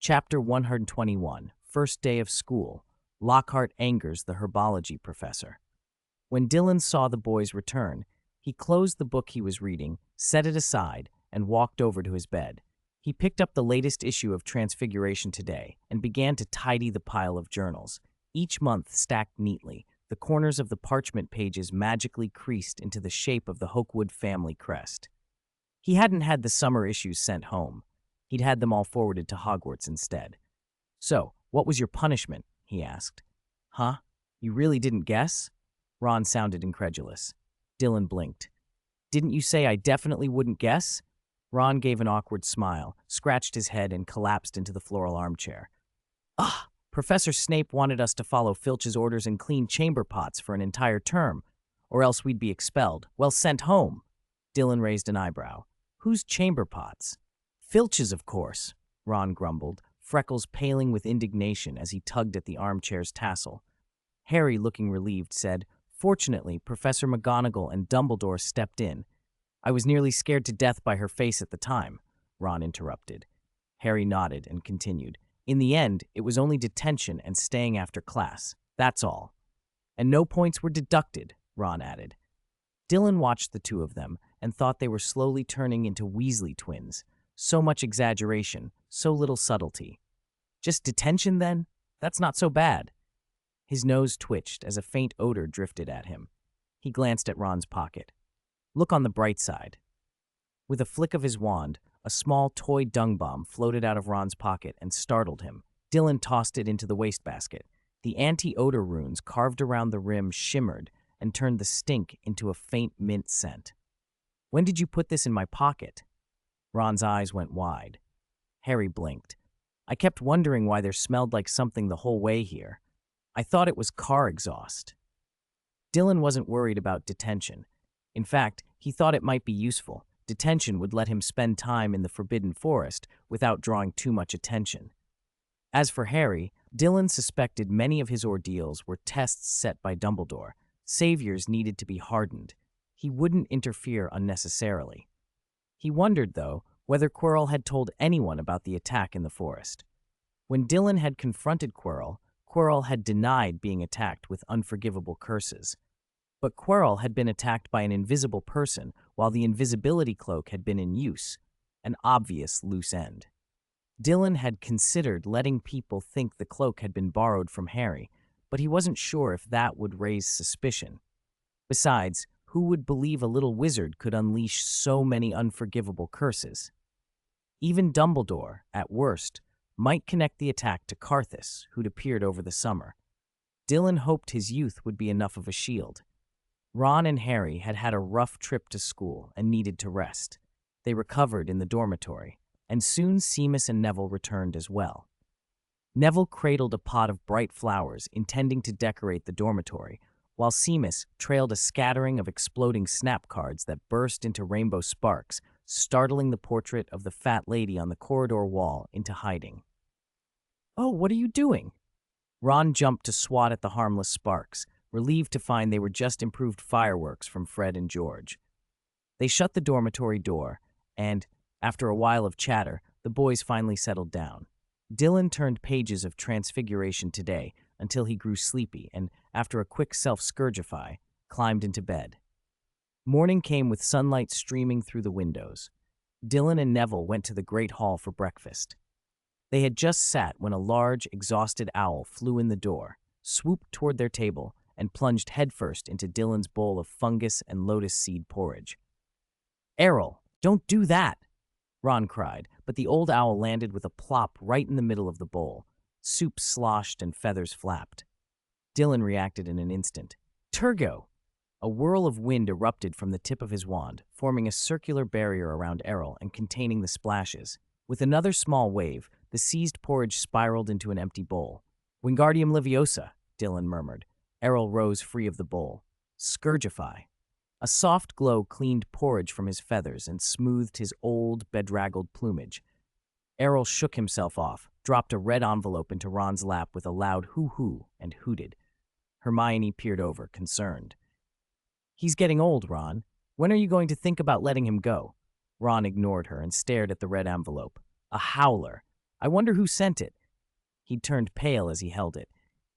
Chapter 121, First Day of School. Lockhart angers the herbology professor. When Dylan saw the boys return, he closed the book he was reading, set it aside, and walked over to his bed. He picked up the latest issue of Transfiguration Today and began to tidy the pile of journals, each month stacked neatly, the corners of the parchment pages magically creased into the shape of the Hokewood family crest. He hadn't had the summer issues sent home. He'd had them all forwarded to Hogwarts instead. "So, what was your punishment?" he asked. "Huh? You really didn't guess?" Ron sounded incredulous. Dylan blinked. "Didn't you say I definitely wouldn't guess?" Ron gave an awkward smile, scratched his head, and collapsed into the floral armchair. "Ugh! Professor Snape wanted us to follow Filch's orders and clean chamber pots for an entire term, or else we'd be expelled. Well, sent home." Dylan raised an eyebrow. "Whose chamber pots?" "Filch's, of course," Ron grumbled, freckles paling with indignation as he tugged at the armchair's tassel. Harry, looking relieved, said, "Fortunately, Professor McGonagall and Dumbledore stepped in. I was nearly scared to death by her face at the time," Ron interrupted. Harry nodded and continued. "In the end, it was only detention and staying after class. That's all." "And no points were deducted," Ron added. Dylan watched the two of them and thought they were slowly turning into Weasley twins. So much exaggeration, so little subtlety. "Just detention, then? That's not so bad." His nose twitched as a faint odor drifted at him. He glanced at Ron's pocket. "Look on the bright side." With a flick of his wand, a small toy dung bomb floated out of Ron's pocket and startled him. Dylan tossed it into the wastebasket. The anti-odor runes carved around the rim shimmered and turned the stink into a faint mint scent. "When did you put this in my pocket?" Ron's eyes went wide. Harry blinked. "I kept wondering why there smelled like something the whole way here. I thought it was car exhaust." Dylan wasn't worried about detention. In fact, he thought it might be useful. Detention would let him spend time in the Forbidden Forest without drawing too much attention. As for Harry, Dylan suspected many of his ordeals were tests set by Dumbledore. Saviors needed to be hardened. He wouldn't interfere unnecessarily. He wondered, though, whether Quirrell had told anyone about the attack in the forest. When Dylan had confronted Quirrell, Quirrell had denied being attacked with unforgivable curses. But Quirrell had been attacked by an invisible person while the invisibility cloak had been in use, an obvious loose end. Dylan had considered letting people think the cloak had been borrowed from Harry, but he wasn't sure if that would raise suspicion. Besides, who would believe a little wizard could unleash so many unforgivable curses? Even Dumbledore, at worst, might connect the attack to Carthus, who'd appeared over the summer. Dylan hoped his youth would be enough of a shield. Ron and Harry had had a rough trip to school and needed to rest. They recovered in the dormitory, and soon Seamus and Neville returned as well. Neville cradled a pot of bright flowers, intending to decorate the dormitory, while Seamus trailed a scattering of exploding snap cards that burst into rainbow sparks, startling the portrait of the fat lady on the corridor wall into hiding. "Oh, what are you doing?" Ron jumped to swat at the harmless sparks, relieved to find they were just improved fireworks from Fred and George. They shut the dormitory door, and, after a while of chatter, the boys finally settled down. Dylan turned pages of Transfiguration Today until he grew sleepy and, after a quick self-scourgify, climbed into bed. Morning came with sunlight streaming through the windows. Dylan and Neville went to the Great Hall for breakfast. They had just sat when a large, exhausted owl flew in the door, swooped toward their table, and plunged headfirst into Dylan's bowl of fungus and lotus seed porridge. "Errol, don't do that!" Ron cried, but the old owl landed with a plop right in the middle of the bowl. Soup sloshed and feathers flapped. Dylan reacted in an instant. "Turgo!" A whirl of wind erupted from the tip of his wand, forming a circular barrier around Errol and containing the splashes. With another small wave, the seized porridge spiraled into an empty bowl. "Wingardium Leviosa," Dylan murmured. Errol rose free of the bowl. "Scourgify." A soft glow cleaned porridge from his feathers and smoothed his old, bedraggled plumage. Errol shook himself off, dropped a red envelope into Ron's lap with a loud hoo-hoo, and hooted. Hermione peered over, concerned. "He's getting old, Ron. When are you going to think about letting him go?" Ron ignored her and stared at the red envelope. A howler. I wonder who sent it. He turned pale as he held it.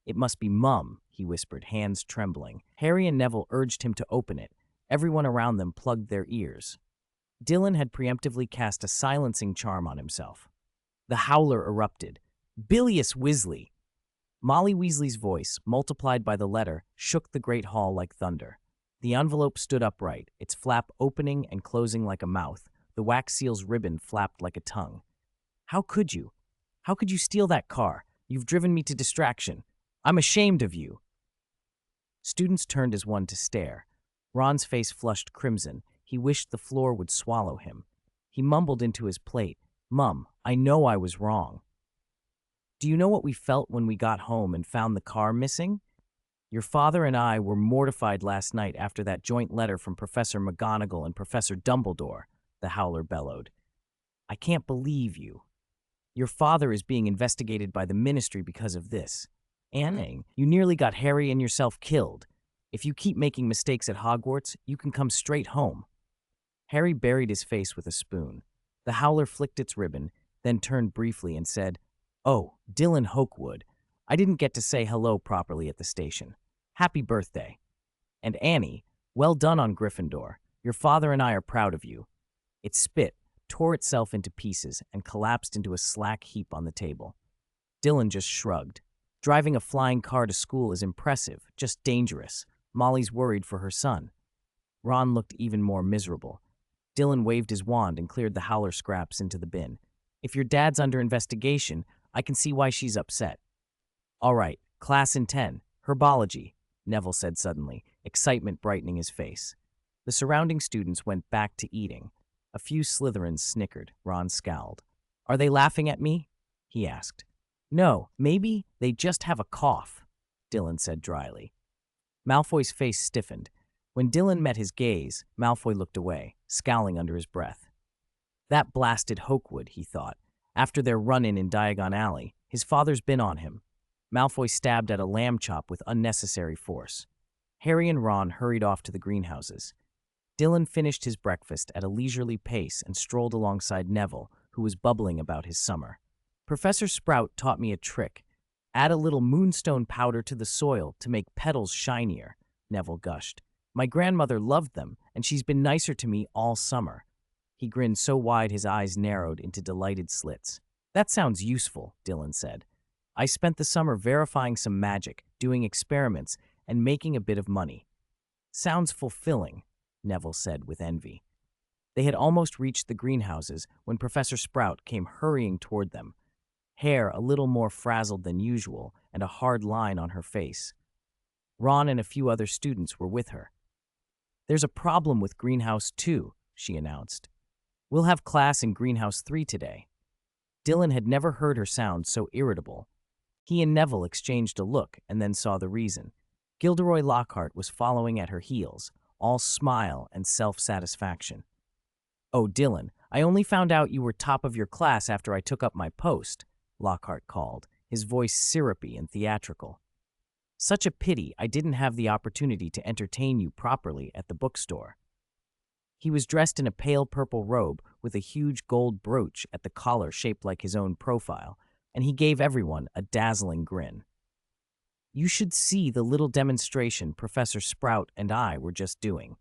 It must be Mum, he whispered, hands trembling. Harry and Neville urged him to open it. Everyone around them plugged their ears. Dylan had preemptively cast a silencing charm on himself. The howler erupted. Bilious Weasley! Molly Weasley's voice, multiplied by the letter, shook the great hall like thunder. The envelope stood upright, its flap opening and closing like a mouth. The wax seal's ribbon flapped like a tongue. How could you? How could you steal that car? You've driven me to distraction. I'm ashamed of you. Students turned as one to stare. Ron's face flushed crimson. He wished the floor would swallow him. He mumbled into his plate, Mum, I know I was wrong. Do you know what we felt when we got home and found the car missing? Your father and I were mortified last night after that joint letter from Professor McGonagall and Professor Dumbledore, the howler bellowed. I can't believe you. Your father is being investigated by the ministry because of this. Anne, you nearly got Harry and yourself killed. If you keep making mistakes at Hogwarts, you can come straight home. Harry buried his face with a spoon. The howler flicked its ribbon, then turned briefly and said, Oh, Dylan Hokewood, I didn't get to say hello properly at the station. Happy birthday. And Annie, well done on Gryffindor. Your father and I are proud of you. It spit, tore itself into pieces, and collapsed into a slack heap on the table. Dylan just shrugged. Driving a flying car to school is impressive, just dangerous. Molly's worried for her son. Ron looked even more miserable. Dylan waved his wand and cleared the howler scraps into the bin. If your dad's under investigation, I can see why she's upset. All right, class in 10, herbology, Neville said suddenly, excitement brightening his face. The surrounding students went back to eating. A few Slytherins snickered. Ron scowled. Are they laughing at me? He asked. No, maybe they just have a cough, Dylan said dryly. Malfoy's face stiffened. When Dylan met his gaze, Malfoy looked away, scowling under his breath. That blasted Hokewood, he thought. After their run-in in Diagon Alley, his father's been on him. Malfoy stabbed at a lamb chop with unnecessary force. Harry and Ron hurried off to the greenhouses. Dylan finished his breakfast at a leisurely pace and strolled alongside Neville, who was bubbling about his summer. Professor Sprout taught me a trick. Add a little moonstone powder to the soil to make petals shinier, Neville gushed. My grandmother loved them, and she's been nicer to me all summer. He grinned so wide his eyes narrowed into delighted slits. That sounds useful, Dylan said. I spent the summer verifying some magic, doing experiments, and making a bit of money. Sounds fulfilling, Neville said with envy. They had almost reached the greenhouses when Professor Sprout came hurrying toward them, hair a little more frazzled than usual and a hard line on her face. Ron and a few other students were with her. There's a problem with Greenhouse 2, she announced. We'll have class in Greenhouse 3 today. Dylan had never heard her sound so irritable. He and Neville exchanged a look and then saw the reason. Gilderoy Lockhart was following at her heels, all smile and self-satisfaction. Oh, Dylan, I only found out you were top of your class after I took up my post, Lockhart called, his voice syrupy and theatrical. Such a pity I didn't have the opportunity to entertain you properly at the bookstore. He was dressed in a pale purple robe with a huge gold brooch at the collar shaped like his own profile, and he gave everyone a dazzling grin. You should see the little demonstration Professor Sprout and I were just doing.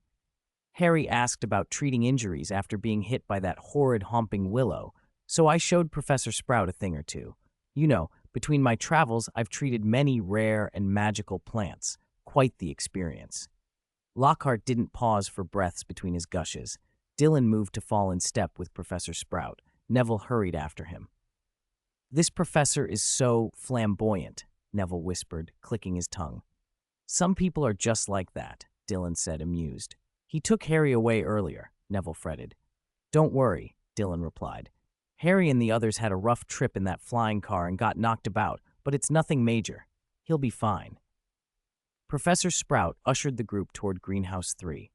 Harry asked about treating injuries after being hit by that horrid homping willow, so I showed Professor Sprout a thing or two. You know, between my travels, I've treated many rare and magical plants. Quite the experience. Lockhart didn't pause for breaths between his gushes. Dylan moved to fall in step with Professor Sprout. Neville hurried after him. This professor is so flamboyant, Neville whispered, clicking his tongue. Some people are just like that, Dylan said, amused. He took Harry away earlier, Neville fretted. Don't worry, Dylan replied. Harry and the others had a rough trip in that flying car and got knocked about, but it's nothing major. He'll be fine. Professor Sprout ushered the group toward Greenhouse 3.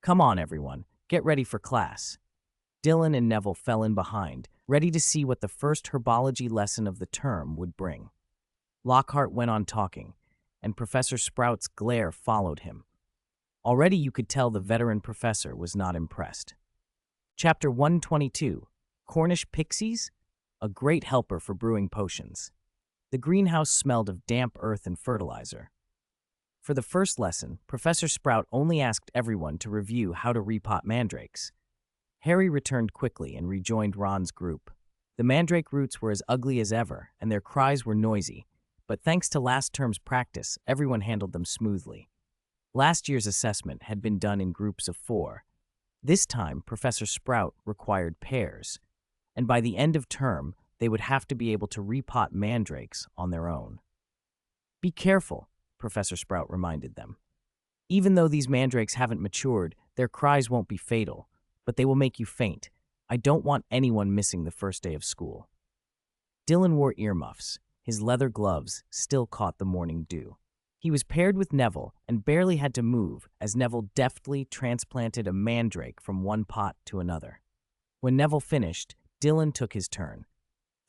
Come on, everyone. Get ready for class. Dylan and Neville fell in behind, ready to see what the first herbology lesson of the term would bring. Lockhart went on talking, and Professor Sprout's glare followed him. Already you could tell the veteran professor was not impressed. Chapter 122, Cornish Pixies? a great helper for brewing potions. The greenhouse smelled of damp earth and fertilizer. For the first lesson, Professor Sprout only asked everyone to review how to repot mandrakes. Harry returned quickly and rejoined Ron's group. The mandrake roots were as ugly as ever, and their cries were noisy, but thanks to last term's practice, everyone handled them smoothly. Last year's assessment had been done in groups of 4. This time, Professor Sprout required pairs, and by the end of term, they would have to be able to repot mandrakes on their own. Be careful, Professor Sprout reminded them. Even though these mandrakes haven't matured, their cries won't be fatal, but they will make you faint. I don't want anyone missing the first day of school. Dylan wore earmuffs. His leather gloves still caught the morning dew. He was paired with Neville and barely had to move as Neville deftly transplanted a mandrake from one pot to another. When Neville finished, Dylan took his turn.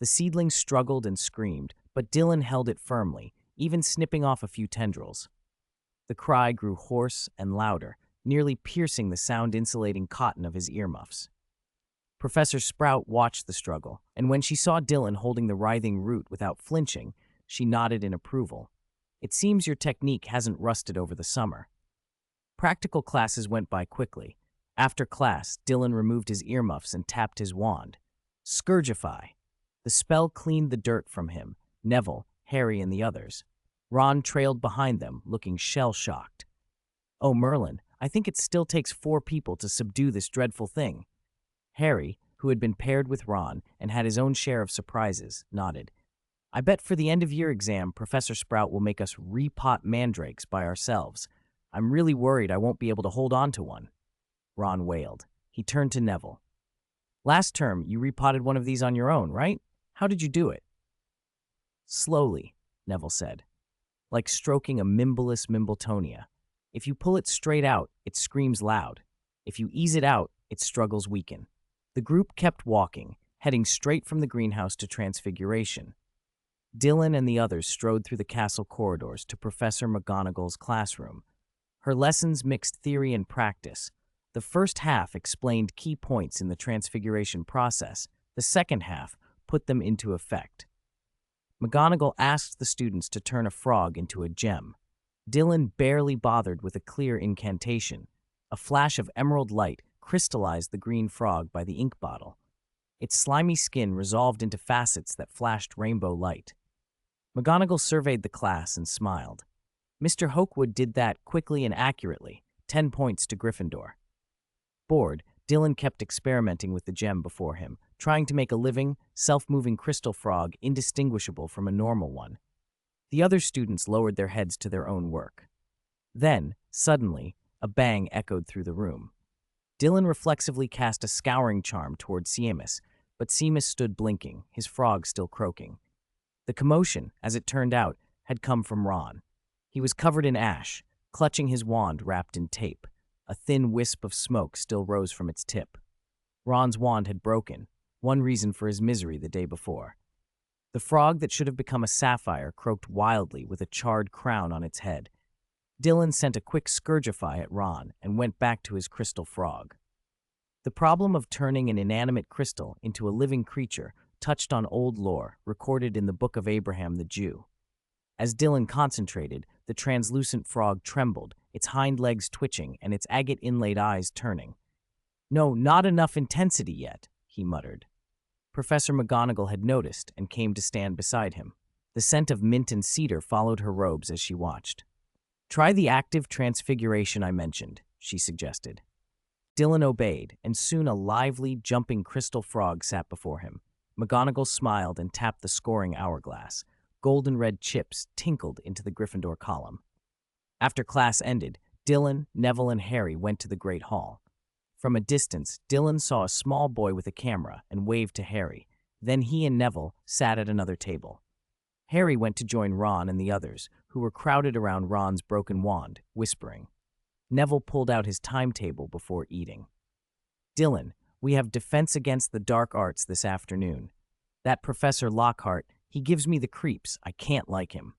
The seedling struggled and screamed, but Dylan held it firmly, even snipping off a few tendrils. The cry grew hoarse and louder, nearly piercing the sound-insulating cotton of his earmuffs. Professor Sprout watched the struggle, and when she saw Dylan holding the writhing root without flinching, she nodded in approval. It seems your technique hasn't rusted over the summer. Practical classes went by quickly. After class, Dylan removed his earmuffs and tapped his wand. Scourgify. The spell cleaned the dirt from him, Neville, Harry, and the others. Ron trailed behind them, looking shell-shocked. Oh, Merlin, I think it still takes 4 people to subdue this dreadful thing. Harry, who had been paired with Ron and had his own share of surprises, nodded. I bet for the end-of-year exam, Professor Sprout will make us repot mandrakes by ourselves. I'm really worried I won't be able to hold on to one. Ron wailed. He turned to Neville. Last term, you repotted one of these on your own, right? How did you do it? Slowly, Neville said. Like stroking a Mimbolus Mimbletonia. If you pull it straight out, it screams loud. If you ease it out, its struggles weaken. The group kept walking, heading straight from the greenhouse to Transfiguration. Dylan and the others strode through the castle corridors to Professor McGonagall's classroom. Her lessons mixed theory and practice. The first half explained key points in the Transfiguration process. The second half put them into effect. McGonagall asked the students to turn a frog into a gem. Dylan barely bothered with a clear incantation. A flash of emerald light crystallized the green frog by the ink bottle. Its slimy skin resolved into facets that flashed rainbow light. McGonagall surveyed the class and smiled. Mr. Hokewood did that quickly and accurately, 10 points to Gryffindor. Bored, Dylan kept experimenting with the gem before him, trying to make a living, self-moving crystal frog indistinguishable from a normal one. The other students lowered their heads to their own work. Then, suddenly, a bang echoed through the room. Dylan reflexively cast a scouring charm toward Seamus, but Seamus stood blinking, his frog still croaking. The commotion, as it turned out, had come from Ron. He was covered in ash, clutching his wand wrapped in tape. A thin wisp of smoke still rose from its tip. Ron's wand had broken, one reason for his misery the day before. The frog that should have become a sapphire croaked wildly with a charred crown on its head. Dylan sent a quick scourgify at Ron and went back to his crystal frog. The problem of turning an inanimate crystal into a living creature touched on old lore recorded in the Book of Abraham the Jew. As Dylan concentrated, the translucent frog trembled, its hind legs twitching and its agate-inlaid eyes turning. No, not enough intensity yet, he muttered. Professor McGonagall had noticed and came to stand beside him. The scent of mint and cedar followed her robes as she watched. Try the active transfiguration I mentioned, she suggested. Dylan obeyed, and soon a lively, jumping crystal frog sat before him. McGonagall smiled and tapped the scoring hourglass. Golden red chips tinkled into the Gryffindor column. After class ended, Dylan, Neville, and Harry went to the Great Hall. From a distance, Dylan saw a small boy with a camera and waved to Harry. Then he and Neville sat at another table. Harry went to join Ron and the others, who were crowded around Ron's broken wand, whispering. Neville pulled out his timetable before eating. Dylan, we have Defense Against the Dark Arts this afternoon. That Professor Lockhart, he gives me the creeps. I can't like him.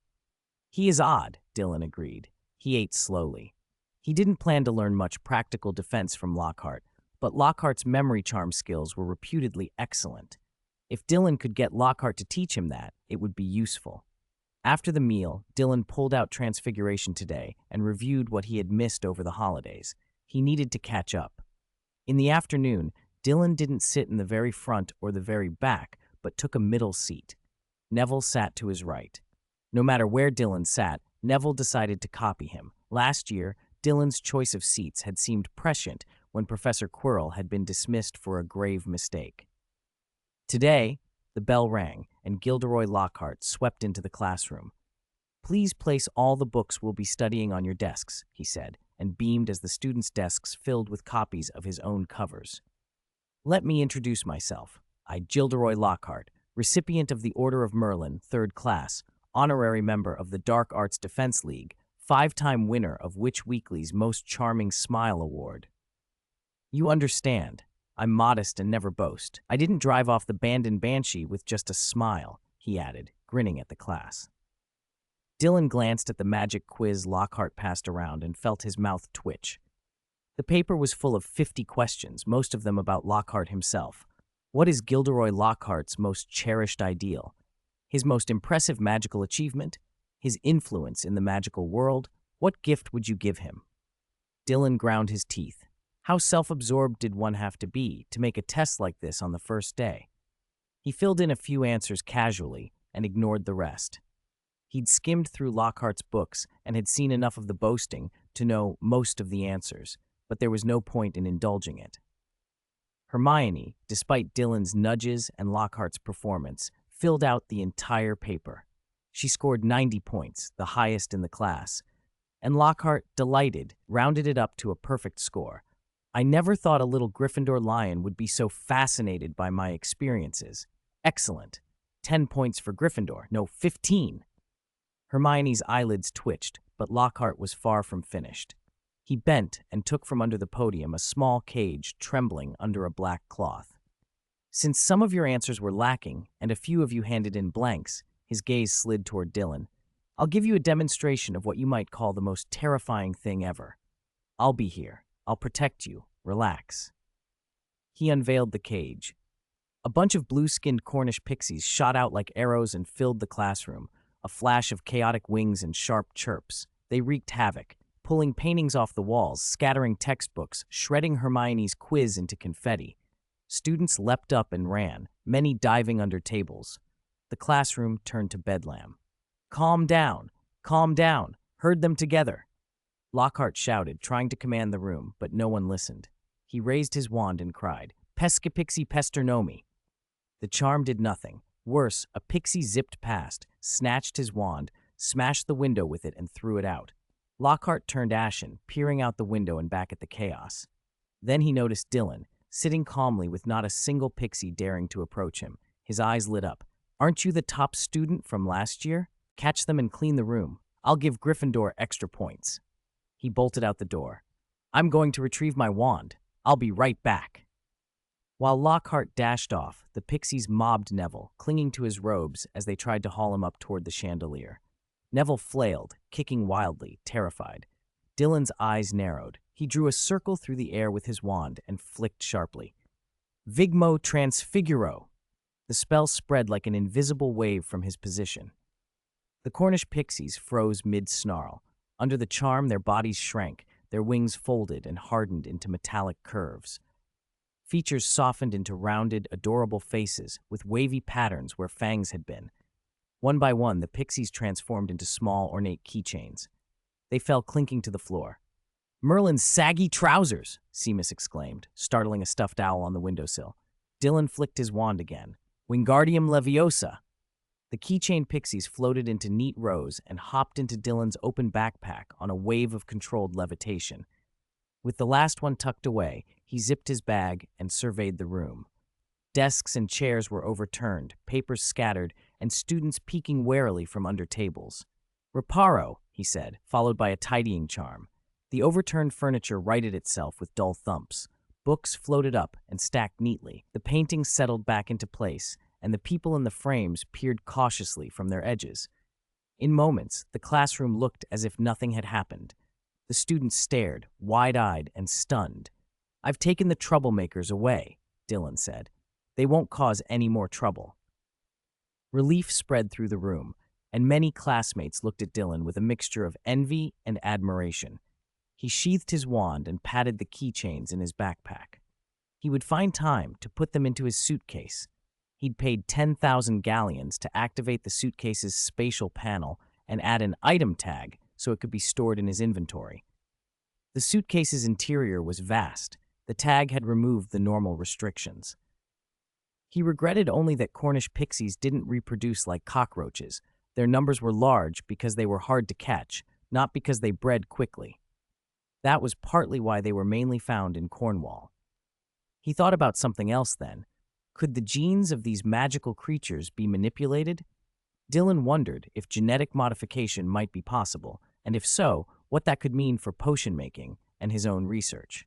He is odd, Dylan agreed. He ate slowly. He didn't plan to learn much practical defense from Lockhart, but Lockhart's memory charm skills were reputedly excellent. If Dylan could get Lockhart to teach him that, it would be useful. After the meal, Dylan pulled out Transfiguration today and reviewed what he had missed over the holidays. He needed to catch up. In the afternoon, Dylan didn't sit in the very front or the very back, but took a middle seat. Neville sat to his right. No matter where Dylan sat, Neville decided to copy him. Last year, Dylan's choice of seats had seemed prescient when Professor Quirrell had been dismissed for a grave mistake. Today, the bell rang, and Gilderoy Lockhart swept into the classroom. "Please place all the books we'll be studying on your desks," he said, and beamed as the students' desks filled with copies of his own covers. "Let me introduce myself. I'm Gilderoy Lockhart, recipient of the Order of Merlin, 3rd class, honorary member of the Dark Arts Defense League, 5-time winner of Witch Weekly's Most Charming Smile Award. You understand. I'm modest and never boast. I didn't drive off the Bandon Banshee with just a smile," he added, grinning at the class. Dylan glanced at the magic quiz Lockhart passed around and felt his mouth twitch. The paper was full of 50 questions, most of them about Lockhart himself. What is Gilderoy Lockhart's most cherished ideal? His most impressive magical achievement? His influence in the magical world? What gift would you give him? Dylan ground his teeth. How self-absorbed did one have to be to make a test like this on the first day? He filled in a few answers casually and ignored the rest. He'd skimmed through Lockhart's books and had seen enough of the boasting to know most of the answers, but there was no point in indulging it. Hermione, despite Dylan's nudges and Lockhart's performance, filled out the entire paper. She scored 90 points, the highest in the class, and Lockhart, delighted, rounded it up to a perfect score. "I never thought a little Gryffindor lion would be so fascinated by my experiences. Excellent. 10 points for Gryffindor. No, 15. Hermione's eyelids twitched, but Lockhart was far from finished. He bent and took from under the podium a small cage trembling under a black cloth. "Since some of your answers were lacking, and a few of you handed in blanks," his gaze slid toward Dylan, "I'll give you a demonstration of what you might call the most terrifying thing ever. I'll be here. I'll protect you. Relax." He unveiled the cage. A bunch of blue-skinned Cornish pixies shot out like arrows and filled the classroom, a flash of chaotic wings and sharp chirps. They wreaked havoc, pulling paintings off the walls, scattering textbooks, shredding Hermione's quiz into confetti. Students leapt up and ran, many diving under tables. The classroom turned to bedlam. "Calm down! Calm down! Herd them together!" Lockhart shouted, trying to command the room, but no one listened. He raised his wand and cried, "Pescapixie pesternomi!" The charm did nothing. Worse, a pixie zipped past, snatched his wand, smashed the window with it, and threw it out. Lockhart turned ashen, peering out the window and back at the chaos. Then he noticed Dylan, sitting calmly with not a single pixie daring to approach him. His eyes lit up. "Aren't you the top student from last year? Catch them and clean the room. I'll give Gryffindor extra points." He bolted out the door. "I'm going to retrieve my wand. I'll be right back." While Lockhart dashed off, the pixies mobbed Neville, clinging to his robes as they tried to haul him up toward the chandelier. Neville flailed, kicking wildly, terrified. Dylan's eyes narrowed. He drew a circle through the air with his wand and flicked sharply. "Vigmo Transfiguro!" The spell spread like an invisible wave from his position. The Cornish pixies froze mid-snarl. Under the charm, their bodies shrank, their wings folded and hardened into metallic curves. Features softened into rounded, adorable faces with wavy patterns where fangs had been. One by one, the pixies transformed into small, ornate keychains. They fell clinking to the floor. "Merlin's saggy trousers!" Seamus exclaimed, startling a stuffed owl on the windowsill. Dylan flicked his wand again. "Wingardium Leviosa!" The keychain pixies floated into neat rows and hopped into Dylan's open backpack on a wave of controlled levitation. With the last one tucked away, he zipped his bag and surveyed the room. Desks and chairs were overturned, papers scattered, and students peeking warily from under tables. "Reparo," he said, followed by a tidying charm. The overturned furniture righted itself with dull thumps. Books floated up and stacked neatly. The paintings settled back into place, and the people in the frames peered cautiously from their edges. In moments, the classroom looked as if nothing had happened. The students stared, wide-eyed and stunned. "I've taken the troublemakers away," Dylan said. They won't cause any more trouble." Relief spread through the room, and many classmates looked at Dylan with a mixture of envy and admiration. He sheathed his wand and patted the keychains in his backpack. He would find time to put them into his suitcase. He'd paid 10,000 galleons to activate the suitcase's spatial panel and add an item tag so it could be stored in his inventory. The suitcase's interior was vast. The tag had removed the normal restrictions. He regretted only that Cornish pixies didn't reproduce like cockroaches. Their numbers were large because they were hard to catch, not because they bred quickly. That was partly why they were mainly found in Cornwall. He thought about something else then. Could the genes of these magical creatures be manipulated? Dylan wondered if genetic modification might be possible, and if so, what that could mean for potion making and his own research.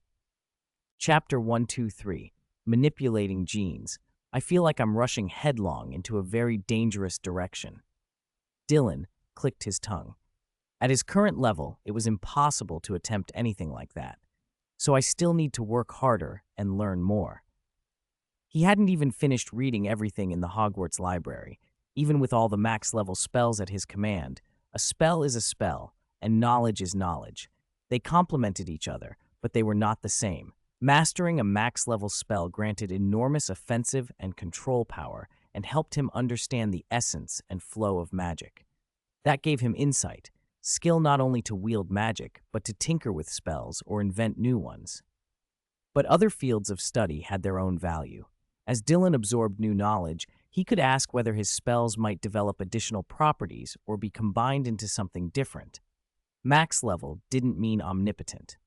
Chapter 123, Manipulating Genes. I feel like I'm rushing headlong into a very dangerous direction. Dylan clicked his tongue. At his current level, it was impossible to attempt anything like that. So I still need to work harder and learn more. He hadn't even finished reading everything in the Hogwarts library. Even with all the max-level spells at his command, a spell is a spell, and knowledge is knowledge. They complemented each other, but they were not the same. Mastering a max-level spell granted enormous offensive and control power and helped him understand the essence and flow of magic. That gave him insight, skill not only to wield magic, but to tinker with spells or invent new ones. But other fields of study had their own value. As Dylan absorbed new knowledge, he could ask whether his spells might develop additional properties or be combined into something different. Max level didn't mean omnipotent.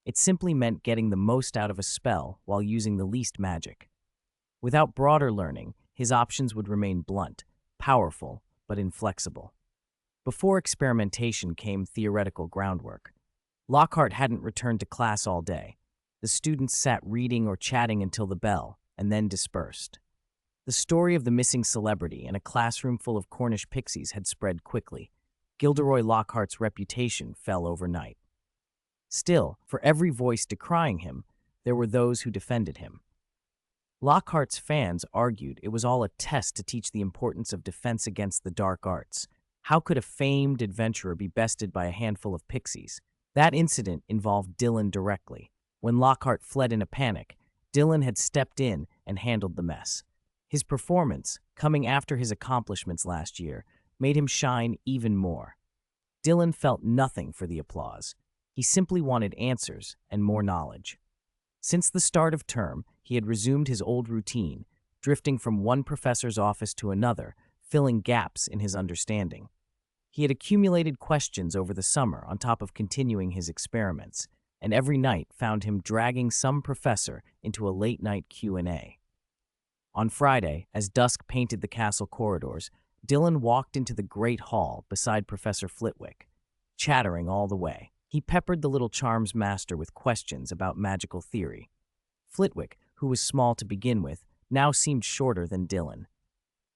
It simply meant getting the most out of a spell while using the least magic. Without broader learning, his options would remain blunt, powerful, but inflexible. Before experimentation came theoretical groundwork. Lockhart hadn't returned to class all day. The students sat reading or chatting until the bell, and then dispersed. The story of the missing celebrity in a classroom full of Cornish pixies had spread quickly. Gilderoy Lockhart's reputation fell overnight. Still, for every voice decrying him, there were those who defended him. Lockhart's fans argued it was all a test to teach the importance of defense against the dark arts. How could a famed adventurer be bested by a handful of pixies? That incident involved Dylan directly. When Lockhart fled in a panic, Dylan had stepped in and handled the mess. His performance, coming after his accomplishments last year, made him shine even more. Dylan felt nothing for the applause. He simply wanted answers and more knowledge. Since the start of term, he had resumed his old routine, drifting from one professor's office to another, filling gaps in his understanding. He had accumulated questions over the summer on top of continuing his experiments, and every night found him dragging some professor into a late-night Q&A. On Friday, as dusk painted the castle corridors, Dylan walked into the great hall beside Professor Flitwick, chattering all the way. He peppered the little charms master with questions about magical theory. Flitwick, who was small to begin with, now seemed shorter than Dylan.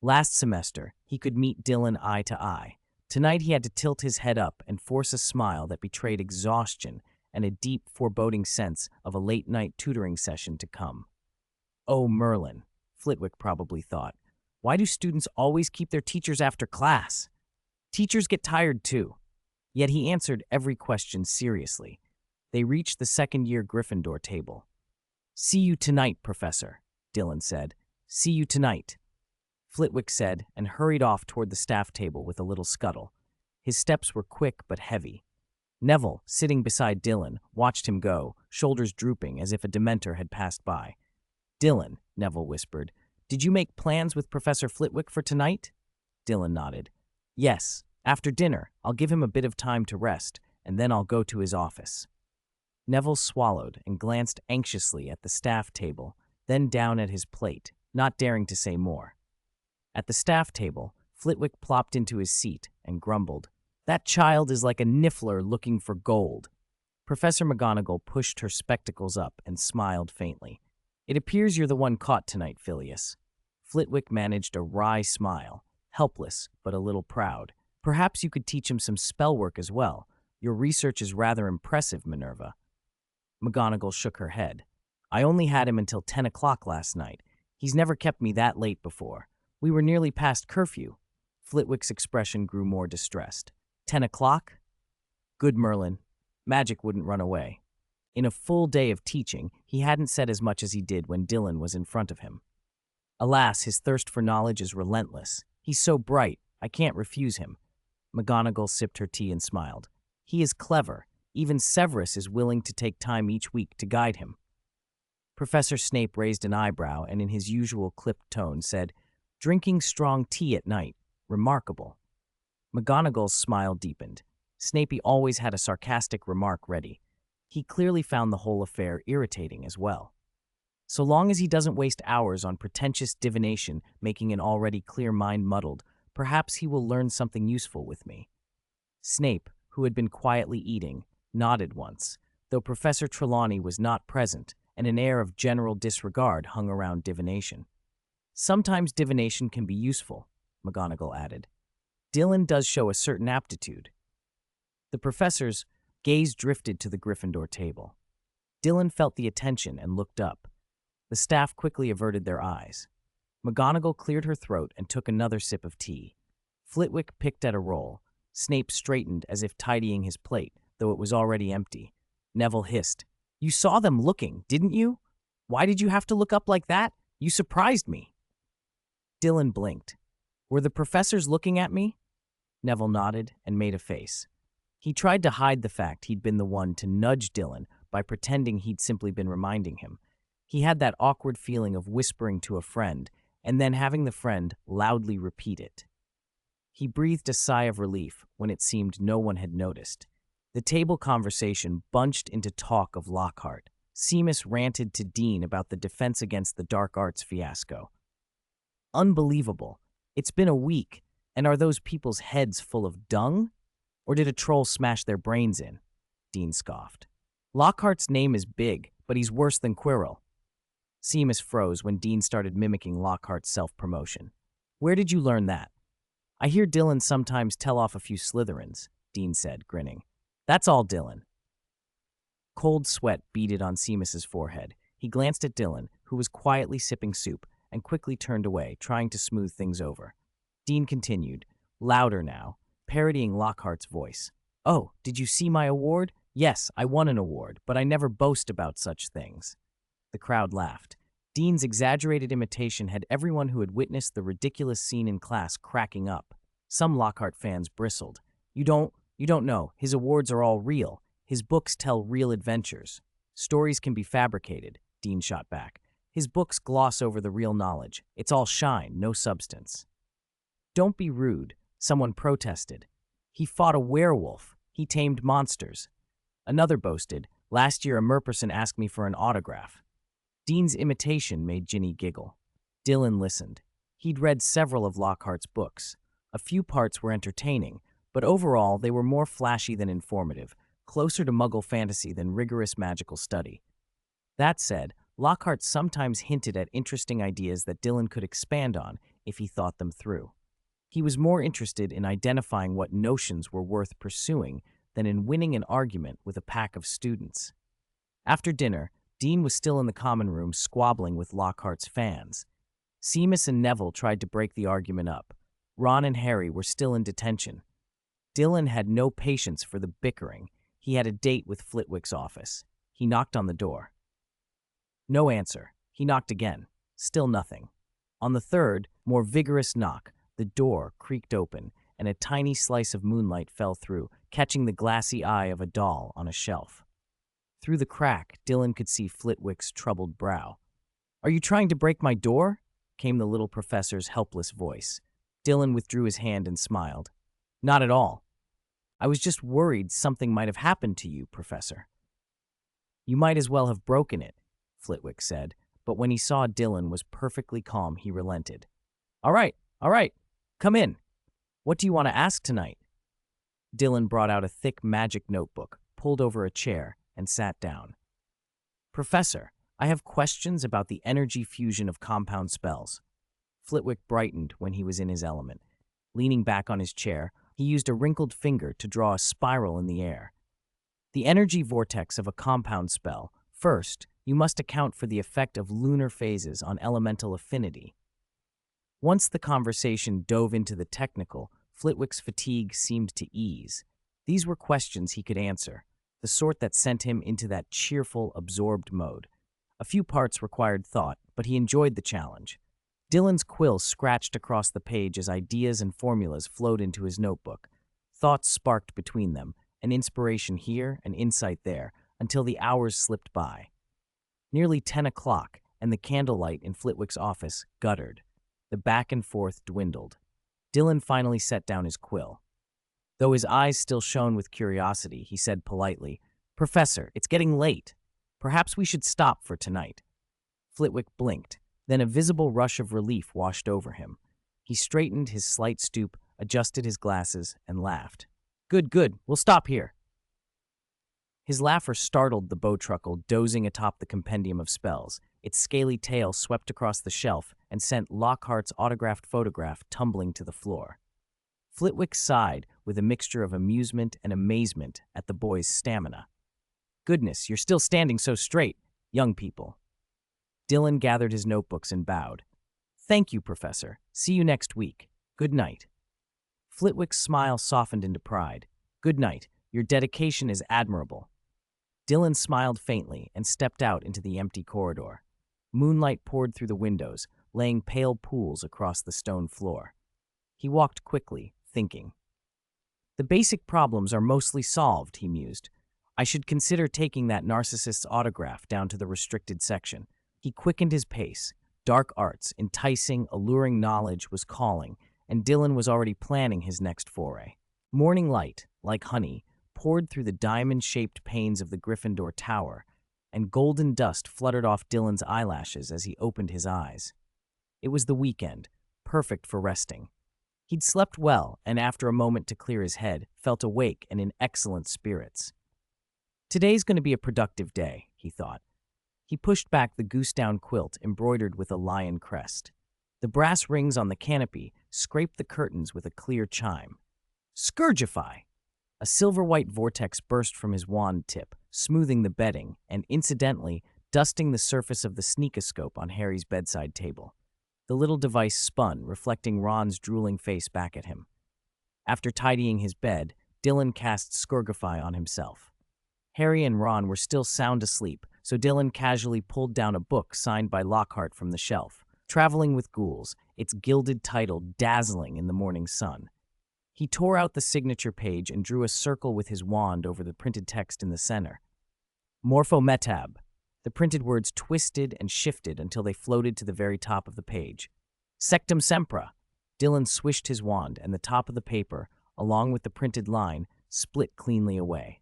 Last semester, he could meet Dylan eye to eye. Tonight he had to tilt his head up and force a smile that betrayed exhaustion and a deep, foreboding sense of a late-night tutoring session to come. "Oh, Merlin," Flitwick probably thought. "Why do students always keep their teachers after class? Teachers get tired too." Yet he answered every question seriously. They reached the second-year Gryffindor table. "See you tonight, Professor," Dylan said. "See you tonight," Flitwick said, and hurried off toward the staff table with a little scuttle. His steps were quick but heavy. Neville, sitting beside Dylan, watched him go, shoulders drooping as if a Dementor had passed by. "Dylan," Neville whispered, "did you make plans with Professor Flitwick for tonight?" Dylan nodded. "Yes. After dinner, I'll give him a bit of time to rest, and then I'll go to his office." Neville swallowed and glanced anxiously at the staff table, then down at his plate, not daring to say more. At the staff table, Flitwick plopped into his seat and grumbled, "That child is like a niffler looking for gold." Professor McGonagall pushed her spectacles up and smiled faintly. "It appears you're the one caught tonight, Phileas." Flitwick managed a wry smile, helpless but a little proud. "Perhaps you could teach him some spell work as well. Your research is rather impressive, Minerva." McGonagall shook her head. "I only had him until 10 o'clock last night. He's never kept me that late before. We were nearly past curfew. Flitwick's expression grew more distressed. 10 o'clock? Good Merlin. Magic wouldn't run away. In a full day of teaching, he hadn't said as much as he did when Dylan was in front of him. Alas, his thirst for knowledge is relentless. He's so bright, I can't refuse him. McGonagall sipped her tea and smiled. He is clever. Even Severus is willing to take time each week to guide him. Professor Snape raised an eyebrow and in his usual clipped tone said, "Drinking strong tea at night. Remarkable." McGonagall's smile deepened. Snape always had a sarcastic remark ready. He clearly found the whole affair irritating as well. So long as he doesn't waste hours on pretentious divination making an already clear mind muddled, perhaps he will learn something useful with me. Snape, who had been quietly eating, nodded once, though Professor Trelawney was not present, and an air of general disregard hung around divination. Sometimes divination can be useful, McGonagall added. Dylan does show a certain aptitude. The professor's gaze drifted to the Gryffindor table. Dylan felt the attention and looked up. The staff quickly averted their eyes. McGonagall cleared her throat and took another sip of tea. Flitwick picked at a roll. Snape straightened as if tidying his plate, though it was already empty. Neville hissed, "You saw them looking, didn't you? Why did you have to look up like that? You surprised me." Dylan blinked. "Were the professors looking at me?" Neville nodded and made a face. He tried to hide the fact he'd been the one to nudge Dylan by pretending he'd simply been reminding him. He had that awkward feeling of whispering to a friend and then having the friend loudly repeat it. He breathed a sigh of relief when it seemed no one had noticed. The table conversation bunched into talk of Lockhart. Seamus ranted to Dean about the Defense Against the Dark Arts fiasco. "Unbelievable. It's been a week, and are those people's heads full of dung? Or did a troll smash their brains in?" Dean scoffed. "Lockhart's name is big, but he's worse than Quirrell." Seamus froze when Dean started mimicking Lockhart's self-promotion. "Where did you learn that?" "I hear Dylan sometimes tell off a few Slytherins," Dean said, grinning. "That's all Dylan." Cold sweat beaded on Seamus's forehead. He glanced at Dylan, who was quietly sipping soup, and quickly turned away, trying to smooth things over. Dean continued, louder now, parodying Lockhart's voice. "Oh, did you see my award? Yes, I won an award, but I never boast about such things." The crowd laughed. Dean's exaggerated imitation had everyone who had witnessed the ridiculous scene in class cracking up. Some Lockhart fans bristled. You don't know. His awards are all real. His books tell real adventures. Stories can be fabricated," Dean shot back. "His books gloss over the real knowledge. It's all shine, no substance." "Don't be rude," someone protested. "He fought a werewolf. He tamed monsters." Another boasted, "Last year a merperson asked me for an autograph." Dean's imitation made Ginny giggle. Dylan listened. He'd read several of Lockhart's books. A few parts were entertaining, but overall they were more flashy than informative, closer to Muggle fantasy than rigorous magical study. That said, Lockhart sometimes hinted at interesting ideas that Dylan could expand on if he thought them through. He was more interested in identifying what notions were worth pursuing than in winning an argument with a pack of students. After dinner, Dean was still in the common room squabbling with Lockhart's fans. Seamus and Neville tried to break the argument up. Ron and Harry were still in detention. Dylan had no patience for the bickering. He had a date with Flitwick's office. He knocked on the door. No answer. He knocked again. Still nothing. On the third, more vigorous knock, the door creaked open, and a tiny slice of moonlight fell through, catching the glassy eye of a doll on a shelf. Through the crack, Dylan could see Flitwick's troubled brow. "Are you trying to break my door?" came the little professor's helpless voice. Dylan withdrew his hand and smiled. "Not at all. I was just worried something might have happened to you, Professor." "You might as well have broken it," Flitwick said, but when he saw Dylan was perfectly calm, he relented. All right, come in. What do you want to ask tonight?" Dylan brought out a thick magic notebook, pulled over a chair, and sat down. "Professor, I have questions about the energy fusion of compound spells." Flitwick brightened when he was in his element. Leaning back on his chair, he used a wrinkled finger to draw a spiral in the air. "The energy vortex of a compound spell, first, you must account for the effect of lunar phases on elemental affinity. Once the conversation dove into the technical, Flitwick's fatigue seemed to ease. These were questions he could answer, the sort that sent him into that cheerful, absorbed mode. A few parts required thought, but he enjoyed the challenge. Dylan's quill scratched across the page as ideas and formulas flowed into his notebook. Thoughts sparked between them, an inspiration here, an insight there, until the hours slipped by. Nearly 10 o'clock, and the candlelight in Flitwick's office guttered. The back and forth dwindled. Dylan finally set down his quill. Though his eyes still shone with curiosity, he said politely, "Professor, it's getting late. Perhaps we should stop for tonight." Flitwick blinked. Then a visible rush of relief washed over him. He straightened his slight stoop, adjusted his glasses, and laughed. Good, we'll stop here." His laughter startled the bowtruckle dozing atop the compendium of spells. Its scaly tail swept across the shelf and sent Lockhart's autographed photograph tumbling to the floor. Flitwick sighed with a mixture of amusement and amazement at the boy's stamina. "Goodness, you're still standing so straight, young people." Dylan gathered his notebooks and bowed. "Thank you, Professor. See you next week. Good night." Flitwick's smile softened into pride. "Good night. Your dedication is admirable." Dylan smiled faintly and stepped out into the empty corridor. Moonlight poured through the windows, laying pale pools across the stone floor. He walked quickly, thinking. "The basic problems are mostly solved," he mused. "I should consider taking that narcissist's autograph down to the restricted section." He quickened his pace. Dark arts, enticing, alluring knowledge was calling, and Dylan was already planning his next foray. Morning light, like honey, poured through the diamond-shaped panes of the Gryffindor Tower, and golden dust fluttered off Dylan's eyelashes as he opened his eyes. It was the weekend, perfect for resting. He'd slept well, and after a moment to clear his head, felt awake and in excellent spirits. Today's going to be a productive day, he thought. He pushed back the goose-down quilt embroidered with a lion crest. The brass rings on the canopy scraped the curtains with a clear chime. Scourgify! A silver-white vortex burst from his wand tip, smoothing the bedding and, incidentally, dusting the surface of the sneakoscope on Harry's bedside table. The little device spun, reflecting Ron's drooling face back at him. After tidying his bed, Dylan cast Scourgify on himself. Harry and Ron were still sound asleep, so Dylan casually pulled down a book signed by Lockhart from the shelf, Traveling with Ghouls, its gilded title dazzling in the morning sun. He tore out the signature page and drew a circle with his wand over the printed text in the center. Morphometab. The printed words twisted and shifted until they floated to the very top of the page. Sectum Sempra. Dylan swished his wand, and the top of the paper, along with the printed line, split cleanly away.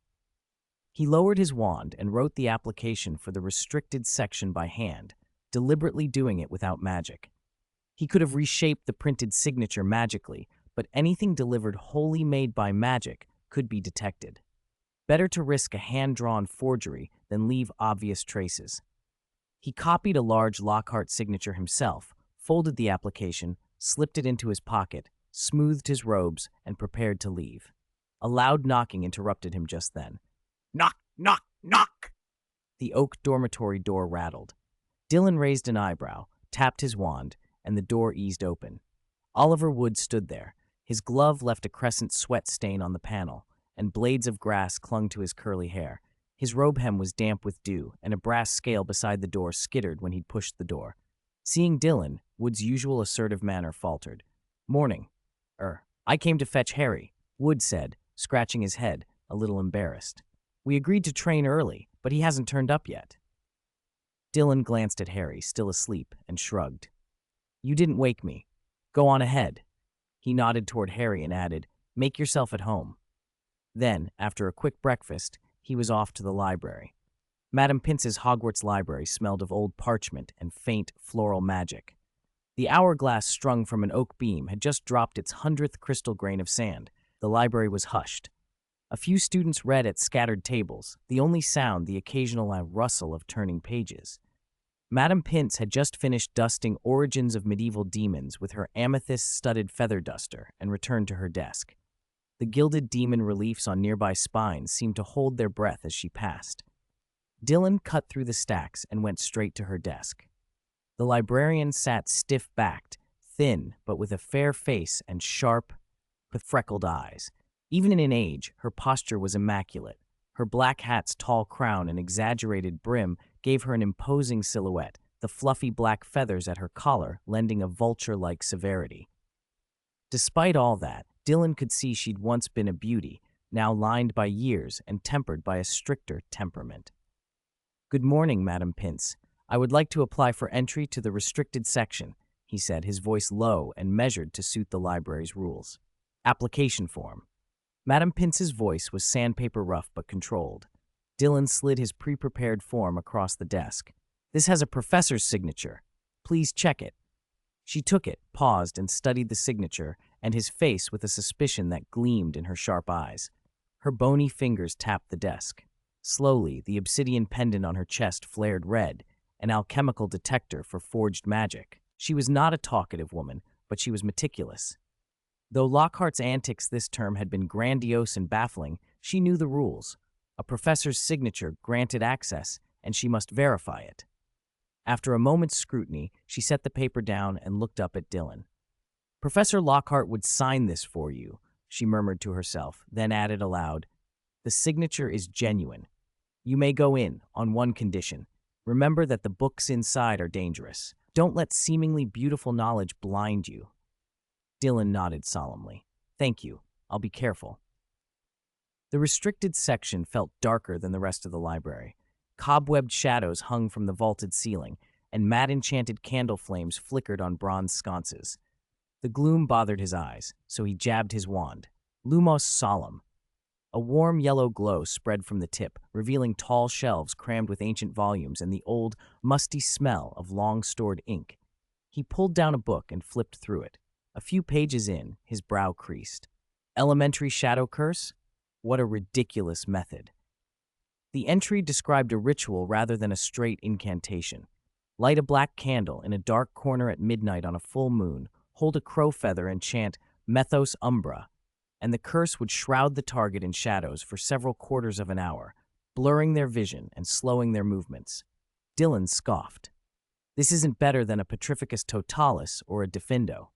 He lowered his wand and wrote the application for the restricted section by hand, deliberately doing it without magic. He could have reshaped the printed signature magically, but anything delivered wholly made by magic could be detected. Better to risk a hand-drawn forgery than leave obvious traces. He copied a large Lockhart signature himself, folded the application, slipped it into his pocket, smoothed his robes, and prepared to leave. A loud knocking interrupted him just then. Knock, knock, knock! The oak dormitory door rattled. Dylan raised an eyebrow, tapped his wand, and the door eased open. Oliver Wood stood there. His glove left a crescent sweat stain on the panel, and blades of grass clung to his curly hair. His robe hem was damp with dew, and a brass scale beside the door skittered when he'd pushed the door. Seeing Dylan, Wood's usual assertive manner faltered. Morning. I came to fetch Harry, Wood said, scratching his head, a little embarrassed. We agreed to train early, but he hasn't turned up yet. Dylan glanced at Harry, still asleep, and shrugged. You didn't wake me. Go on ahead. He nodded toward Harry and added, Make yourself at home. Then, after a quick breakfast, he was off to the library. Madame Pince's Hogwarts library smelled of old parchment and faint, floral magic. The hourglass strung from an oak beam had just dropped its 100th crystal grain of sand. The library was hushed. A few students read at scattered tables, the only sound the occasional rustle of turning pages. Madame Pince had just finished dusting Origins of Medieval Demons with her amethyst-studded feather duster and returned to her desk. The gilded demon reliefs on nearby spines seemed to hold their breath as she passed. Dylan cut through the stacks and went straight to her desk. The librarian sat stiff-backed, thin, but with a fair face and sharp, freckled eyes. Even in age, her posture was immaculate. Her black hat's tall crown and exaggerated brim gave her an imposing silhouette, the fluffy black feathers at her collar lending a vulture-like severity. Despite all that, Dylan could see she'd once been a beauty, now lined by years and tempered by a stricter temperament. "Good morning, Madam Pince. I would like to apply for entry to the restricted section," he said, his voice low and measured to suit the library's rules. "Application form." Madam Pince's voice was sandpaper rough but controlled. Dylan slid his pre-prepared form across the desk. "This has a professor's signature. Please check it." She took it, paused, and studied the signature and his face with a suspicion that gleamed in her sharp eyes. Her bony fingers tapped the desk. Slowly, the obsidian pendant on her chest flared red, an alchemical detector for forged magic. She was not a talkative woman, but she was meticulous. Though Lockhart's antics this term had been grandiose and baffling, she knew the rules. A professor's signature granted access, and she must verify it. After a moment's scrutiny, she set the paper down and looked up at Dylan. "Professor Lockhart would sign this for you," she murmured to herself, then added aloud, "The signature is genuine. You may go in, on one condition. Remember that the books inside are dangerous. Don't let seemingly beautiful knowledge blind you." Dylan nodded solemnly. "Thank you. I'll be careful." The restricted section felt darker than the rest of the library. Cobwebbed shadows hung from the vaulted ceiling, and mad-enchanted candle flames flickered on bronze sconces. The gloom bothered his eyes, so he jabbed his wand. Lumos solemn. A warm yellow glow spread from the tip, revealing tall shelves crammed with ancient volumes and the old, musty smell of long-stored ink. He pulled down a book and flipped through it. A few pages in, his brow creased. Elementary shadow curse? What a ridiculous method. The entry described a ritual rather than a straight incantation. Light a black candle in a dark corner at midnight on a full moon, hold a crow feather and chant Methos Umbra, and the curse would shroud the target in shadows for several quarters of an hour, blurring their vision and slowing their movements. Dylan scoffed. This isn't better than a Petrificus Totalis or a Defendo.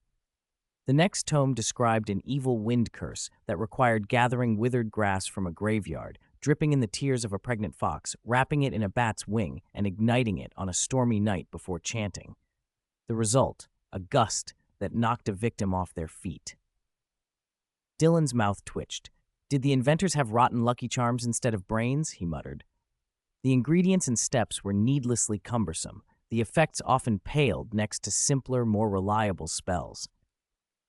The next tome described an evil wind curse that required gathering withered grass from a graveyard, dripping in the tears of a pregnant fox, wrapping it in a bat's wing, and igniting it on a stormy night before chanting. The result, a gust that knocked a victim off their feet. Dylan's mouth twitched. "Did the inventors have rotten Lucky Charms instead of brains?" he muttered. The ingredients and steps were needlessly cumbersome. The effects often paled next to simpler, more reliable spells.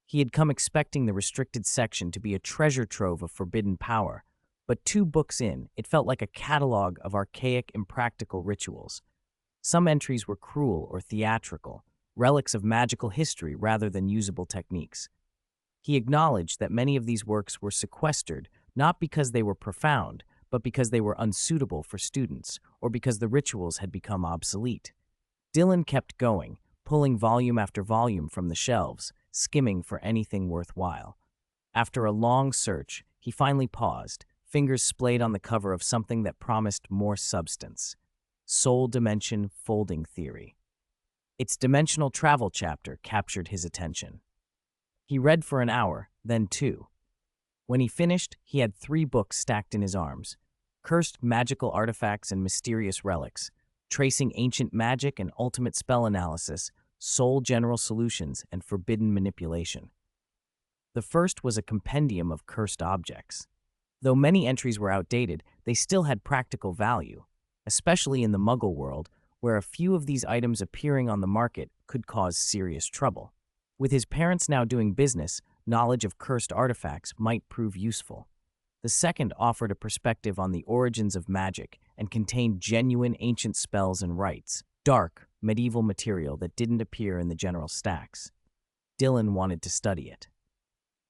He had come expecting the restricted section to be a treasure trove of forbidden power, but 2 books in, it felt like a catalog of archaic, impractical rituals. Some entries were cruel or theatrical, relics of magical history rather than usable techniques. He acknowledged that many of these works were sequestered, not because they were profound, but because they were unsuitable for students, or because the rituals had become obsolete. Dylan kept going, pulling volume after volume from the shelves, skimming for anything worthwhile. After a long search, he finally paused, fingers splayed on the cover of something that promised more substance. Soul Dimension Folding Theory. Its dimensional travel chapter captured his attention. He read for an hour, then 2. When he finished, he had 3 books stacked in his arms. Cursed magical artifacts and mysterious relics, tracing ancient magic and ultimate spell analysis, soul general solutions, and forbidden manipulation. The first was a compendium of cursed objects. Though many entries were outdated, they still had practical value, especially in the Muggle world, where a few of these items appearing on the market could cause serious trouble. With his parents now doing business, knowledge of cursed artifacts might prove useful. The second offered a perspective on the origins of magic and contained genuine ancient spells and rites, dark, medieval material that didn't appear in the general stacks. Dylan wanted to study it.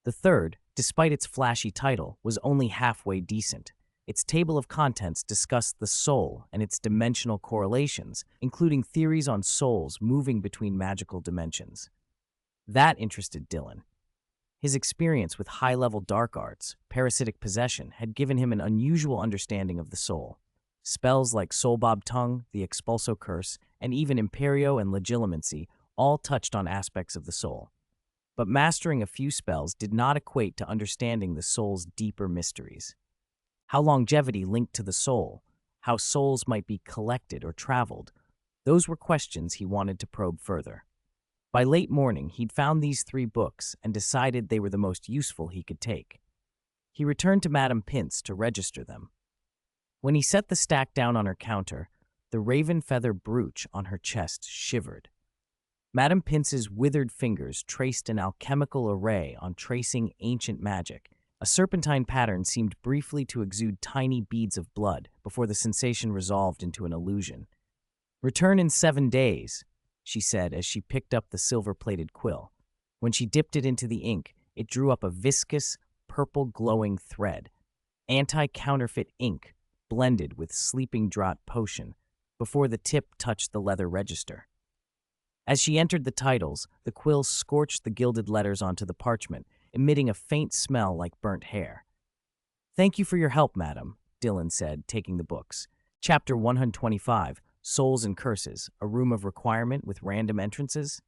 The third, despite its flashy title, was only halfway decent. Its table of contents discussed the soul and its dimensional correlations, including theories on souls moving between magical dimensions. That interested Dylan. His experience with high-level dark arts, parasitic possession, had given him an unusual understanding of the soul. Spells like Soul Bob Tongue, the Expulso Curse, and even Imperio and Legilimency all touched on aspects of the soul. But mastering a few spells did not equate to understanding the soul's deeper mysteries. How longevity linked to the soul, how souls might be collected or traveled, those were questions he wanted to probe further. By late morning, he'd found these 3 books and decided they were the most useful he could take. He returned to Madame Pince to register them. When he set the stack down on her counter, the raven feather brooch on her chest shivered. Madame Pince's withered fingers traced an alchemical array on tracing ancient magic. A serpentine pattern seemed briefly to exude tiny beads of blood before the sensation resolved into an illusion. "Return in 7 days," she said as she picked up the silver-plated quill. When she dipped it into the ink, it drew up a viscous, purple glowing thread. Anti-counterfeit ink, blended with sleeping draught potion, before the tip touched the leather register. As she entered the titles, the quill scorched the gilded letters onto the parchment, emitting a faint smell like burnt hair. "Thank you for your help, madam," Dylan said, taking the books. Chapter 125, Souls and Curses, a Room of Requirement with Random Entrances.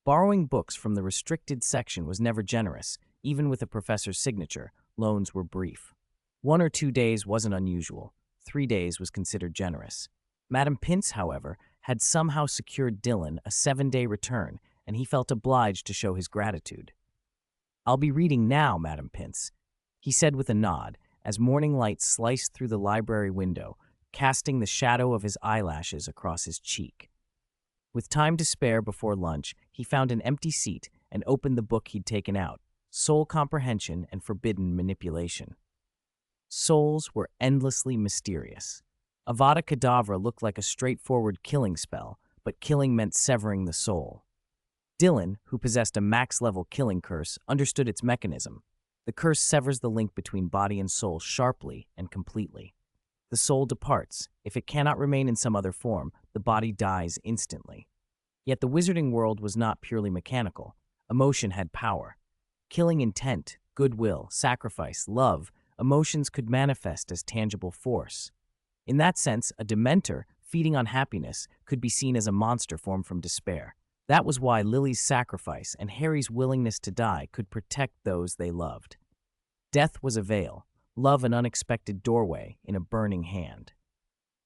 Borrowing books from the restricted section was never generous. Even with a professor's signature, loans were brief. 1 or 2 days wasn't unusual. 3 days was considered generous. Madame Pince, however, had somehow secured Dylan a 7-day return, and he felt obliged to show his gratitude. "I'll be reading now, Madame Pince," he said with a nod, as morning light sliced through the library window, casting the shadow of his eyelashes across his cheek. With time to spare before lunch, he found an empty seat and opened the book he'd taken out, Soul Comprehension and Forbidden Manipulation. Souls were endlessly mysterious. Avada Kedavra looked like a straightforward killing spell, but killing meant severing the soul. Dylan, who possessed a max-level killing curse, understood its mechanism. The curse severs the link between body and soul sharply and completely. The soul departs. If it cannot remain in some other form, the body dies instantly. Yet the wizarding world was not purely mechanical. Emotion had power. Killing intent, goodwill, sacrifice, love, emotions could manifest as tangible force. In that sense, a Dementor, feeding on happiness, could be seen as a monster formed from despair. That was why Lily's sacrifice and Harry's willingness to die could protect those they loved. Death was a veil, love an unexpected doorway in a burning hand.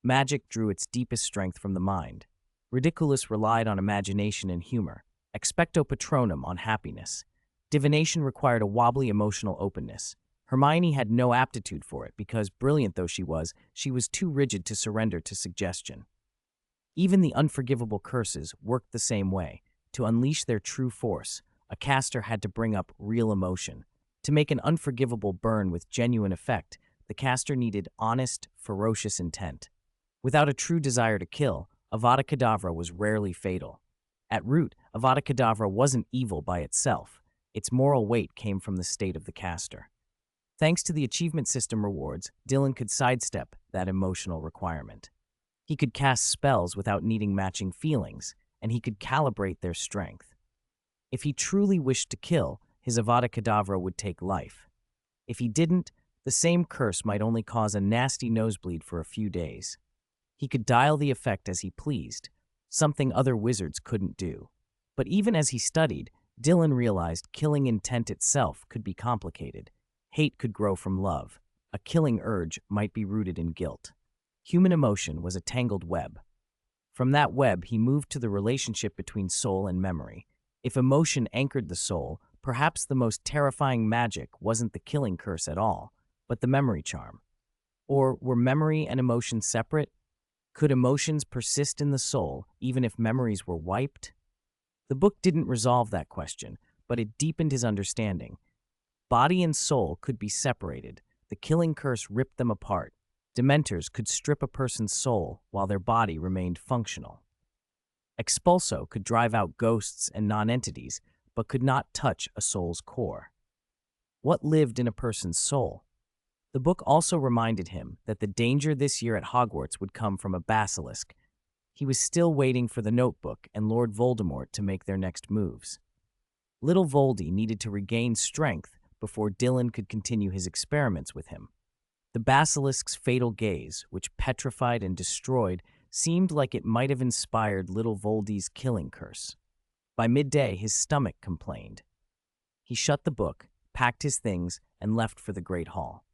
Magic drew its deepest strength from the mind. Ridiculous relied on imagination and humor. Expecto Patronum on happiness. Divination required a wobbly emotional openness. Hermione had no aptitude for it because, brilliant though she was too rigid to surrender to suggestion. Even the Unforgivable Curses worked the same way. To unleash their true force, a caster had to bring up real emotion. To make an unforgivable burn with genuine effect, the caster needed honest, ferocious intent. Without a true desire to kill, Avada Kedavra was rarely fatal. At root, Avada Kedavra wasn't evil by itself. Its moral weight came from the state of the caster. Thanks to the achievement system rewards, Dylan could sidestep that emotional requirement. He could cast spells without needing matching feelings, and he could calibrate their strength. If he truly wished to kill, his Avada Kedavra would take life. If he didn't, the same curse might only cause a nasty nosebleed for a few days. He could dial the effect as he pleased, something other wizards couldn't do. But even as he studied, Dylan realized killing intent itself could be complicated. Hate could grow from love. A killing urge might be rooted in guilt. Human emotion was a tangled web. From that web, he moved to the relationship between soul and memory. If emotion anchored the soul, perhaps the most terrifying magic wasn't the killing curse at all, but the memory charm. Or were memory and emotion separate? Could emotions persist in the soul even if memories were wiped? The book didn't resolve that question, but it deepened his understanding. Body and soul could be separated. The killing curse ripped them apart. Dementors could strip a person's soul while their body remained functional. Expulso could drive out ghosts and non-entities, but could not touch a soul's core. What lived in a person's soul? The book also reminded him that the danger this year at Hogwarts would come from a basilisk. He was still waiting for the notebook and Lord Voldemort to make their next moves. Little Voldy needed to regain strength before Dylan could continue his experiments with him. The basilisk's fatal gaze, which petrified and destroyed, seemed like it might have inspired little Voldy's killing curse. By midday, his stomach complained. He shut the book, packed his things, and left for the Great Hall.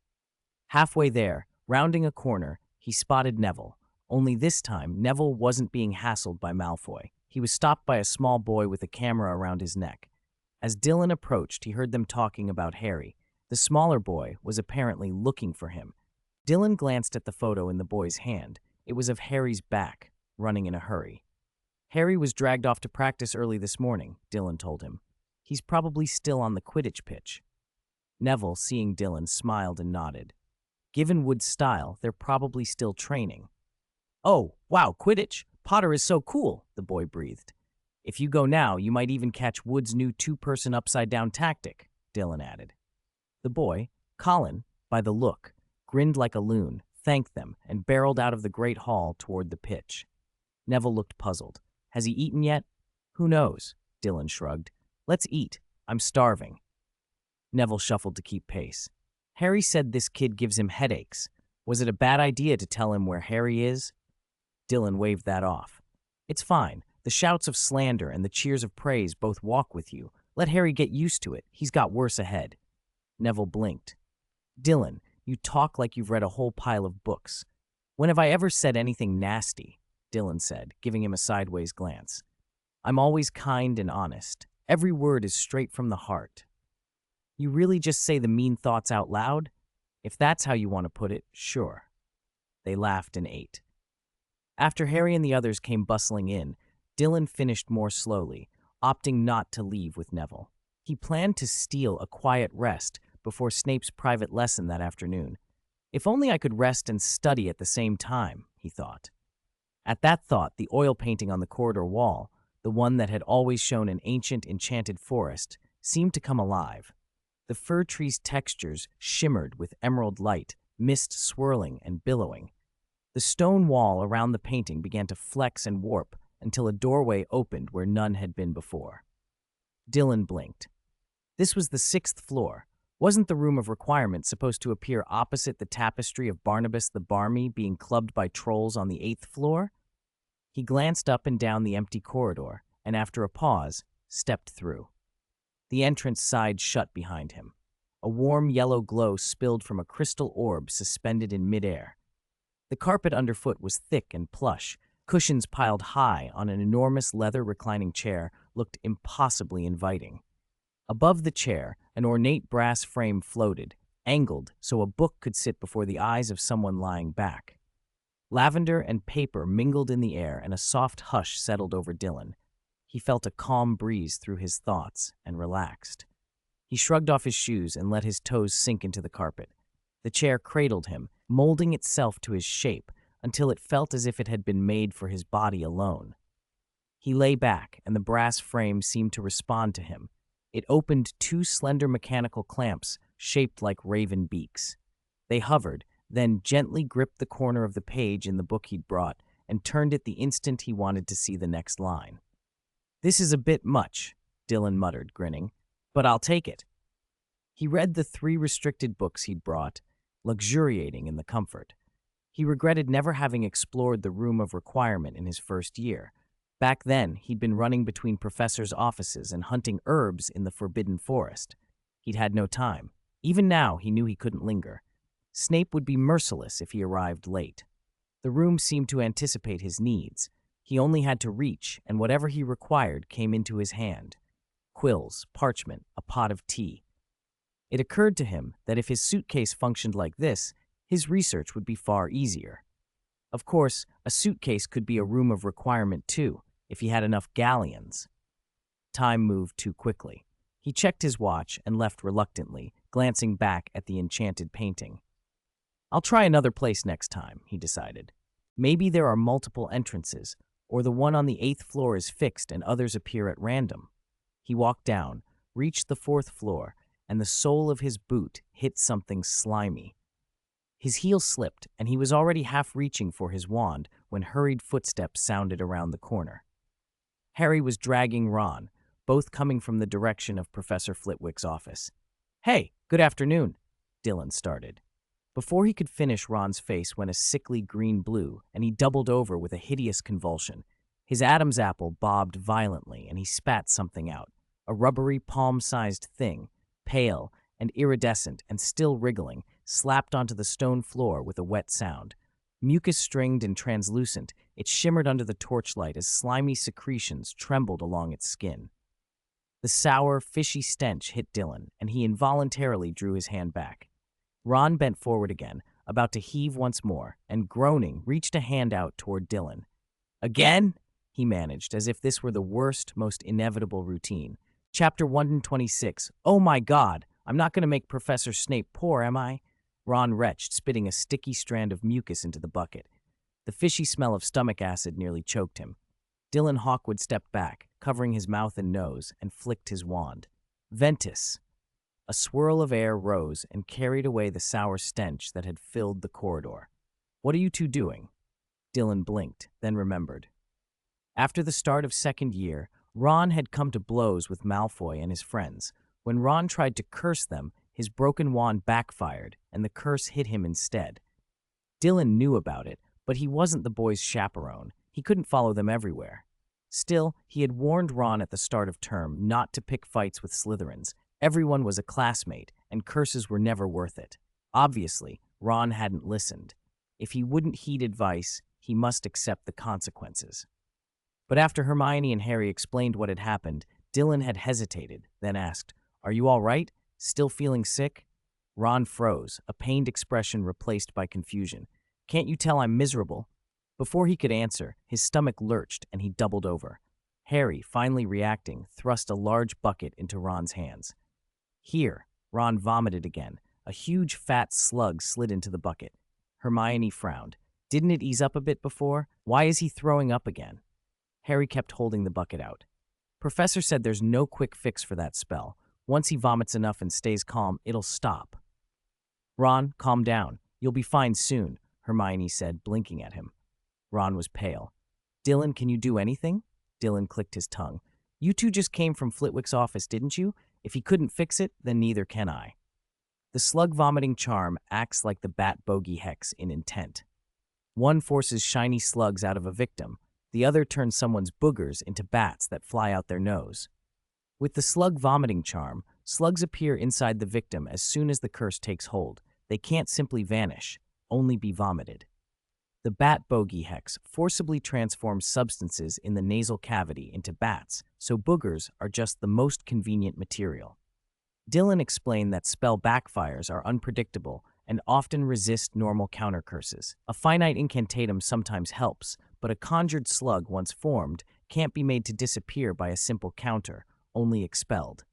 Halfway there, rounding a corner, he spotted Neville. Only this time, Neville wasn't being hassled by Malfoy. He was stopped by a small boy with a camera around his neck. As Dylan approached, he heard them talking about Harry. The smaller boy was apparently looking for him. Dylan glanced at the photo in the boy's hand. It was of Harry's back, running in a hurry. Harry was dragged off to practice early this morning, Dylan told him. He's probably still on the Quidditch pitch. Neville, seeing Dylan, smiled and nodded. Given Wood's style, they're probably still training. Oh, wow, Quidditch! Potter is so cool, the boy breathed. If you go now, you might even catch Wood's new two-person upside-down tactic, Dylan added. The boy, Colin, by the look, grinned like a loon, thanked them, and barreled out of the Great Hall toward the pitch. Neville looked puzzled. Has he eaten yet? Who knows? Dylan shrugged. Let's eat. I'm starving. Neville shuffled to keep pace. Harry said this kid gives him headaches. Was it a bad idea to tell him where Harry is? Dylan waved that off. It's fine. The shouts of slander and the cheers of praise both walk with you. Let Harry get used to it. He's got worse ahead. Neville blinked. Dylan, you talk like you've read a whole pile of books. When have I ever said anything nasty? Dylan said, giving him a sideways glance. I'm always kind and honest. Every word is straight from the heart. You really just say the mean thoughts out loud? If that's how you want to put it, sure. They laughed and ate. After Harry and the others came bustling in, Dylan finished more slowly, opting not to leave with Neville. He planned to steal a quiet rest before Snape's private lesson that afternoon. If only I could rest and study at the same time, he thought. At that thought, the oil painting on the corridor wall, the one that had always shown an ancient, enchanted forest, seemed to come alive. The fir tree's textures shimmered with emerald light, mist swirling and billowing. The stone wall around the painting began to flex and warp until a doorway opened where none had been before. Dylan blinked. This was the 6th floor. Wasn't the room of requirement supposed to appear opposite the tapestry of Barnabas the Barmy being clubbed by trolls on the 8th floor? He glanced up and down the empty corridor, and after a pause, stepped through. The entrance side shut behind him. A warm yellow glow spilled from a crystal orb suspended in midair. The carpet underfoot was thick and plush. Cushions piled high on an enormous leather reclining chair looked impossibly inviting. Above the chair, an ornate brass frame floated, angled so a book could sit before the eyes of someone lying back. Lavender and paper mingled in the air, and a soft hush settled over Dylan. He felt a calm breeze through his thoughts and relaxed. He shrugged off his shoes and let his toes sink into the carpet. The chair cradled him, molding itself to his shape until it felt as if it had been made for his body alone. He lay back, and the brass frame seemed to respond to him. It opened 2 slender mechanical clamps shaped like raven beaks. They hovered, then gently gripped the corner of the page in the book he'd brought and turned it the instant he wanted to see the next line. This is a bit much, Dylan muttered, grinning, but I'll take it. He read the 3 restricted books he'd brought, luxuriating in the comfort. He regretted never having explored the room of requirement in his first year. Back then, he'd been running between professors' offices and hunting herbs in the forbidden forest. He'd had no time. Even now, he knew he couldn't linger. Snape would be merciless if he arrived late. The room seemed to anticipate his needs. He only had to reach, and whatever he required came into his hand. Quills, parchment, a pot of tea. It occurred to him that if his suitcase functioned like this, his research would be far easier. Of course, a suitcase could be a room of requirement too, if he had enough galleons. Time moved too quickly. He checked his watch and left reluctantly, glancing back at the enchanted painting. I'll try another place next time, he decided. Maybe there are multiple entrances, or the one on the 8th floor is fixed and others appear at random. He walked down, reached the 4th floor, and the sole of his boot hit something slimy. His heel slipped, and he was already half reaching for his wand when hurried footsteps sounded around the corner. Harry was dragging Ron, both coming from the direction of Professor Flitwick's office. Hey, good afternoon, Dylan started. Before he could finish, Ron's face went a sickly green-blue, and he doubled over with a hideous convulsion. His Adam's apple bobbed violently, and he spat something out, a rubbery, palm-sized thing, pale and iridescent and still wriggling, slapped onto the stone floor with a wet sound. Mucus-stringed and translucent, it shimmered under the torchlight as slimy secretions trembled along its skin. The sour, fishy stench hit Dylan, and he involuntarily drew his hand back. Ron bent forward again, about to heave once more, and groaning, reached a hand out toward Dylan. "Again?" he managed, as if this were the worst, most inevitable routine. Chapter 126. "Oh my God, I'm not going to make Professor Snape poor, am I?" Ron retched, spitting a sticky strand of mucus into the bucket. The fishy smell of stomach acid nearly choked him. Dylan Hawkwood stepped back, covering his mouth and nose, and flicked his wand. Ventus! A swirl of air rose and carried away the sour stench that had filled the corridor. "What are you two doing?" Dylan blinked, then remembered. After the start of second year, Ron had come to blows with Malfoy and his friends. When Ron tried to curse them, his broken wand backfired, and the curse hit him instead. Dylan knew about it, but he wasn't the boys' chaperone. He couldn't follow them everywhere. Still, he had warned Ron at the start of term not to pick fights with Slytherins. Everyone was a classmate, and curses were never worth it. Obviously, Ron hadn't listened. If he wouldn't heed advice, he must accept the consequences. But after Hermione and Harry explained what had happened, Dylan had hesitated, then asked, "Are you all right? Still feeling sick?" Ron froze, a pained expression replaced by confusion. "Can't you tell I'm miserable?" Before he could answer, his stomach lurched and he doubled over. Harry, finally reacting, thrust a large bucket into Ron's hands. "Here." Ron vomited again. A huge fat slug slid into the bucket. Hermione frowned. "Didn't it ease up a bit before? Why is he throwing up again?" Harry kept holding the bucket out. "Professor said there's no quick fix for that spell. Once he vomits enough and stays calm, it'll stop." "Ron, calm down. You'll be fine soon," Hermione said, blinking at him. Ron was pale. "Dylan, can you do anything?" Dylan clicked his tongue. "You two just came from Flitwick's office, didn't you? If he couldn't fix it, then neither can I." The slug vomiting charm acts like the bat bogey hex in Intent. One forces shiny slugs out of a victim. The other turns someone's boogers into bats that fly out their nose. With the slug vomiting charm, slugs appear inside the victim as soon as the curse takes hold. They can't simply vanish, only be vomited. The bat bogey hex forcibly transforms substances in the nasal cavity into bats, so boogers are just the most convenient material. Dylan explained that spell backfires are unpredictable and often resist normal counter curses. A finite incantatum sometimes helps, but a conjured slug once formed can't be made to disappear by a simple counter, only expelled.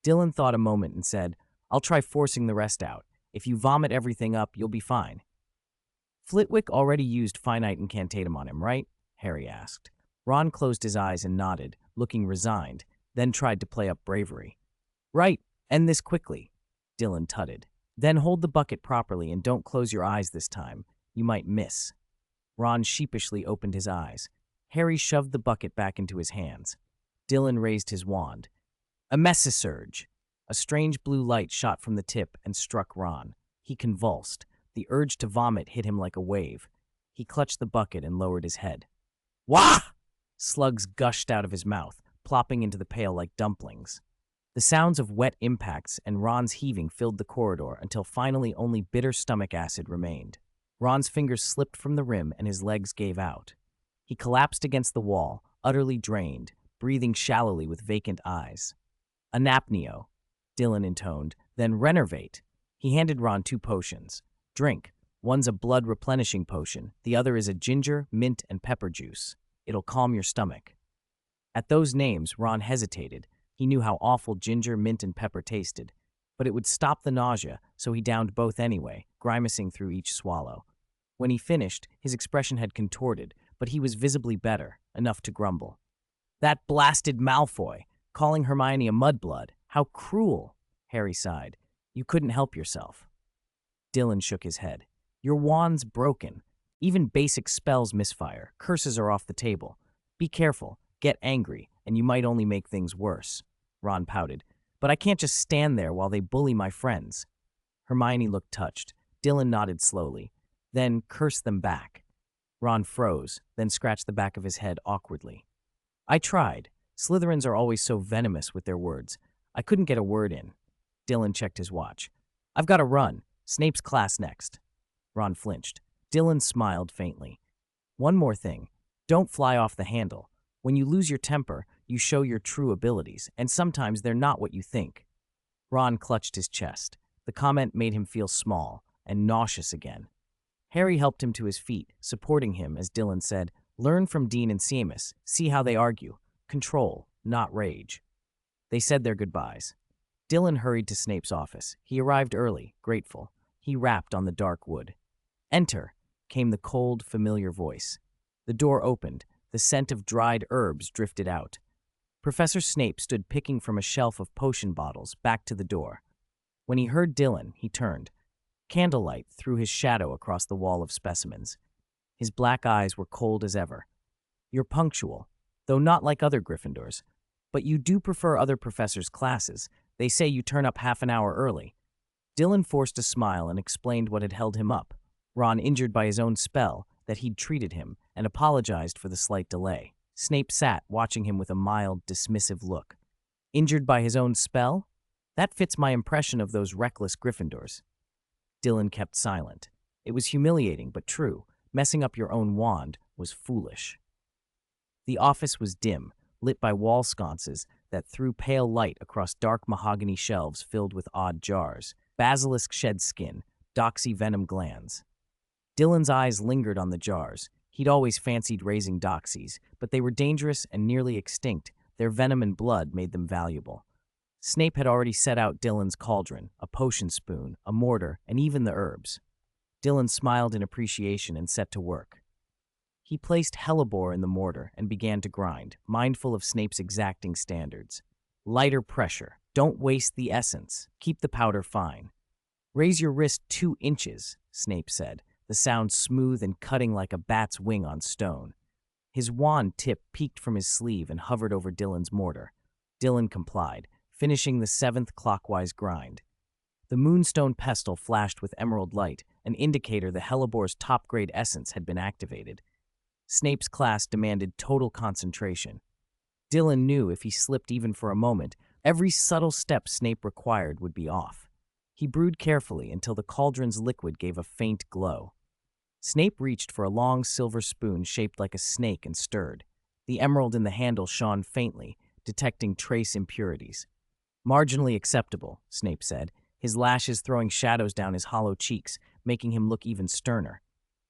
Dylan thought a moment and said, "I'll try forcing the rest out. If you vomit everything up, you'll be fine." "Flitwick already used finite incantatum on him, right?" Harry asked. Ron closed his eyes and nodded, looking resigned, then tried to play up bravery. "Right, end this quickly," Dylan tutted. "Then hold the bucket properly and don't close your eyes this time. You might miss." Ron sheepishly opened his eyes. Harry shoved the bucket back into his hands. Dylan raised his wand. A Messisurge! A strange blue light shot from the tip and struck Ron. He convulsed. The urge to vomit hit him like a wave. He clutched the bucket and lowered his head. "Wah!" Slugs gushed out of his mouth, plopping into the pail like dumplings. The sounds of wet impacts and Ron's heaving filled the corridor until finally only bitter stomach acid remained. Ron's fingers slipped from the rim and his legs gave out. He collapsed against the wall, utterly drained, breathing shallowly with vacant eyes. "Anapneo," Dylan intoned, then "Renervate." He handed Ron 2 potions. "Drink. One's a blood-replenishing potion. The other is a ginger, mint, and pepper juice. It'll calm your stomach." At those names, Ron hesitated. He knew how awful ginger, mint, and pepper tasted. But it would stop the nausea, so he downed both anyway, grimacing through each swallow. When he finished, his expression had contorted, but he was visibly better, enough to grumble. "That blasted Malfoy! Calling Hermione a mudblood! How cruel!" Harry sighed. "You couldn't help yourself." Dylan shook his head. "Your wand's broken. Even basic spells misfire. Curses are off the table. Be careful, get angry, and you might only make things worse." Ron pouted. "But I can't just stand there while they bully my friends." Hermione looked touched. Dylan nodded slowly, then cursed them back. Ron froze, then scratched the back of his head awkwardly. I tried. Slytherins are always so venomous with their words. I couldn't get a word in. Dylan checked his watch. I've got to run. Snape's class next. Ron flinched. Dylan smiled faintly. One more thing. Don't fly off the handle. When you lose your temper, you show your true abilities, and sometimes they're not what you think. Ron clutched his chest. The comment made him feel small and nauseous again. Harry helped him to his feet, supporting him as Dylan said, "Learn from Dean and Seamus. See how they argue. Control, not rage." They said their goodbyes. Dylan hurried to Snape's office. He arrived early, grateful. He rapped on the dark wood. "Enter," came the cold, familiar voice. The door opened. The scent of dried herbs drifted out. Professor Snape stood picking from a shelf of potion bottles back to the door. When he heard Dylan, he turned. Candlelight threw his shadow across the wall of specimens. His black eyes were cold as ever. "You're punctual, though not like other Gryffindors. But you do prefer other professors' classes. They say you turn up half an hour early." Dylan forced a smile and explained what had held him up. Ron injured by his own spell, that he'd treated him, and apologized for the slight delay. Snape sat, watching him with a mild, dismissive look. "Injured by his own spell? That fits my impression of those reckless Gryffindors." Dylan kept silent. It was humiliating, but true. Messing up your own wand was foolish. The office was dim, lit by wall sconces that threw pale light across dark mahogany shelves filled with odd jars, basilisk shed skin, doxy venom glands. Dylan's eyes lingered on the jars. He'd always fancied raising doxies, but they were dangerous and nearly extinct. Their venom and blood made them valuable. Snape had already set out Dylan's cauldron, a potion spoon, a mortar, and even the herbs. Dylan smiled in appreciation and set to work. He placed hellebore in the mortar and began to grind, mindful of Snape's exacting standards. "Lighter pressure. Don't waste the essence. Keep the powder fine." "Raise your wrist 2 inches, Snape said, the sound smooth and cutting like a bat's wing on stone. His wand tip peeked from his sleeve and hovered over Dylan's mortar. Dylan complied, finishing the 7th clockwise grind. The moonstone pestle flashed with emerald light, an indicator the hellebore's top-grade essence had been activated. Snape's class demanded total concentration. Dylan knew if he slipped even for a moment, every subtle step Snape required would be off. He brewed carefully until the cauldron's liquid gave a faint glow. Snape reached for a long silver spoon shaped like a snake and stirred. The emerald in the handle shone faintly, detecting trace impurities. "Marginally acceptable," Snape said, his lashes throwing shadows down his hollow cheeks, making him look even sterner.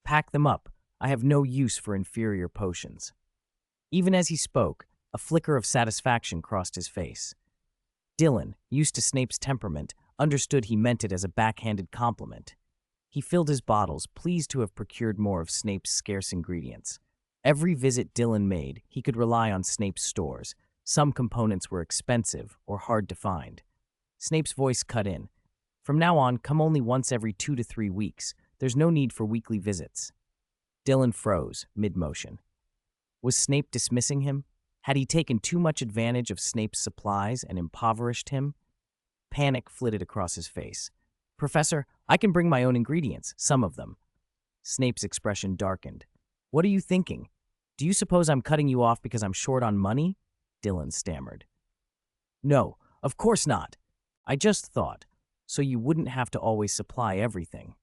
"Pack them up. I have no use for inferior potions." Even as he spoke, a flicker of satisfaction crossed his face. Dylan, used to Snape's temperament, understood he meant it as a backhanded compliment. He filled his bottles, pleased to have procured more of Snape's scarce ingredients. Every visit Dylan made, he could rely on Snape's stores. Some components were expensive or hard to find. Snape's voice cut in. "From now on, come only once every 2 to 3 weeks. There's no need for weekly visits." Dylan froze, mid-motion. Was Snape dismissing him? Had he taken too much advantage of Snape's supplies and impoverished him? Panic flitted across his face. "Professor, I can bring my own ingredients, some of them." Snape's expression darkened. "What are you thinking? Do you suppose I'm cutting you off because I'm short on money?" Dylan stammered. "No, of course not. I just thought, so you wouldn't have to always supply everything."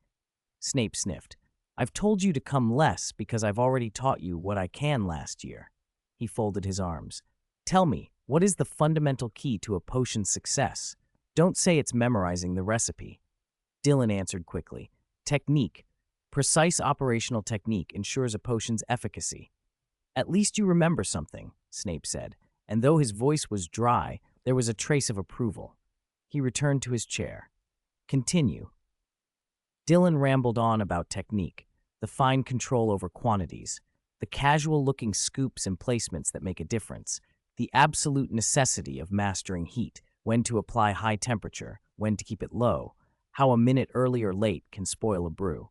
Snape sniffed. "I've told you to come less because I've already taught you what I can last year." He folded his arms. "Tell me, what is the fundamental key to a potion's success? Don't say it's memorizing the recipe." Dylan answered quickly. "Technique. Precise operational technique ensures a potion's efficacy." "At least you remember something," Snape said, and though his voice was dry, there was a trace of approval. He returned to his chair. "Continue." Dylan rambled on about technique, the fine control over quantities, the casual-looking scoops and placements that make a difference, the absolute necessity of mastering heat, when to apply high temperature, when to keep it low, how a minute early or late can spoil a brew.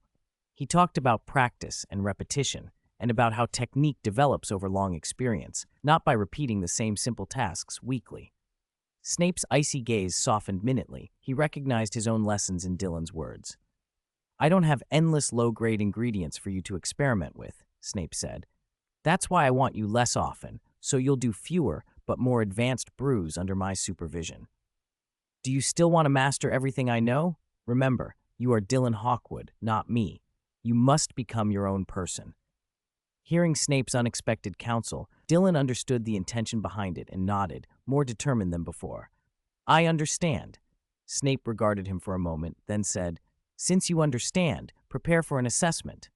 He talked about practice and repetition, and about how technique develops over long experience, not by repeating the same simple tasks weekly. Snape's icy gaze softened minutely. He recognized his own lessons in Dylan's words. I don't have endless low-grade ingredients for you to experiment with, Snape said. That's why I want you less often, so you'll do fewer but more advanced brews under my supervision. Do you still want to master everything I know? Remember, you are Dylan Hawkwood, not me. You must become your own person. Hearing Snape's unexpected counsel, Dylan understood the intention behind it and nodded, more determined than before. I understand. Snape regarded him for a moment, then said, Since you understand, prepare for an assessment.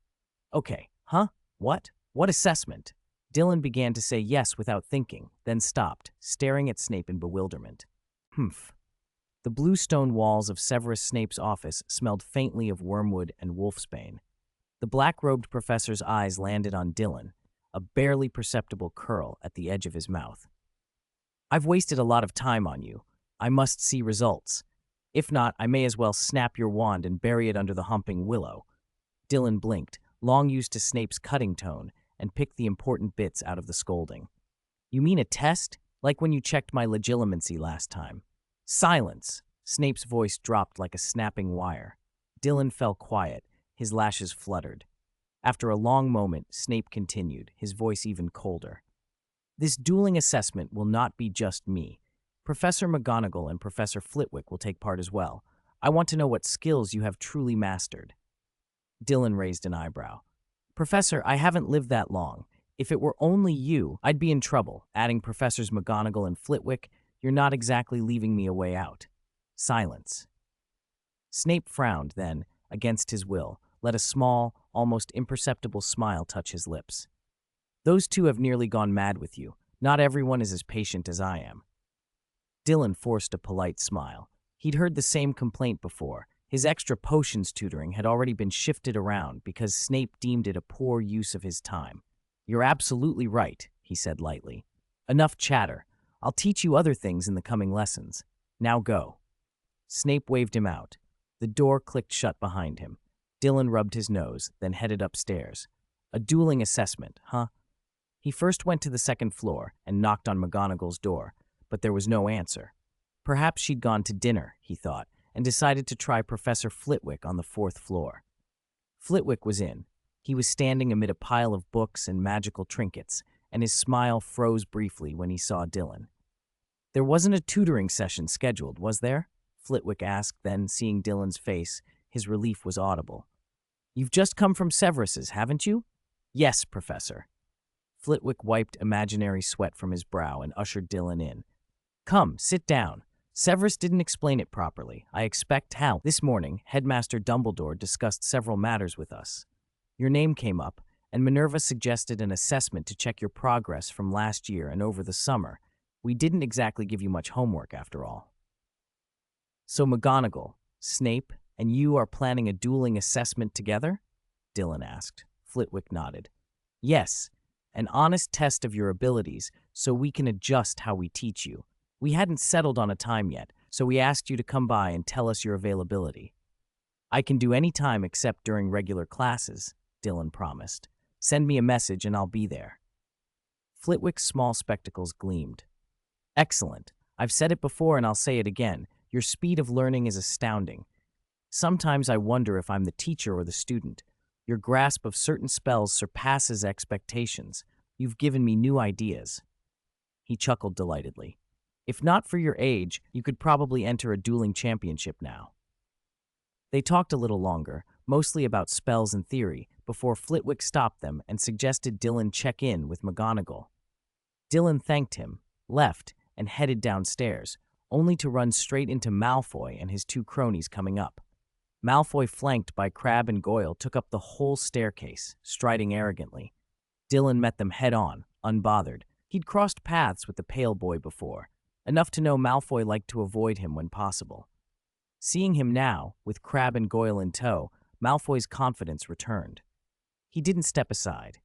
Okay, huh? What? What assessment? Dylan began to say yes without thinking, then stopped, staring at Snape in bewilderment. Humph. The blue stone walls of Severus Snape's office smelled faintly of wormwood and wolfsbane. The black-robed professor's eyes landed on Dylan, a barely perceptible curl at the edge of his mouth. I've wasted a lot of time on you. I must see results. If not, I may as well snap your wand and bury it under the humping willow. Dylan blinked, long used to Snape's cutting tone, and picked the important bits out of the scolding. You mean a test? Like when you checked my legitimacy last time. Silence! Snape's voice dropped like a snapping wire. Dylan fell quiet, his lashes fluttered. After a long moment, Snape continued, his voice even colder. This dueling assessment will not be just me. Professor McGonagall and Professor Flitwick will take part as well. I want to know what skills you have truly mastered. Dylan raised an eyebrow. Professor, I haven't lived that long. If it were only you, I'd be in trouble. Adding Professors McGonagall and Flitwick, you're not exactly leaving me a way out. Silence. Snape frowned, then, against his will, let a small, almost imperceptible smile touch his lips. Those two have nearly gone mad with you. Not everyone is as patient as I am. Dylan forced a polite smile. He'd heard the same complaint before. His extra potions tutoring had already been shifted around because Snape deemed it a poor use of his time. You're absolutely right, he said lightly. Enough chatter. I'll teach you other things in the coming lessons. Now go. Snape waved him out. The door clicked shut behind him. Dylan rubbed his nose, then headed upstairs. A dueling assessment, huh? He first went to the second floor and knocked on McGonagall's door, but there was no answer. Perhaps she'd gone to dinner, he thought, and decided to try Professor Flitwick on the fourth floor. Flitwick was in. He was standing amid a pile of books and magical trinkets, and his smile froze briefly when he saw Dylan. There wasn't a tutoring session scheduled, was there? Flitwick asked, then, seeing Dylan's face, his relief was audible. You've just come from Severus's, haven't you? Yes, Professor. Flitwick wiped imaginary sweat from his brow and ushered Dylan in. Come, sit down. Severus didn't explain it properly. I expect how. This morning, Headmaster Dumbledore discussed several matters with us. Your name came up, and Minerva suggested an assessment to check your progress from last year and over the summer. We didn't exactly give you much homework, after all. So McGonagall, Snape, and you are planning a dueling assessment together? Dylan asked. Flitwick nodded. Yes, an honest test of your abilities so we can adjust how we teach you. We hadn't settled on a time yet, so we asked you to come by and tell us your availability. I can do any time except during regular classes, Dylan promised. Send me a message and I'll be there. Flitwick's small spectacles gleamed. Excellent. I've said it before and I'll say it again. Your speed of learning is astounding. Sometimes I wonder if I'm the teacher or the student. Your grasp of certain spells surpasses expectations. You've given me new ideas. He chuckled delightedly. If not for your age, you could probably enter a dueling championship now. They talked a little longer, mostly about spells and theory, before Flitwick stopped them and suggested Dylan check in with McGonagall. Dylan thanked him, left, and headed downstairs, only to run straight into Malfoy and his two cronies coming up. Malfoy, flanked by Crabbe and Goyle, took up the whole staircase, striding arrogantly. Dylan met them head-on, unbothered. He'd crossed paths with the pale boy before, enough to know Malfoy liked to avoid him when possible. Seeing him now, with Crabbe and Goyle in tow, Malfoy's confidence returned. He didn't step aside.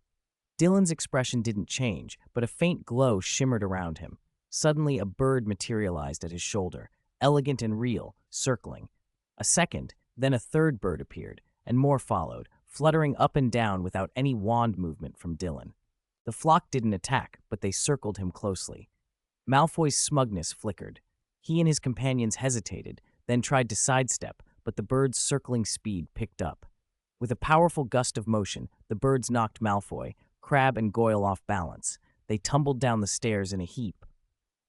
Dylan's expression didn't change, but a faint glow shimmered around him. Suddenly, a bird materialized at his shoulder, elegant and real, circling. A second, then a third bird appeared, and more followed, fluttering up and down without any wand movement from Dylan. The flock didn't attack, but they circled him closely. Malfoy's smugness flickered. He and his companions hesitated, then tried to sidestep, but the bird's circling speed picked up. With a powerful gust of motion, the birds knocked Malfoy, Crabbe, and Goyle off balance. They tumbled down the stairs in a heap.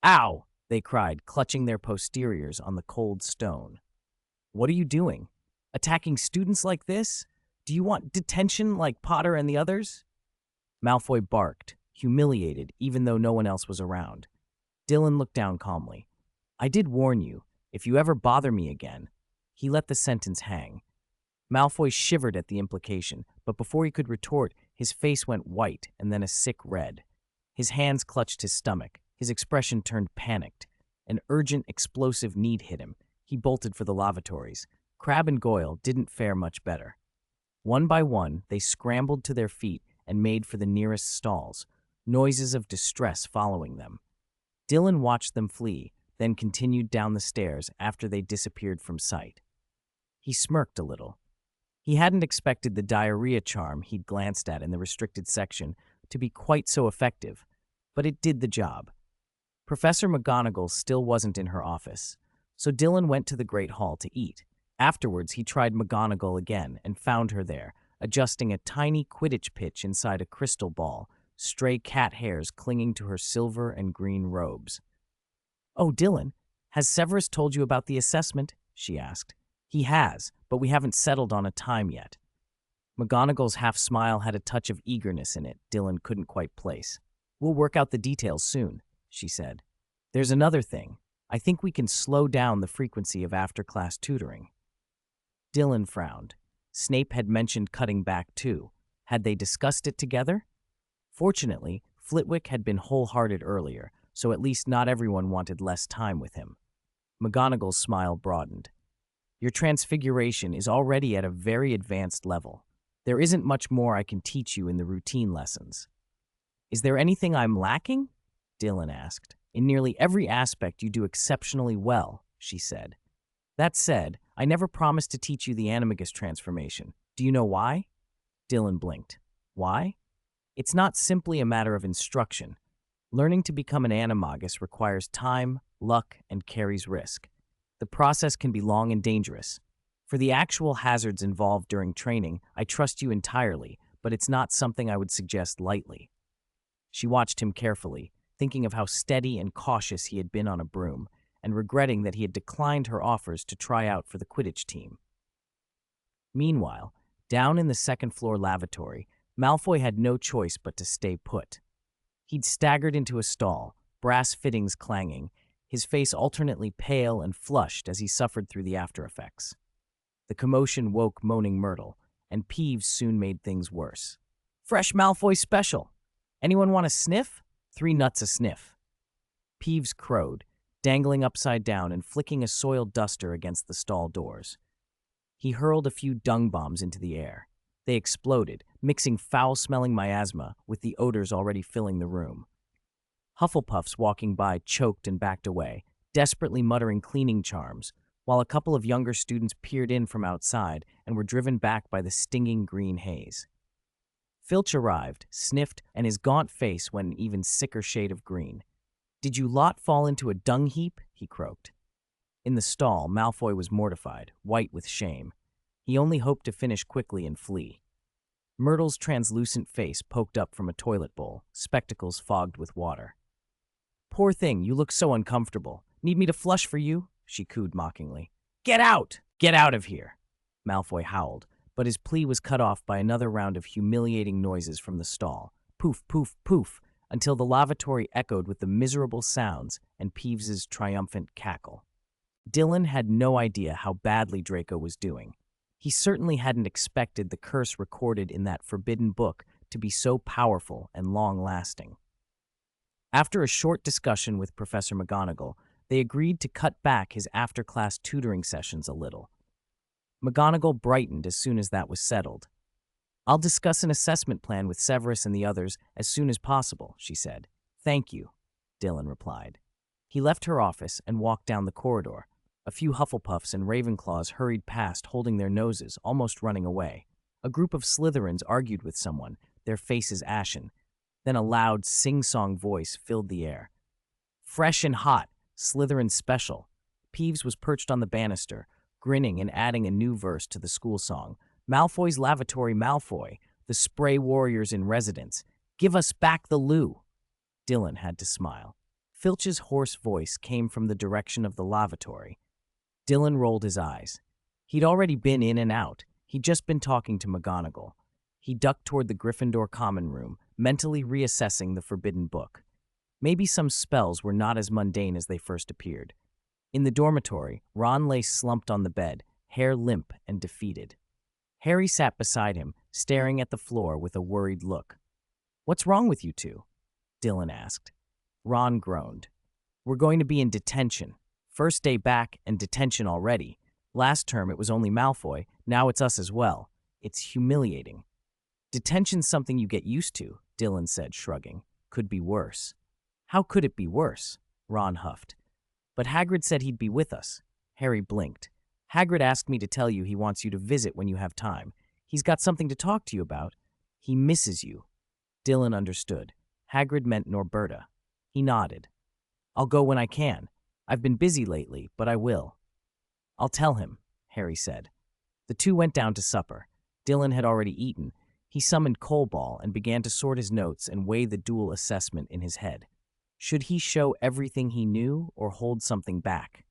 "Ow!" they cried, clutching their posteriors on the cold stone. "What are you doing? Attacking students like this? Do you want detention like Potter and the others?" Malfoy barked, humiliated even though no one else was around. Dylan looked down calmly. "I did warn you, if you ever bother me again." He let the sentence hang. Malfoy shivered at the implication, but before he could retort, his face went white and then a sick red. His hands clutched his stomach. His expression turned panicked. An urgent, explosive need hit him. He bolted for the lavatories. Crabbe and Goyle didn't fare much better. One by one, they scrambled to their feet and made for the nearest stalls, noises of distress following them. Dylan watched them flee, then continued down the stairs after they disappeared from sight. He smirked a little. He hadn't expected the diarrhea charm he'd glanced at in the restricted section to be quite so effective, but it did the job. Professor McGonagall still wasn't in her office, so Dylan went to the Great Hall to eat. Afterwards, he tried McGonagall again and found her there, adjusting a tiny Quidditch pitch inside a crystal ball, stray cat hairs clinging to her silver and green robes. "Oh, Dylan, has Severus told you about the assessment?" she asked. "He has, but we haven't settled on a time yet." McGonagall's half-smile had a touch of eagerness in it Dylan couldn't quite place. "We'll work out the details soon," she said. "There's another thing. I think we can slow down the frequency of after-class tutoring." Dylan frowned. Snape had mentioned cutting back too. Had they discussed it together? Fortunately, Flitwick had been wholehearted earlier, so at least not everyone wanted less time with him. McGonagall's smile broadened. "Your transfiguration is already at a very advanced level. There isn't much more I can teach you in the routine lessons." "Is there anything I'm lacking?" Dylan asked. "In nearly every aspect you do exceptionally well," she said. "That said, I never promised to teach you the animagus transformation. Do you know why?" Dylan blinked. "Why?" "It's not simply a matter of instruction. Learning to become an animagus requires time, luck, and carries risk. The process can be long and dangerous. For the actual hazards involved during training, I trust you entirely, but it's not something I would suggest lightly." She watched him carefully, thinking of how steady and cautious he had been on a broom, and regretting that he had declined her offers to try out for the Quidditch team. Meanwhile, down in the second-floor lavatory, Malfoy had no choice but to stay put. He'd staggered into a stall, brass fittings clanging, his face alternately pale and flushed as he suffered through the after-effects. The commotion woke moaning Myrtle, and Peeves soon made things worse. "Fresh Malfoy special! Anyone want a sniff? 3 nuts a sniff." Peeves crowed, dangling upside down and flicking a soiled duster against the stall doors. He hurled a few dung bombs into the air. They exploded, mixing foul-smelling miasma with the odors already filling the room. Hufflepuffs walking by choked and backed away, desperately muttering cleaning charms, while a couple of younger students peered in from outside and were driven back by the stinging green haze. Filch arrived, sniffed, and his gaunt face went an even sicker shade of green. "Did you lot fall into a dung heap?" he croaked. In the stall, Malfoy was mortified, white with shame. He only hoped to finish quickly and flee. Myrtle's translucent face poked up from a toilet bowl, spectacles fogged with water. "Poor thing, you look so uncomfortable. Need me to flush for you?" she cooed mockingly. "Get out! Get out of here!" Malfoy howled, but his plea was cut off by another round of humiliating noises from the stall. Poof, poof, poof, until the lavatory echoed with the miserable sounds and Peeves's triumphant cackle. Dylan had no idea how badly Draco was doing. He certainly hadn't expected the curse recorded in that forbidden book to be so powerful and long-lasting. After a short discussion with Professor McGonagall, they agreed to cut back his after-class tutoring sessions a little. McGonagall brightened as soon as that was settled. "I'll discuss an assessment plan with Severus and the others as soon as possible," she said. "Thank you," Dylan replied. He left her office and walked down the corridor. A few Hufflepuffs and Ravenclaws hurried past, holding their noses, almost running away. A group of Slytherins argued with someone, their faces ashen. Then a loud, sing-song voice filled the air. "Fresh and hot, Slytherin special." Peeves was perched on the banister, grinning and adding a new verse to the school song, Malfoy's lavatory Malfoy, the spray warriors in residence. Give us back the loo. Dylan had to smile. Filch's hoarse voice came from the direction of the lavatory. Dylan rolled his eyes. He'd already been in and out. He'd just been talking to McGonagall. He ducked toward the Gryffindor common room, mentally reassessing the forbidden book. Maybe some spells were not as mundane as they first appeared. In the dormitory, Ron lay slumped on the bed, hair limp and defeated. Harry sat beside him, staring at the floor with a worried look. "What's wrong with you two?" Dylan asked. Ron groaned. "We're going to be in detention. First day back and detention already. Last term it was only Malfoy, now it's us as well. It's humiliating." "Detention's something you get used to," Dylan said, shrugging. "Could be worse." "How could it be worse?" Ron huffed. "But Hagrid said he'd be with us." Harry blinked. "Hagrid asked me to tell you he wants you to visit when you have time. He's got something to talk to you about. He misses you." Dylan understood. Hagrid meant Norberta. He nodded. "I'll go when I can. I've been busy lately, but I will." "I'll tell him," Harry said. The two went down to supper. Dylan had already eaten. He summoned Coalball and began to sort his notes and weigh the dual assessment in his head. Should he show everything he knew or hold something back?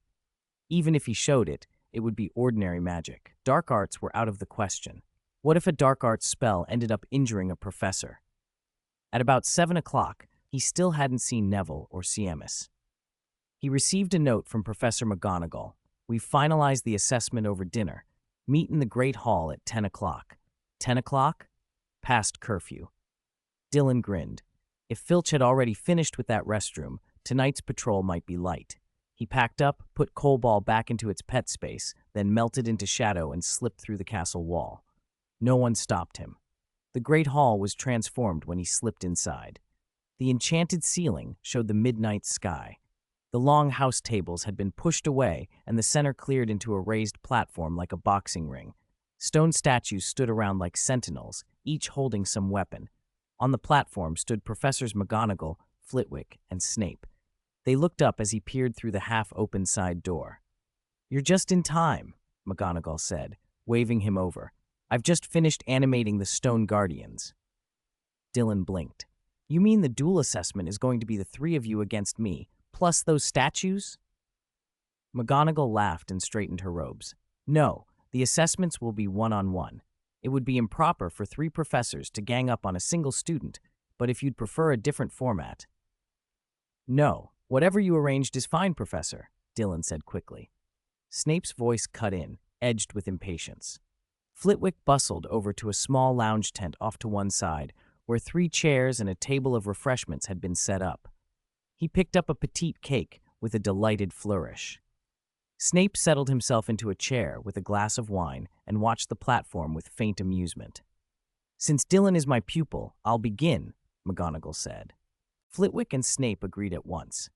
Even if he showed it, it would be ordinary magic. Dark arts were out of the question. What if a dark arts spell ended up injuring a professor? At about 7 o'clock, he still hadn't seen Neville or Seamus. He received a note from Professor McGonagall. "We've finalized the assessment over dinner. Meet in the Great Hall at 10 o'clock. 10 o'clock? Past curfew." Dylan grinned. If Filch had already finished with that restroom, tonight's patrol might be light. He packed up, put Coalball back into its pet space, then melted into shadow and slipped through the castle wall. No one stopped him. The Great Hall was transformed when he slipped inside. The enchanted ceiling showed the midnight sky. The long house tables had been pushed away and the center cleared into a raised platform like a boxing ring. Stone statues stood around like sentinels, each holding some weapon. On the platform stood Professors McGonagall, Flitwick, and Snape. They looked up as he peered through the half-open side door. "You're just in time," McGonagall said, waving him over. "I've just finished animating the Stone Guardians." Dylan blinked. "You mean the duel assessment is going to be the three of you against me, plus those statues?" McGonagall laughed and straightened her robes. "No, the assessments will be one-on-one. It would be improper for three professors to gang up on a single student, but if you'd prefer a different format—" "No, whatever you arranged is fine, Professor," Dylan said quickly. Snape's voice cut in, edged with impatience. Flitwick bustled over to a small lounge tent off to one side, where 3 chairs and a table of refreshments had been set up. He picked up a petite cake with a delighted flourish. Snape settled himself into a chair with a glass of wine and watched the platform with faint amusement. "Since Dylan is my pupil, I'll begin," McGonagall said. Flitwick and Snape agreed at once.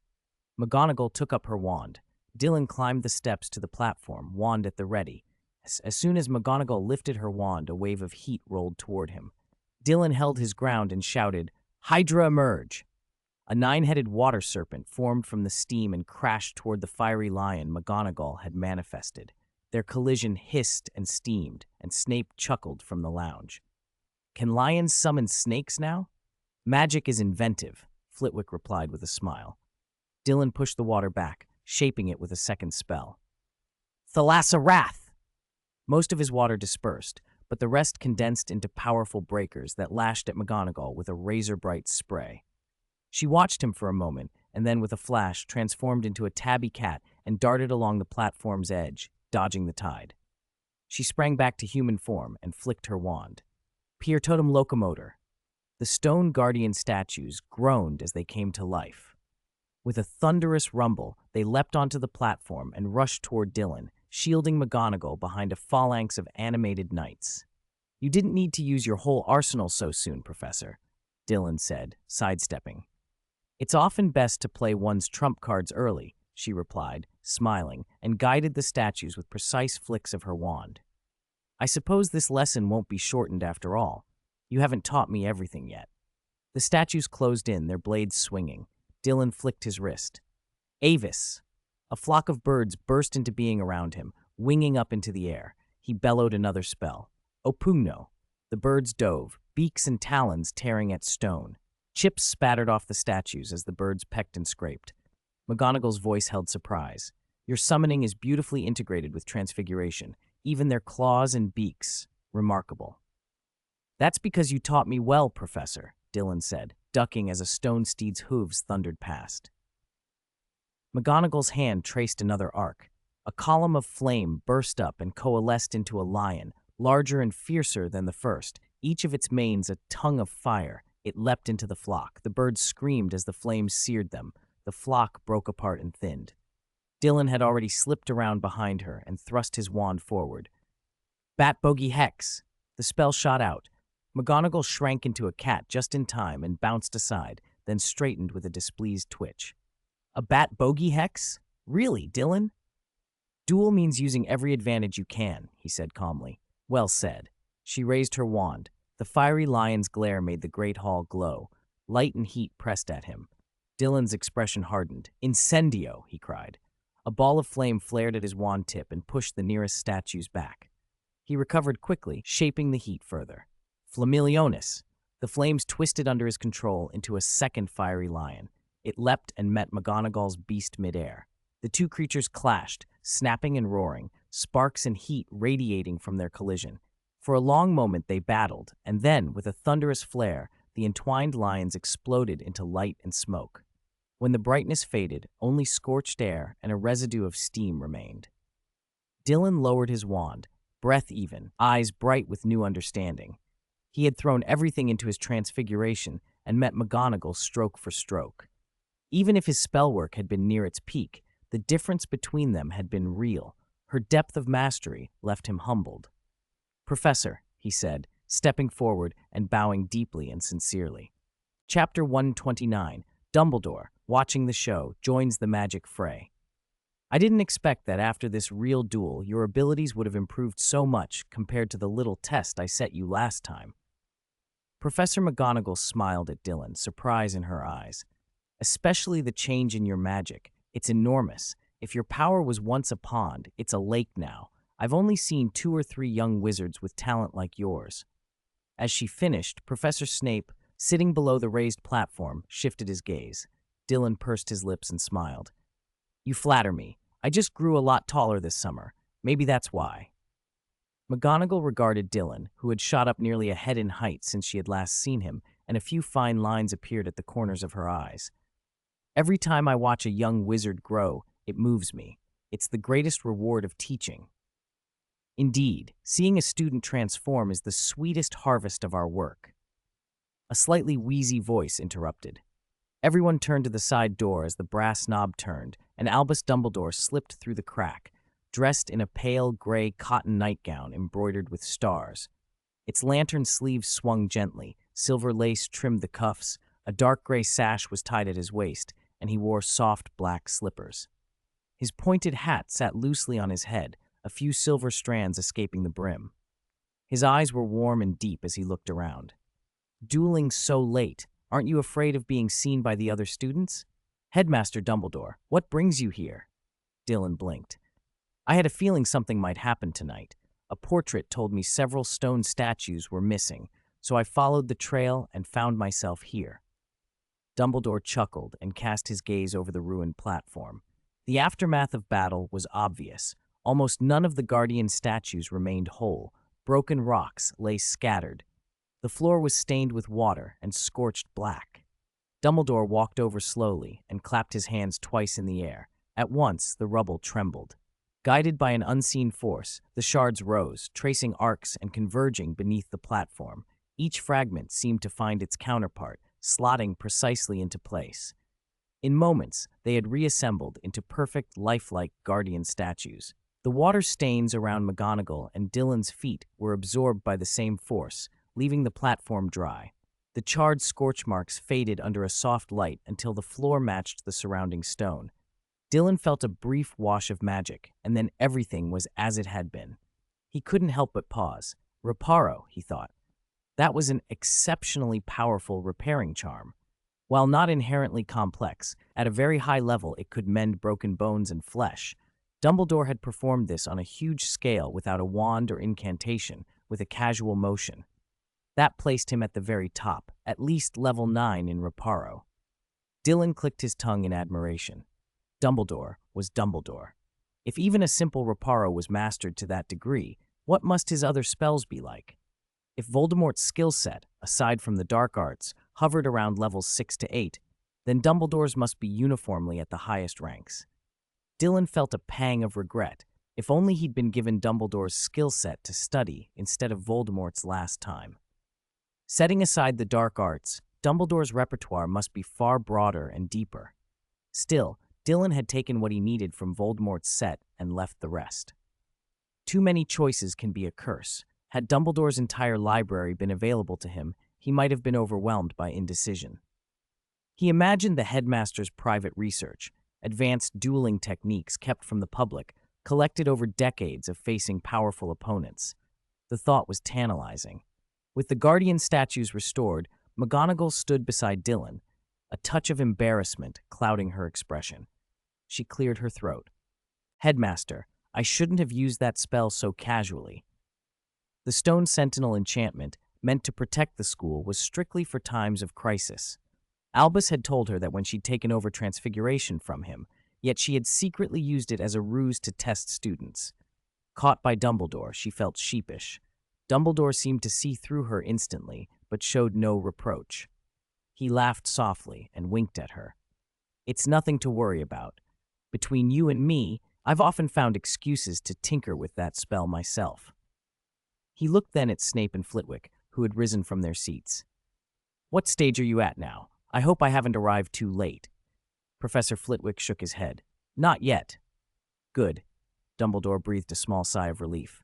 McGonagall took up her wand. Dylan climbed the steps to the platform, wand at the ready. As soon as McGonagall lifted her wand, a wave of heat rolled toward him. Dylan held his ground and shouted, "Hydra emerge!" A 9-headed water serpent formed from the steam and crashed toward the fiery lion McGonagall had manifested. Their collision hissed and steamed, and Snape chuckled from the lounge. "Can lions summon snakes now?" "Magic is inventive," Flitwick replied with a smile. Dylan pushed the water back, shaping it with a second spell. "Thalassarath!" Most of his water dispersed, but the rest condensed into powerful breakers that lashed at McGonagall with a razor-bright spray. She watched him for a moment, and then with a flash transformed into a tabby cat and darted along the platform's edge, dodging the tide. She sprang back to human form and flicked her wand. "Pier totem locomotor." The stone guardian statues groaned as they came to life. With a thunderous rumble, they leapt onto the platform and rushed toward Dylan, shielding McGonagall behind a phalanx of animated knights. "You didn't need to use your whole arsenal so soon, Professor," Dylan said, sidestepping. "It's often best to play one's trump cards early," she replied, smiling, and guided the statues with precise flicks of her wand. "I suppose this lesson won't be shortened after all. You haven't taught me everything yet." The statues closed in, their blades swinging. Dylan flicked his wrist. "Avis!" A flock of birds burst into being around him, winging up into the air. He bellowed another spell. Opugno. The birds dove, beaks and talons tearing at stone. Chips spattered off the statues as the birds pecked and scraped. McGonagall's voice held surprise. Your summoning is beautifully integrated with transfiguration, even their claws and beaks. Remarkable. That's because you taught me well, Professor, Dylan said, ducking as a stone steed's hooves thundered past. McGonagall's hand traced another arc. A column of flame burst up and coalesced into a lion, larger and fiercer than the first, each of its manes a tongue of fire. It leapt into the flock. The birds screamed as the flames seared them. The flock broke apart and thinned. Dylan had already slipped around behind her and thrust his wand forward. Bat Bogey Hex! The spell shot out. McGonagall shrank into a cat just in time and bounced aside, then straightened with a displeased twitch. A Bat Bogey Hex? Really, Dylan? Duel means using every advantage you can, he said calmly. Well said. She raised her wand. The fiery lion's glare made the great hall glow. Light and heat pressed at him. Dylan's expression hardened. Incendio, he cried. A ball of flame flared at his wand tip and pushed the nearest statues back. He recovered quickly, shaping the heat further. Flamilionis. The flames twisted under his control into a second fiery lion. It leapt and met McGonagall's beast midair. The two creatures clashed, snapping and roaring, sparks and heat radiating from their collision. For a long moment they battled, and then, with a thunderous flare, the entwined lions exploded into light and smoke. When the brightness faded, only scorched air and a residue of steam remained. Dylan lowered his wand, breath even, eyes bright with new understanding. He had thrown everything into his transfiguration and met McGonagall stroke for stroke. Even if his spellwork had been near its peak, the difference between them had been real. Her depth of mastery left him humbled. Professor, he said, stepping forward and bowing deeply and sincerely. Chapter 129, Dumbledore, watching the show, joins the magic fray. I didn't expect that after this real duel, your abilities would have improved so much compared to the little test I set you last time. Professor McGonagall smiled at Dylan, surprise in her eyes. Especially the change in your magic. It's enormous. If your power was once a pond, it's a lake now. I've only seen 2 or 3 young wizards with talent like yours. As she finished, Professor Snape, sitting below the raised platform, shifted his gaze. Dylan pursed his lips and smiled. You flatter me. I just grew a lot taller this summer. Maybe that's why. McGonagall regarded Dylan, who had shot up nearly a head in height since she had last seen him, and a few fine lines appeared at the corners of her eyes. Every time I watch a young wizard grow, it moves me. It's the greatest reward of teaching. Indeed, seeing a student transform is the sweetest harvest of our work. A slightly wheezy voice interrupted. Everyone turned to the side door as the brass knob turned, and Albus Dumbledore slipped through the crack, dressed in a pale gray cotton nightgown embroidered with stars. Its lantern sleeves swung gently, silver lace trimmed the cuffs, a dark gray sash was tied at his waist, and he wore soft black slippers. His pointed hat sat loosely on his head, a few silver strands escaping the brim. His eyes were warm and deep as he looked around. Dueling so late, aren't you afraid of being seen by the other students? Headmaster Dumbledore, what brings you here? Dylan blinked. I had a feeling something might happen tonight. A portrait told me several stone statues were missing, so I followed the trail and found myself here. Dumbledore chuckled and cast his gaze over the ruined platform. The aftermath of battle was obvious. Almost none of the guardian statues remained whole. Broken rocks lay scattered. The floor was stained with water and scorched black. Dumbledore walked over slowly and clapped his hands twice in the air. At once, the rubble trembled. Guided by an unseen force, the shards rose, tracing arcs and converging beneath the platform. Each fragment seemed to find its counterpart, slotting precisely into place. In moments, they had reassembled into perfect, lifelike guardian statues. The water stains around McGonagall and Dylan's feet were absorbed by the same force, leaving the platform dry. The charred scorch marks faded under a soft light until the floor matched the surrounding stone. Dylan felt a brief wash of magic, and then everything was as it had been. He couldn't help but pause. Reparo, he thought. That was an exceptionally powerful repairing charm. While not inherently complex, at a very high level it could mend broken bones and flesh. Dumbledore had performed this on a huge scale without a wand or incantation, with a casual motion. That placed him at the very top, at least level 9 in Reparo. Dylan clicked his tongue in admiration. Dumbledore was Dumbledore. If even a simple Reparo was mastered to that degree, what must his other spells be like? If Voldemort's skill set, aside from the dark arts, hovered around levels 6 to 8, then Dumbledore's must be uniformly at the highest ranks. Dylan felt a pang of regret. If only he'd been given Dumbledore's skill set to study instead of Voldemort's last time. Setting aside the dark arts, Dumbledore's repertoire must be far broader and deeper. Still, Dylan had taken what he needed from Voldemort's set and left the rest. Too many choices can be a curse. Had Dumbledore's entire library been available to him, he might have been overwhelmed by indecision. He imagined the headmaster's private research, advanced dueling techniques kept from the public, collected over decades of facing powerful opponents. The thought was tantalizing. With the Guardian statues restored, McGonagall stood beside Dylan, a touch of embarrassment clouding her expression. She cleared her throat. "Headmaster, I shouldn't have used that spell so casually." The Stone Sentinel enchantment, meant to protect the school, was strictly for times of crisis. Albus had told her that when she'd taken over Transfiguration from him, yet she had secretly used it as a ruse to test students. Caught by Dumbledore, she felt sheepish. Dumbledore seemed to see through her instantly, but showed no reproach. He laughed softly and winked at her. "It's nothing to worry about. Between you and me, I've often found excuses to tinker with that spell myself." He looked then at Snape and Flitwick, who had risen from their seats. "What stage are you at now? I hope I haven't arrived too late." Professor Flitwick shook his head. "Not yet." "Good." Dumbledore breathed a small sigh of relief.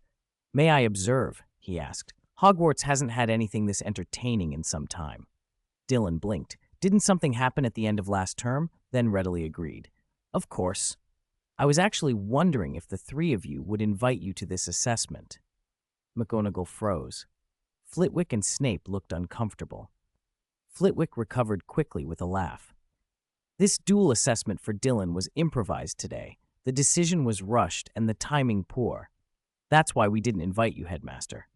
"May I observe?" he asked. "Hogwarts hasn't had anything this entertaining in some time." Dylan blinked. "Didn't something happen at the end of last term?" Then readily agreed. "Of course. I was actually wondering if the three of you would invite you to this assessment." McGonagall froze. Flitwick and Snape looked uncomfortable. Flitwick recovered quickly with a laugh. "This dual assessment for Dylan was improvised today. The decision was rushed and the timing poor. That's why we didn't invite you, Headmaster."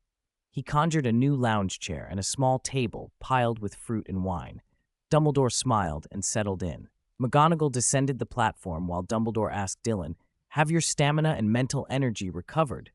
He conjured a new lounge chair and a small table piled with fruit and wine. Dumbledore smiled and settled in. McGonagall descended the platform while Dumbledore asked Dylan, "Have your stamina and mental energy recovered?"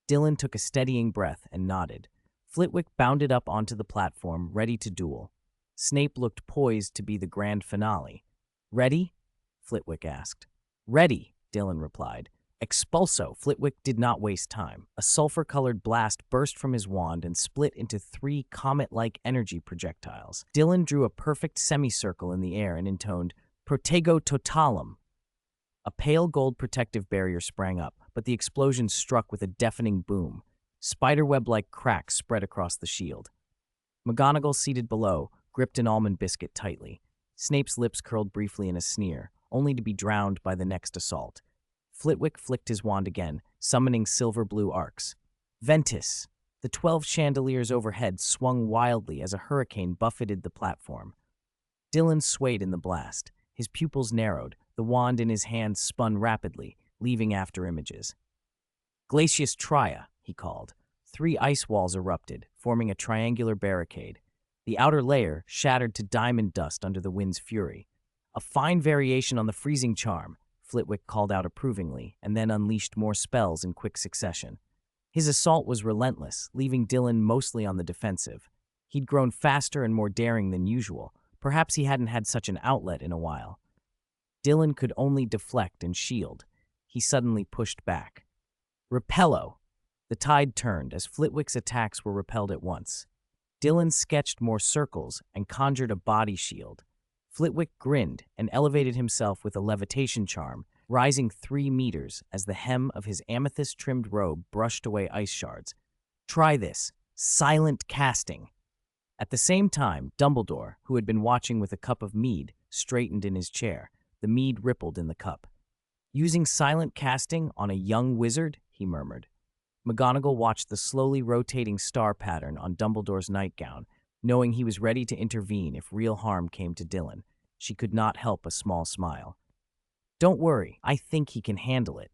Dylan took a steadying breath and nodded. Flitwick bounded up onto the platform, ready to duel. Snape looked poised to be the grand finale. "Ready?" Flitwick asked. "Ready," Dylan replied. Expulso! Flitwick did not waste time. A sulfur-colored blast burst from his wand and split into 3 comet-like energy projectiles. Dylan drew a perfect semicircle in the air and intoned, "Protego totalum." A pale gold protective barrier sprang up, but the explosion struck with a deafening boom. Spiderweb-like cracks spread across the shield. McGonagall, seated below, gripped an almond biscuit tightly. Snape's lips curled briefly in a sneer, only to be drowned by the next assault. Flitwick flicked his wand again, summoning silver-blue arcs. Ventus! The 12 chandeliers overhead swung wildly as a hurricane buffeted the platform. Dylan swayed in the blast. His pupils narrowed. The wand in his hand spun rapidly, leaving after images. "Glacius Tria," he called. 3 ice walls erupted, forming a triangular barricade. The outer layer shattered to diamond dust under the wind's fury. "A fine variation on the freezing charm," Flitwick called out approvingly, and then unleashed more spells in quick succession. His assault was relentless, leaving Dylan mostly on the defensive. He'd grown faster and more daring than usual. Perhaps he hadn't had such an outlet in a while. Dylan could only deflect and shield. He suddenly pushed back. "Repello!" The tide turned as Flitwick's attacks were repelled at once. Dylan sketched more circles and conjured a body shield. Flitwick grinned and elevated himself with a levitation charm, rising 3 meters as the hem of his amethyst-trimmed robe brushed away ice shards. "Try this. Silent casting." At the same time, Dumbledore, who had been watching with a cup of mead, straightened in his chair. The mead rippled in the cup. "Using silent casting on a young wizard?" he murmured. McGonagall watched the slowly rotating star pattern on Dumbledore's nightgown, knowing he was ready to intervene if real harm came to Dylan. She could not help a small smile. "Don't worry, I think he can handle it."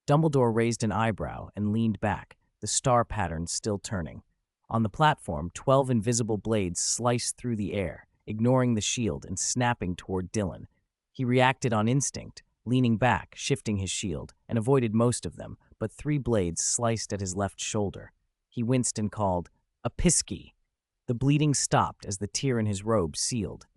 Dumbledore raised an eyebrow and leaned back, the star pattern still turning. On the platform, 12 invisible blades sliced through the air, ignoring the shield and snapping toward Dylan. He reacted on instinct, leaning back, shifting his shield, and avoided most of them, but 3 blades sliced at his left shoulder. He winced and called, "A pisky!" The bleeding stopped as the tear in his robe sealed.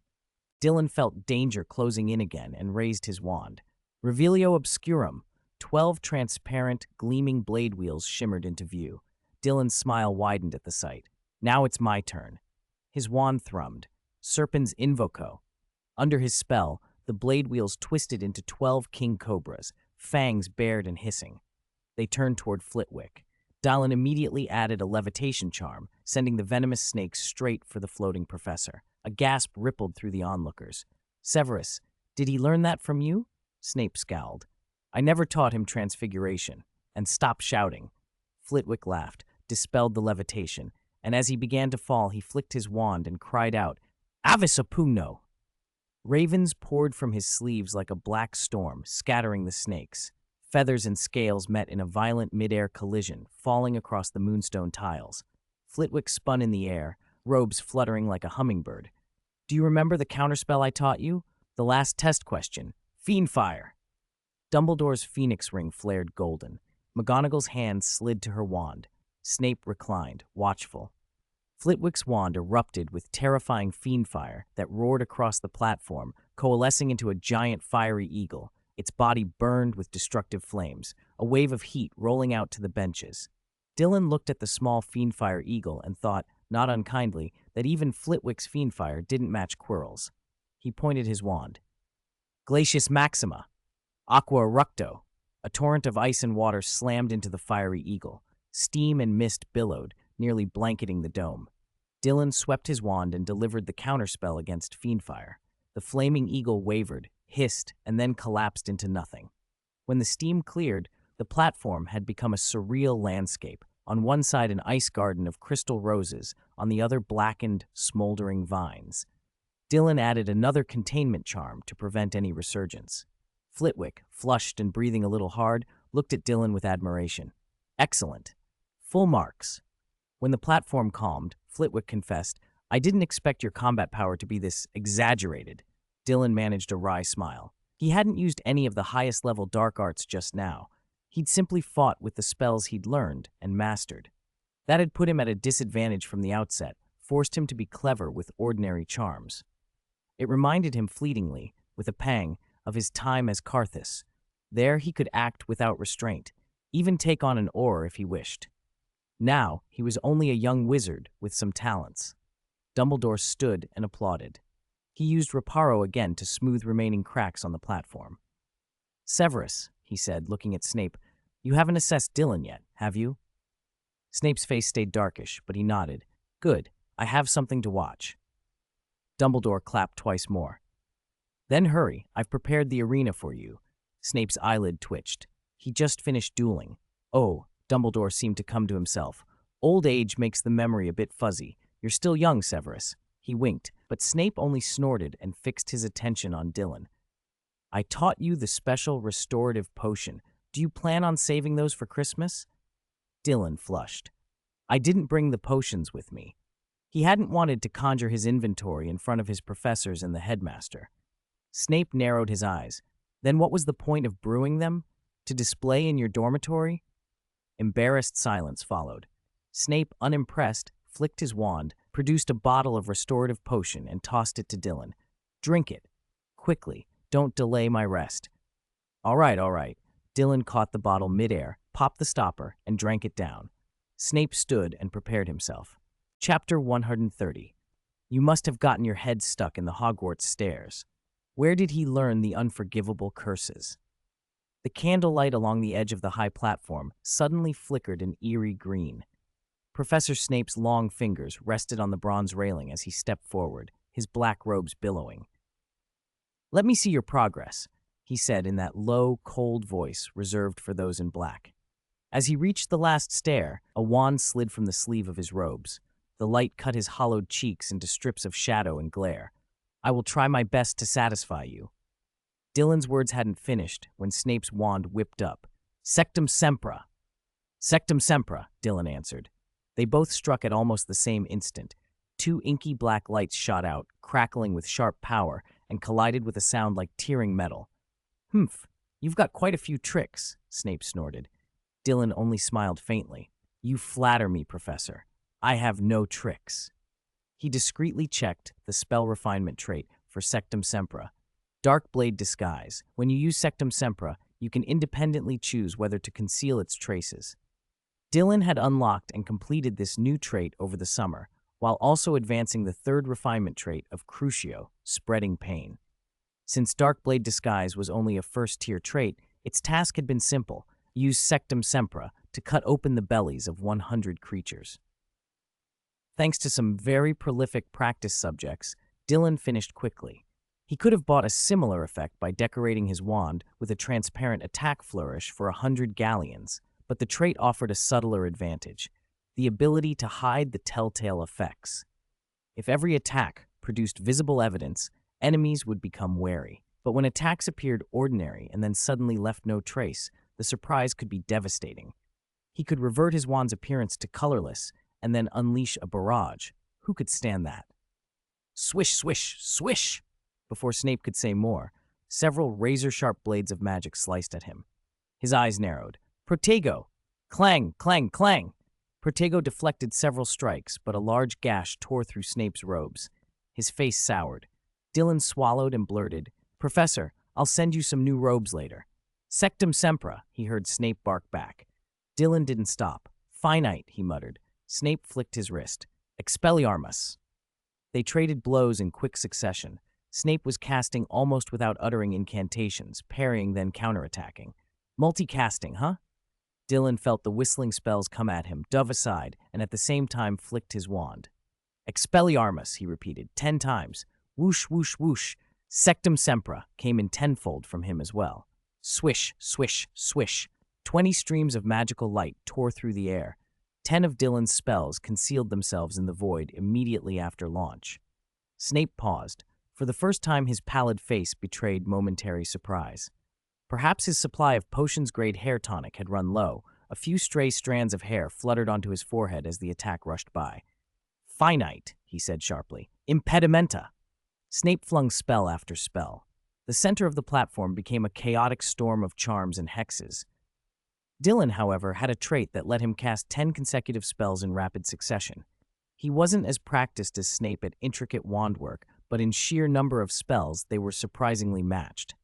Dylan felt danger closing in again and raised his wand. Revelio obscurum. 12 transparent, gleaming blade wheels shimmered into view. Dylan's smile widened at the sight. Now it's my turn. His wand thrummed. Serpens invoco. Under his spell, the blade wheels twisted into 12 king cobras, fangs bared and hissing. They turned toward Flitwick. Dylan immediately added a levitation charm, sending the venomous snakes straight for the floating professor. A gasp rippled through the onlookers. "Severus, did he learn that from you?" Snape scowled. "I never taught him transfiguration." "And stop shouting." Flitwick laughed, dispelled the levitation, and as he began to fall, he flicked his wand and cried out, "Avis pugno!" Ravens poured from his sleeves like a black storm, scattering the snakes. Feathers and scales met in a violent mid-air collision, falling across the moonstone tiles. Flitwick spun in the air, robes fluttering like a hummingbird. "Do you remember the counterspell I taught you? The last test question. Fiendfire!" Dumbledore's phoenix ring flared golden. McGonagall's hand slid to her wand. Snape reclined, watchful. Flitwick's wand erupted with terrifying fiendfire that roared across the platform, coalescing into a giant fiery eagle. Its body burned with destructive flames, a wave of heat rolling out to the benches. Dylan looked at the small fiendfire eagle and thought, not unkindly, that even Flitwick's fiendfire didn't match Quirrell's. He pointed his wand. "Glacius maxima. Aqua eructo." A torrent of ice and water slammed into the fiery eagle. Steam and mist billowed, nearly blanketing the dome. Dylan swept his wand and delivered the counterspell against fiendfire. The flaming eagle wavered, hissed, and then collapsed into nothing. When the steam cleared, the platform had become a surreal landscape. On one side, an ice garden of crystal roses, on the other, blackened, smoldering vines. Dylan added another containment charm to prevent any resurgence. Flitwick, flushed and breathing a little hard, looked at Dylan with admiration. "Excellent. Full marks." When the platform calmed, Flitwick confessed, "I didn't expect your combat power to be this exaggerated." Dylan managed a wry smile. He hadn't used any of the highest-level dark arts just now. He'd simply fought with the spells he'd learned and mastered. That had put him at a disadvantage from the outset, forced him to be clever with ordinary charms. It reminded him fleetingly, with a pang, of his time as Carthus. There he could act without restraint, even take on an oar if he wished. Now he was only a young wizard with some talents. Dumbledore stood and applauded. He used reparo again to smooth remaining cracks on the platform. "Severus," he said, looking at Snape, "you haven't assessed Dylan yet, have you?" Snape's face stayed darkish, but he nodded. "Good. I have something to watch." Dumbledore clapped twice more. "Then hurry. I've prepared the arena for you." Snape's eyelid twitched. He just finished dueling. "Oh," Dumbledore seemed to come to himself. "Old age makes the memory a bit fuzzy. You're still young, Severus." He winked, but Snape only snorted and fixed his attention on Dylan. "I taught you the special restorative potion. Do you plan on saving those for Christmas?" Dylan flushed. "I didn't bring the potions with me." He hadn't wanted to conjure his inventory in front of his professors and the headmaster. Snape narrowed his eyes. "Then what was the point of brewing them? To display in your dormitory?" Embarrassed silence followed. Snape, unimpressed, flicked his wand, produced a bottle of restorative potion, and tossed it to Dylan. "Drink it. Quickly. Don't delay my rest." All right. Dylan caught the bottle midair, popped the stopper, and drank it down. Snape stood and prepared himself. Chapter 130. You must have gotten your head stuck in the Hogwarts stairs. Where did he learn the unforgivable curses? The candlelight along the edge of the high platform suddenly flickered an eerie green. Professor Snape's long fingers rested on the bronze railing as he stepped forward, his black robes billowing. "Let me see your progress," he said in that low, cold voice reserved for those in black. As he reached the last stair, a wand slid from the sleeve of his robes. The light cut his hollowed cheeks into strips of shadow and glare. "I will try my best to satisfy you." Dylan's words hadn't finished when Snape's wand whipped up. "Sectum sempra." Sectum sempra, Dylan answered. They both struck at almost the same instant. Two inky black lights shot out, crackling with sharp power, and collided with a sound like tearing metal. Humph, you've got quite a few tricks, Snape snorted. Dylan only smiled faintly. You flatter me, Professor. I have no tricks. He discreetly checked the spell refinement trait for Sectum Sempra. Dark Blade Disguise. When you use Sectum Sempra, you can independently choose whether to conceal its traces. Dylan had unlocked and completed this new trait over the summer, while also advancing the third refinement trait of Crucio, Spreading Pain. Since Dark Blade Disguise was only a first-tier trait, its task had been simple: use Sectum Sempra to cut open the bellies of 100 creatures. Thanks to some very prolific practice subjects, Dylan finished quickly. He could have bought a similar effect by decorating his wand with a transparent attack flourish for 100 galleons, but the trait offered a subtler advantage: the ability to hide the telltale effects. If every attack produced visible evidence, enemies would become wary. But when attacks appeared ordinary and then suddenly left no trace, the surprise could be devastating. He could revert his wand's appearance to colorless and then unleash a barrage. Who could stand that? Swish, swish, swish! Before Snape could say more, several razor-sharp blades of magic sliced at him. His eyes narrowed. Protego! Clang, clang, clang! Protego deflected several strikes, but a large gash tore through Snape's robes. His face soured. Dylan swallowed and blurted, Professor, I'll send you some new robes later. Sectum Sempra, he heard Snape bark back. Dylan didn't stop. Finite, he muttered. Snape flicked his wrist. Expelliarmus. They traded blows in quick succession. Snape was casting almost without uttering incantations, parrying then counterattacking. Multicasting, huh? Dylan felt the whistling spells come at him, dove aside, and at the same time flicked his wand. Expelliarmus, he repeated, 10 times. Whoosh, whoosh, whoosh. Sectum Sempra came in tenfold from him as well. Swish, swish, swish. 20 streams of magical light tore through the air. 10 of Dylan's spells concealed themselves in the void immediately after launch. Snape paused. For the first time, his pallid face betrayed momentary surprise. Perhaps his supply of potions-grade hair tonic had run low. A few stray strands of hair fluttered onto his forehead as the attack rushed by. Finite, he said sharply. Impedimenta. Snape flung spell after spell. The center of the platform became a chaotic storm of charms and hexes. Dylan, however, had a trait that let him cast 10 consecutive spells in rapid succession. He wasn't as practiced as Snape at intricate wand work, but in sheer number of spells, they were surprisingly matched.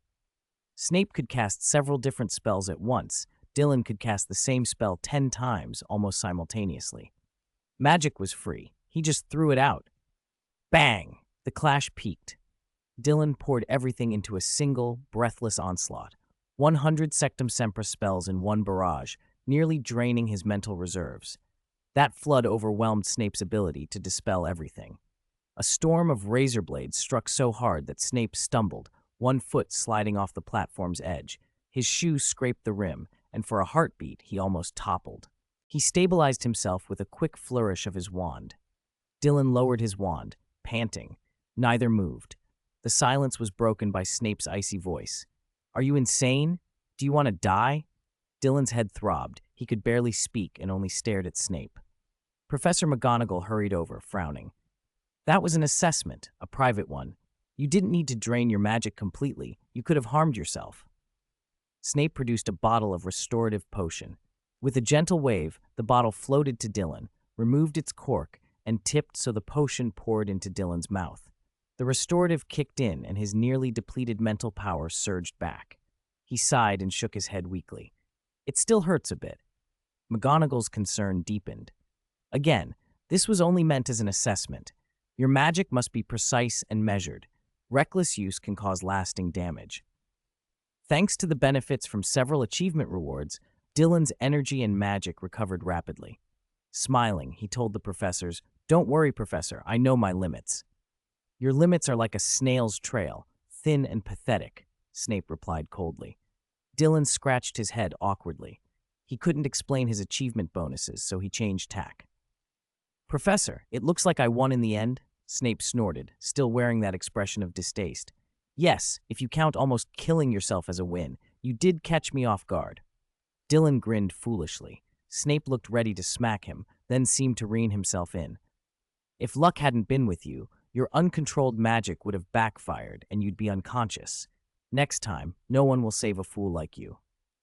Snape could cast several different spells at once. Dylan could cast the same spell 10 times, almost simultaneously. Magic was free. He just threw it out. Bang! The clash peaked. Dylan poured everything into a single, breathless onslaught. 100 Sectum Sempra spells in one barrage, nearly draining his mental reserves. That flood overwhelmed Snape's ability to dispel everything. A storm of razor blades struck so hard that Snape stumbled, one foot sliding off the platform's edge. His shoe scraped the rim, and for a heartbeat, he almost toppled. He stabilized himself with a quick flourish of his wand. Dylan lowered his wand, panting. Neither moved. The silence was broken by Snape's icy voice. Are you insane? Do you want to die? Dylan's head throbbed. He could barely speak and only stared at Snape. Professor McGonagall hurried over, frowning. That was an assessment, a private one. You didn't need to drain your magic completely. You could have harmed yourself. Snape produced a bottle of restorative potion. With a gentle wave, the bottle floated to Dylan, removed its cork, and tipped so the potion poured into Dylan's mouth. The restorative kicked in, and his nearly depleted mental power surged back. He sighed and shook his head weakly. It still hurts a bit. McGonagall's concern deepened. Again, this was only meant as an assessment. Your magic must be precise and measured. Reckless use can cause lasting damage. Thanks to the benefits from several achievement rewards, Dylan's energy and magic recovered rapidly. Smiling, he told the professors, "Don't worry, Professor, I know my limits." "Your limits are like a snail's trail, thin and pathetic," Snape replied coldly. Dylan scratched his head awkwardly. He couldn't explain his achievement bonuses, so he changed tack. "Professor, it looks like I won in the end," Snape snorted, still wearing that expression of distaste. "Yes, if you count almost killing yourself as a win, you did catch me off guard." Dylan grinned foolishly. Snape looked ready to smack him, then seemed to rein himself in. If luck hadn't been with you, your uncontrolled magic would have backfired and you'd be unconscious. Next time, no one will save a fool like you.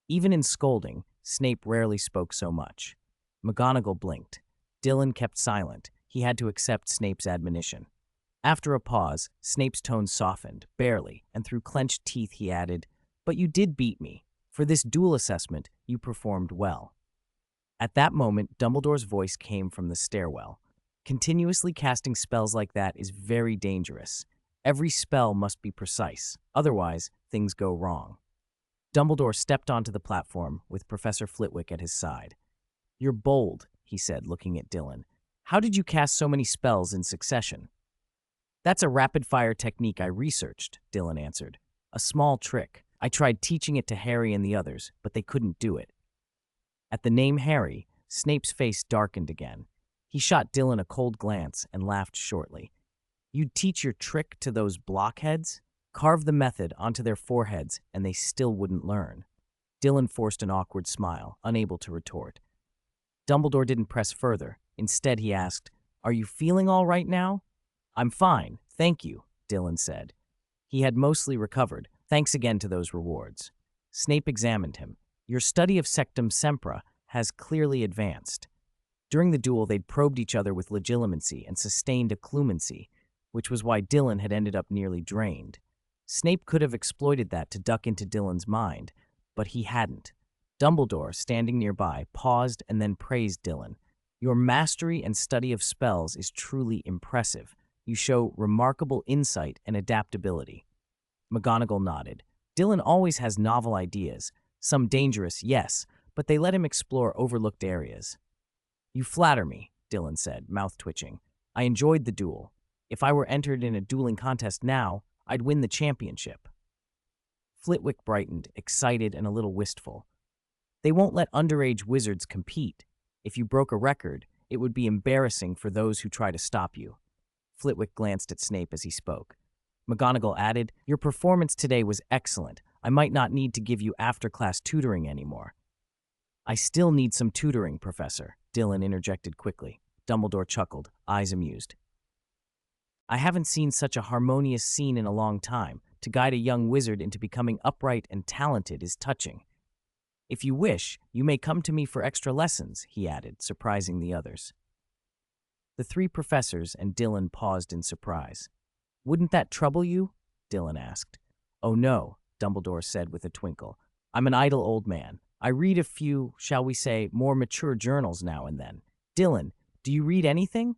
Even in scolding, Snape rarely spoke so much. McGonagall blinked. Dylan kept silent. He had to accept Snape's admonition. After a pause, Snape's tone softened, barely, and through clenched teeth he added, "But you did beat me. For this duel assessment, you performed well." At that moment, Dumbledore's voice came from the stairwell. "Continuously casting spells like that is very dangerous. Every spell must be precise, otherwise things go wrong." Dumbledore stepped onto the platform with Professor Flitwick at his side. "You're bold," he said, looking at Dylan. "How did you cast so many spells in succession?" "That's a rapid-fire technique I researched," Dylan answered. "A small trick. I tried teaching it to Harry and the others, but they couldn't do it." At the name Harry, Snape's face darkened again. He shot Dylan a cold glance and laughed shortly. "You'd teach your trick to those blockheads? Carve the method onto their foreheads and they still wouldn't learn." Dylan forced an awkward smile, unable to retort. Dumbledore didn't press further. Instead, he asked, "Are you feeling all right now?" "I'm fine, thank you," Dylan said. He had mostly recovered, thanks again to those rewards. Snape examined him. "Your study of Sectum Sempra has clearly advanced." During the duel, they'd probed each other with legilimency and sustained occlumency, which was why Dylan had ended up nearly drained. Snape could have exploited that to duck into Dylan's mind, but he hadn't. Dumbledore, standing nearby, paused and then praised Dylan. "Your mastery and study of spells is truly impressive. You show remarkable insight and adaptability." McGonagall nodded. "Dylan always has novel ideas. Some dangerous, yes, but they let him explore overlooked areas." "You flatter me," Dylan said, mouth twitching. "I enjoyed the duel. If I were entered in a dueling contest now, I'd win the championship." Flitwick brightened, excited and a little wistful. "They won't let underage wizards compete. If you broke a record, it would be embarrassing for those who try to stop you." Flitwick glanced at Snape as he spoke. McGonagall added, "Your performance today was excellent. I might not need to give you after-class tutoring anymore." "I still need some tutoring, Professor," Dylan interjected quickly. Dumbledore chuckled, eyes amused. "I haven't seen such a harmonious scene in a long time. To guide a young wizard into becoming upright and talented is touching. If you wish, you may come to me for extra lessons," he added, surprising the others. The three professors and Dylan paused in surprise. "Wouldn't that trouble you?" Dylan asked. "Oh no," Dumbledore said with a twinkle. "I'm an idle old man. I read a few, shall we say, more mature journals now and then. Dylan, do you read anything?"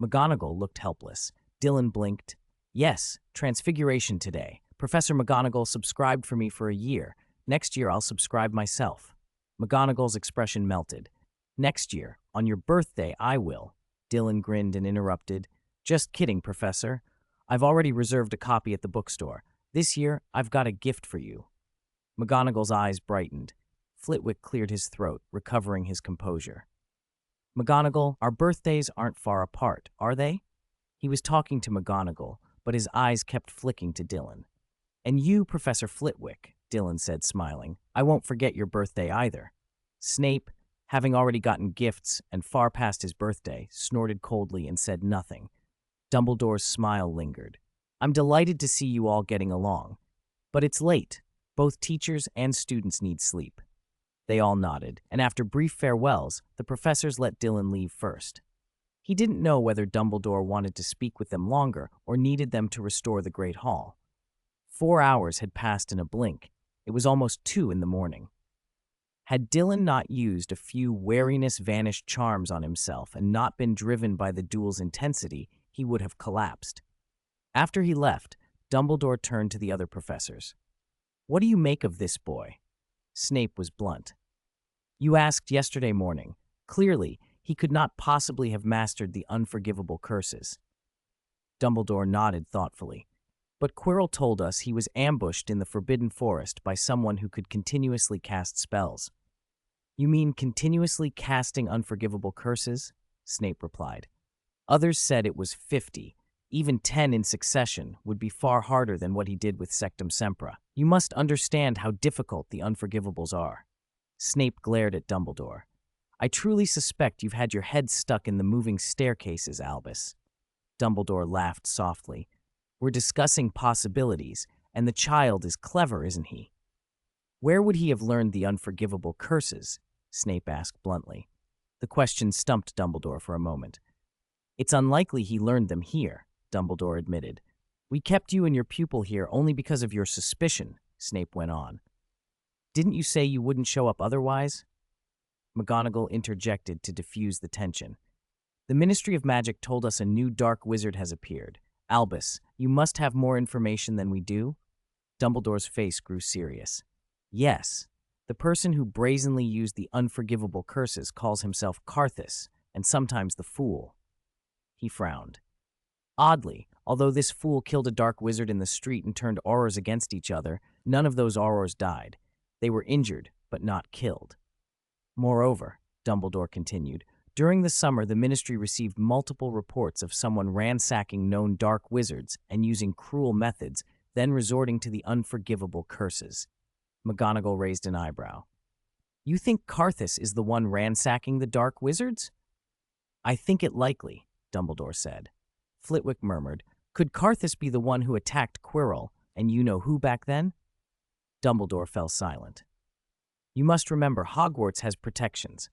McGonagall looked helpless. Dylan blinked. "Yes, Transfiguration today. Professor McGonagall subscribed for me for a year. Next year I'll subscribe myself." McGonagall's expression melted. "Next year, on your birthday, I will." Dylan grinned and interrupted. "Just kidding, Professor. I've already reserved a copy at the bookstore. This year, I've got a gift for you." McGonagall's eyes brightened. Flitwick cleared his throat, recovering his composure. "McGonagall, our birthdays aren't far apart, are they?" He was talking to McGonagall, but his eyes kept flicking to Dylan. "And you, Professor Flitwick," Dylan said, smiling. "I won't forget your birthday either." Snape, having already gotten gifts and far past his birthday, snorted coldly and said nothing. Dumbledore's smile lingered. "I'm delighted to see you all getting along. But it's late. Both teachers and students need sleep." They all nodded, and after brief farewells, the professors let Dylan leave first. He didn't know whether Dumbledore wanted to speak with them longer or needed them to restore the Great Hall. 4 hours had passed in a blink. It was almost 2 in the morning. Had Dylan not used a few wariness-vanished charms on himself and not been driven by the duel's intensity, he would have collapsed. After he left, Dumbledore turned to the other professors. "What do you make of this boy?" Snape was blunt. "You asked yesterday morning. Clearly, he could not possibly have mastered the Unforgivable Curses." Dumbledore nodded thoughtfully. "But Quirrell told us he was ambushed in the Forbidden Forest by someone who could continuously cast spells." "You mean continuously casting Unforgivable Curses?" Snape replied. "Others said it was 50. Even 10 in succession would be far harder than what he did with Sectum Sempra. You must understand how difficult the Unforgivables are." Snape glared at Dumbledore. I truly suspect you've had your head stuck in the moving staircases, Albus. Dumbledore laughed softly. We're discussing possibilities, and the child is clever, isn't he? Where would he have learned the unforgivable curses? Snape asked bluntly. The question stumped Dumbledore for a moment. It's unlikely he learned them here, Dumbledore admitted. We kept you and your pupil here only because of your suspicion, Snape went on. Didn't you say you wouldn't show up otherwise? McGonagall interjected to diffuse the tension. The Ministry of Magic told us a new dark wizard has appeared. Albus, you must have more information than we do? Dumbledore's face grew serious. Yes, the person who brazenly used the unforgivable curses calls himself Karthus, and sometimes the Fool. He frowned. Oddly, although this fool killed a dark wizard in the street and turned Aurors against each other, none of those Aurors died. They were injured, but not killed. Moreover, Dumbledore continued, during the summer the Ministry received multiple reports of someone ransacking known dark wizards and using cruel methods, then resorting to the unforgivable curses. McGonagall raised an eyebrow. You think Karthus is the one ransacking the dark wizards? I think it likely, Dumbledore said. Flitwick murmured, could Karthus be the one who attacked Quirrell, and you know who back then? Dumbledore fell silent. You must remember Hogwarts has protections.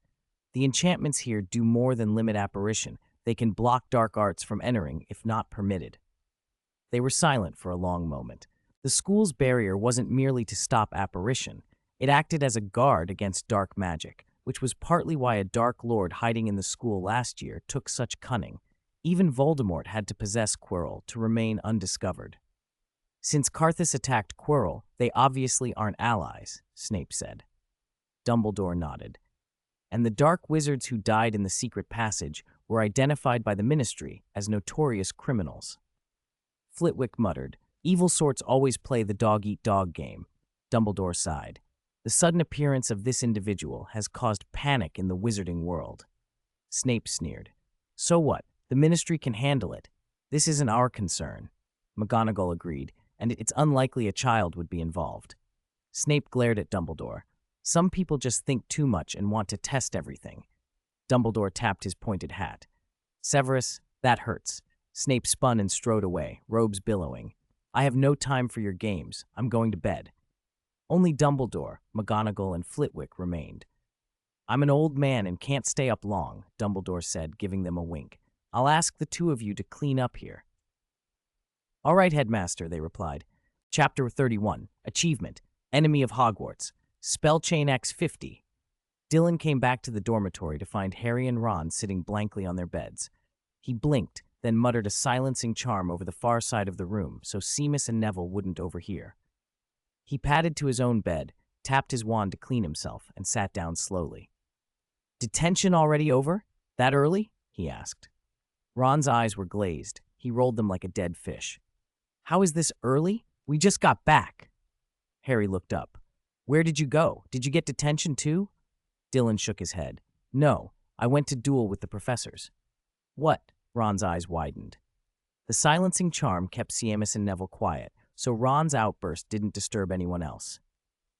The enchantments here do more than limit apparition. They can block dark arts from entering if not permitted. They were silent for a long moment. The school's barrier wasn't merely to stop apparition. It acted as a guard against dark magic, which was partly why a dark lord hiding in the school last year took such cunning. Even Voldemort had to possess Quirrell to remain undiscovered. Since Karthus attacked Quirrell, they obviously aren't allies, Snape said. Dumbledore nodded. And the dark wizards who died in the secret passage were identified by the Ministry as notorious criminals. Flitwick muttered, evil sorts always play the dog-eat-dog game. Dumbledore sighed. The sudden appearance of this individual has caused panic in the wizarding world. Snape sneered. So what? The Ministry can handle it. This isn't our concern. McGonagall agreed, and it's unlikely a child would be involved. Snape glared at Dumbledore. Some people just think too much and want to test everything. Dumbledore tapped his pointed hat. Severus, that hurts. Snape spun and strode away, robes billowing. I have no time for your games. I'm going to bed. Only Dumbledore, McGonagall, and Flitwick remained. I'm an old man and can't stay up long, Dumbledore said, giving them a wink. I'll ask the two of you to clean up here. All right, Headmaster, they replied. Chapter 31, Achievement, Enemy of Hogwarts, Spell Chain X50. Dylan came back to the dormitory to find Harry and Ron sitting blankly on their beds. He blinked, then muttered a silencing charm over the far side of the room so Seamus and Neville wouldn't overhear. He padded to his own bed, tapped his wand to clean himself, and sat down slowly. Detention already over? That early? He asked. Ron's eyes were glazed. He rolled them like a dead fish. How is this early? We just got back. Harry looked up. Where did you go? Did you get detention too? Dylan shook his head. No, I went to duel with the professors. What? Ron's eyes widened. The silencing charm kept Seamus and Neville quiet, so Ron's outburst didn't disturb anyone else.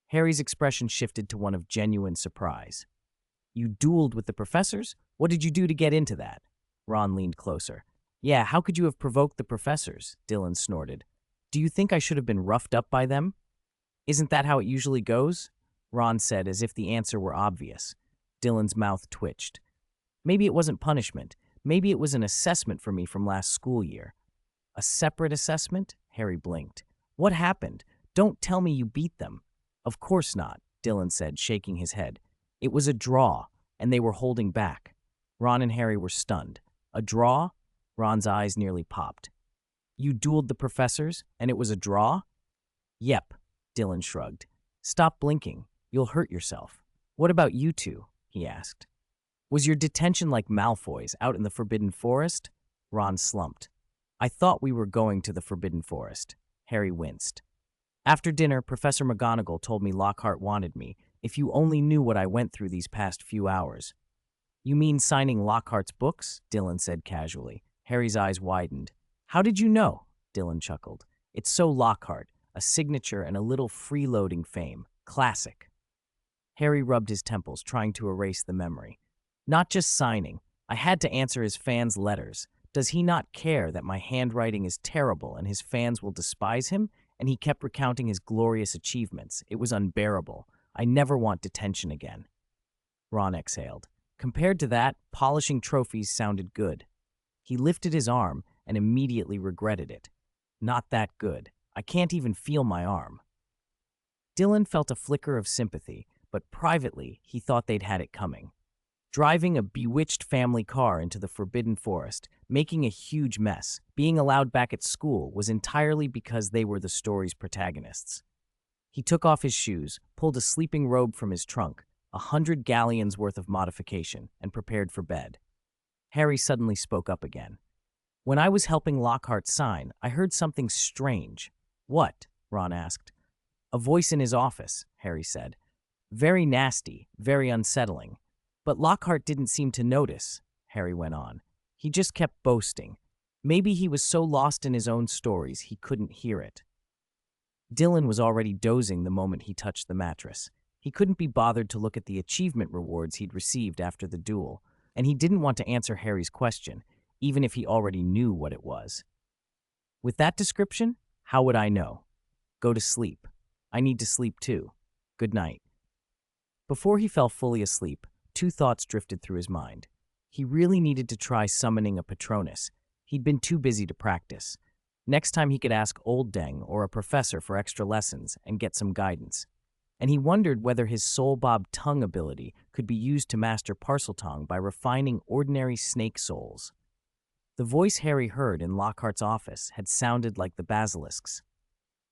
Harry's expression shifted to one of genuine surprise. You dueled with the professors? What did you do to get into that? Ron leaned closer. Yeah, how could you have provoked the professors? Dylan snorted. Do you think I should have been roughed up by them? Isn't that how it usually goes? Ron said as if the answer were obvious. Dylan's mouth twitched. Maybe it wasn't punishment. Maybe it was an assessment for me from last school year. A separate assessment? Harry blinked. What happened? Don't tell me you beat them. Of course not, Dylan said, shaking his head. It was a draw, and they were holding back. Ron and Harry were stunned. A draw? Ron's eyes nearly popped. You dueled the professors, and it was a draw? Yep, Dylan shrugged. Stop blinking. You'll hurt yourself. What about you two? He asked. Was your detention like Malfoy's out in the Forbidden Forest? Ron slumped. I thought we were going to the Forbidden Forest. Harry winced. After dinner, Professor McGonagall told me Lockhart wanted me. If you only knew what I went through these past few hours. You mean signing Lockhart's books? Dylan said casually. Harry's eyes widened. How did you know? Dylan chuckled. It's so Lockhart, a signature and a little freeloading fame. Classic. Harry rubbed his temples, trying to erase the memory. Not just signing. I had to answer his fans' letters. Does he not care that my handwriting is terrible and his fans will despise him? And he kept recounting his glorious achievements. It was unbearable. I never want detention again. Ron exhaled. Compared to that, polishing trophies sounded good. He lifted his arm and immediately regretted it. Not that good. I can't even feel my arm. Dylan felt a flicker of sympathy, but privately he thought they'd had it coming. Driving a bewitched family car into the forbidden forest, making a huge mess, being allowed back at school was entirely because they were the story's protagonists. He took off his shoes, pulled a sleeping robe from his trunk, 100 galleons worth of modification, and prepared for bed. Harry suddenly spoke up again. When I was helping Lockhart sign, I heard something strange. What? Ron asked. A voice in his office, Harry said. Very nasty, very unsettling. But Lockhart didn't seem to notice, Harry went on. He just kept boasting. Maybe he was so lost in his own stories he couldn't hear it. Dylan was already dozing the moment he touched the mattress. He couldn't be bothered to look at the achievement rewards he'd received after the duel, and he didn't want to answer Harry's question, even if he already knew what it was. With that description, how would I know? Go to sleep. I need to sleep too. Good night. Before he fell fully asleep, two thoughts drifted through his mind. He really needed to try summoning a Patronus. He'd been too busy to practice. Next time he could ask Old Deng or a professor for extra lessons and get some guidance. And he wondered whether his Soul Bob tongue ability could be used to master Parseltongue by refining ordinary snake souls. The voice Harry heard in Lockhart's office had sounded like the basilisks.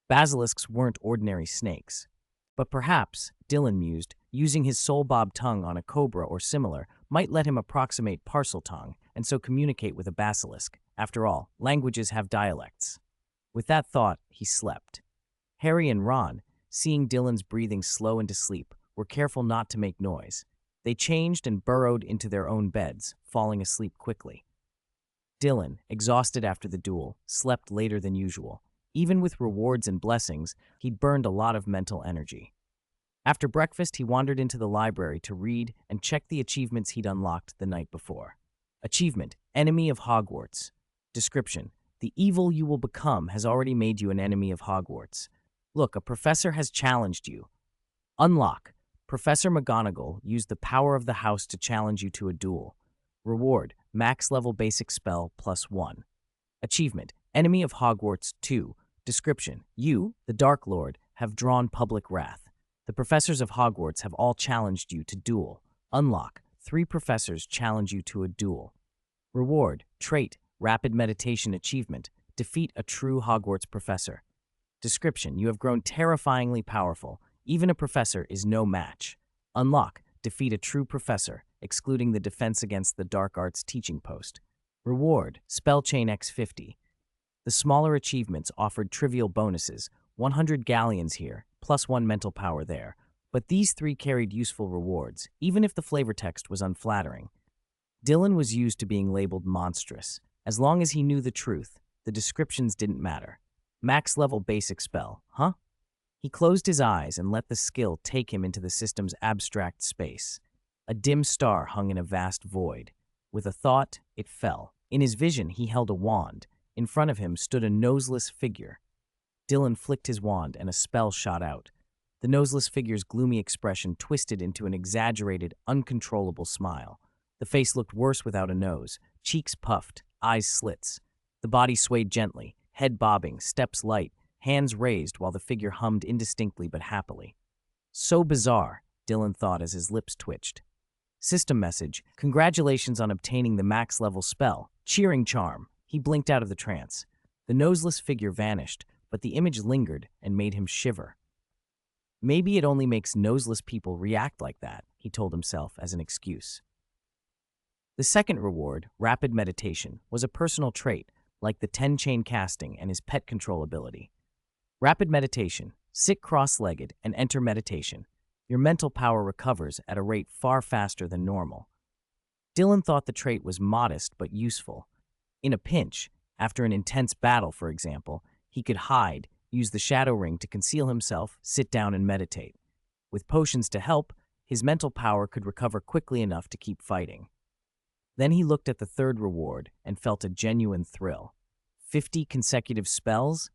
Basilisks weren't ordinary snakes. But perhaps, Dylan mused, using his Soul Bob tongue on a cobra or similar might let him approximate Parseltongue and so communicate with a basilisk. After all, languages have dialects. With that thought, he slept. Harry and Ron, seeing Dylan's breathing slow into sleep, were careful not to make noise. They changed and burrowed into their own beds, falling asleep quickly. Dylan, exhausted after the duel, slept later than usual. Even with rewards and blessings, he'd burned a lot of mental energy. After breakfast, he wandered into the library to read and check the achievements he'd unlocked the night before. Achievement: Enemy of Hogwarts. Description: the evil you will become has already made you an enemy of Hogwarts. Look, a professor has challenged you. Unlock: Professor McGonagall used the power of the house to challenge you to a duel. Reward: max level basic spell +1. Achievement: Enemy of Hogwarts 2. Description: you, the Dark Lord, have drawn public wrath. The professors of Hogwarts have all challenged you to duel. Unlock: 3 professors challenge you to a duel. Reward: trait, rapid meditation achievement. Defeat a true Hogwarts professor. Description: you have grown terrifyingly powerful. Even a professor is no match. Unlock: defeat a true professor, excluding the defense against the dark arts teaching post. Reward: spell chain x50. The smaller achievements offered trivial bonuses, 100 galleons here, +1 mental power there. But these 3 carried useful rewards, even if the flavor text was unflattering. Dylan was used to being labeled monstrous. As long as he knew the truth, the descriptions didn't matter. Max level basic spell, huh? He closed his eyes and let the skill take him into the system's abstract space. A dim star hung in a vast void. With a thought, it fell. In his vision, he held a wand. In front of him stood a noseless figure. Dylan flicked his wand and a spell shot out. The noseless figure's gloomy expression twisted into an exaggerated, uncontrollable smile. The face looked worse without a nose, cheeks puffed, eyes slits. The body swayed gently, head bobbing, steps light, hands raised while the figure hummed indistinctly but happily. So bizarre, Dylan thought as his lips twitched. System message: congratulations on obtaining the max level spell. Cheering charm. He blinked out of the trance. The noseless figure vanished, but the image lingered and made him shiver. Maybe it only makes noseless people react like that, he told himself as an excuse. The second reward, rapid meditation, was a personal trait, like the 10-chain casting and his pet control ability. Rapid meditation: sit cross-legged and enter meditation. Your mental power recovers at a rate far faster than normal. Dylan thought the trait was modest but useful. In a pinch, after an intense battle, for example, he could hide, use the shadow ring to conceal himself, sit down and meditate. With potions to help, His mental power could recover quickly enough to keep fighting. Then he looked at the third reward and felt a genuine thrill. 50 consecutive spells?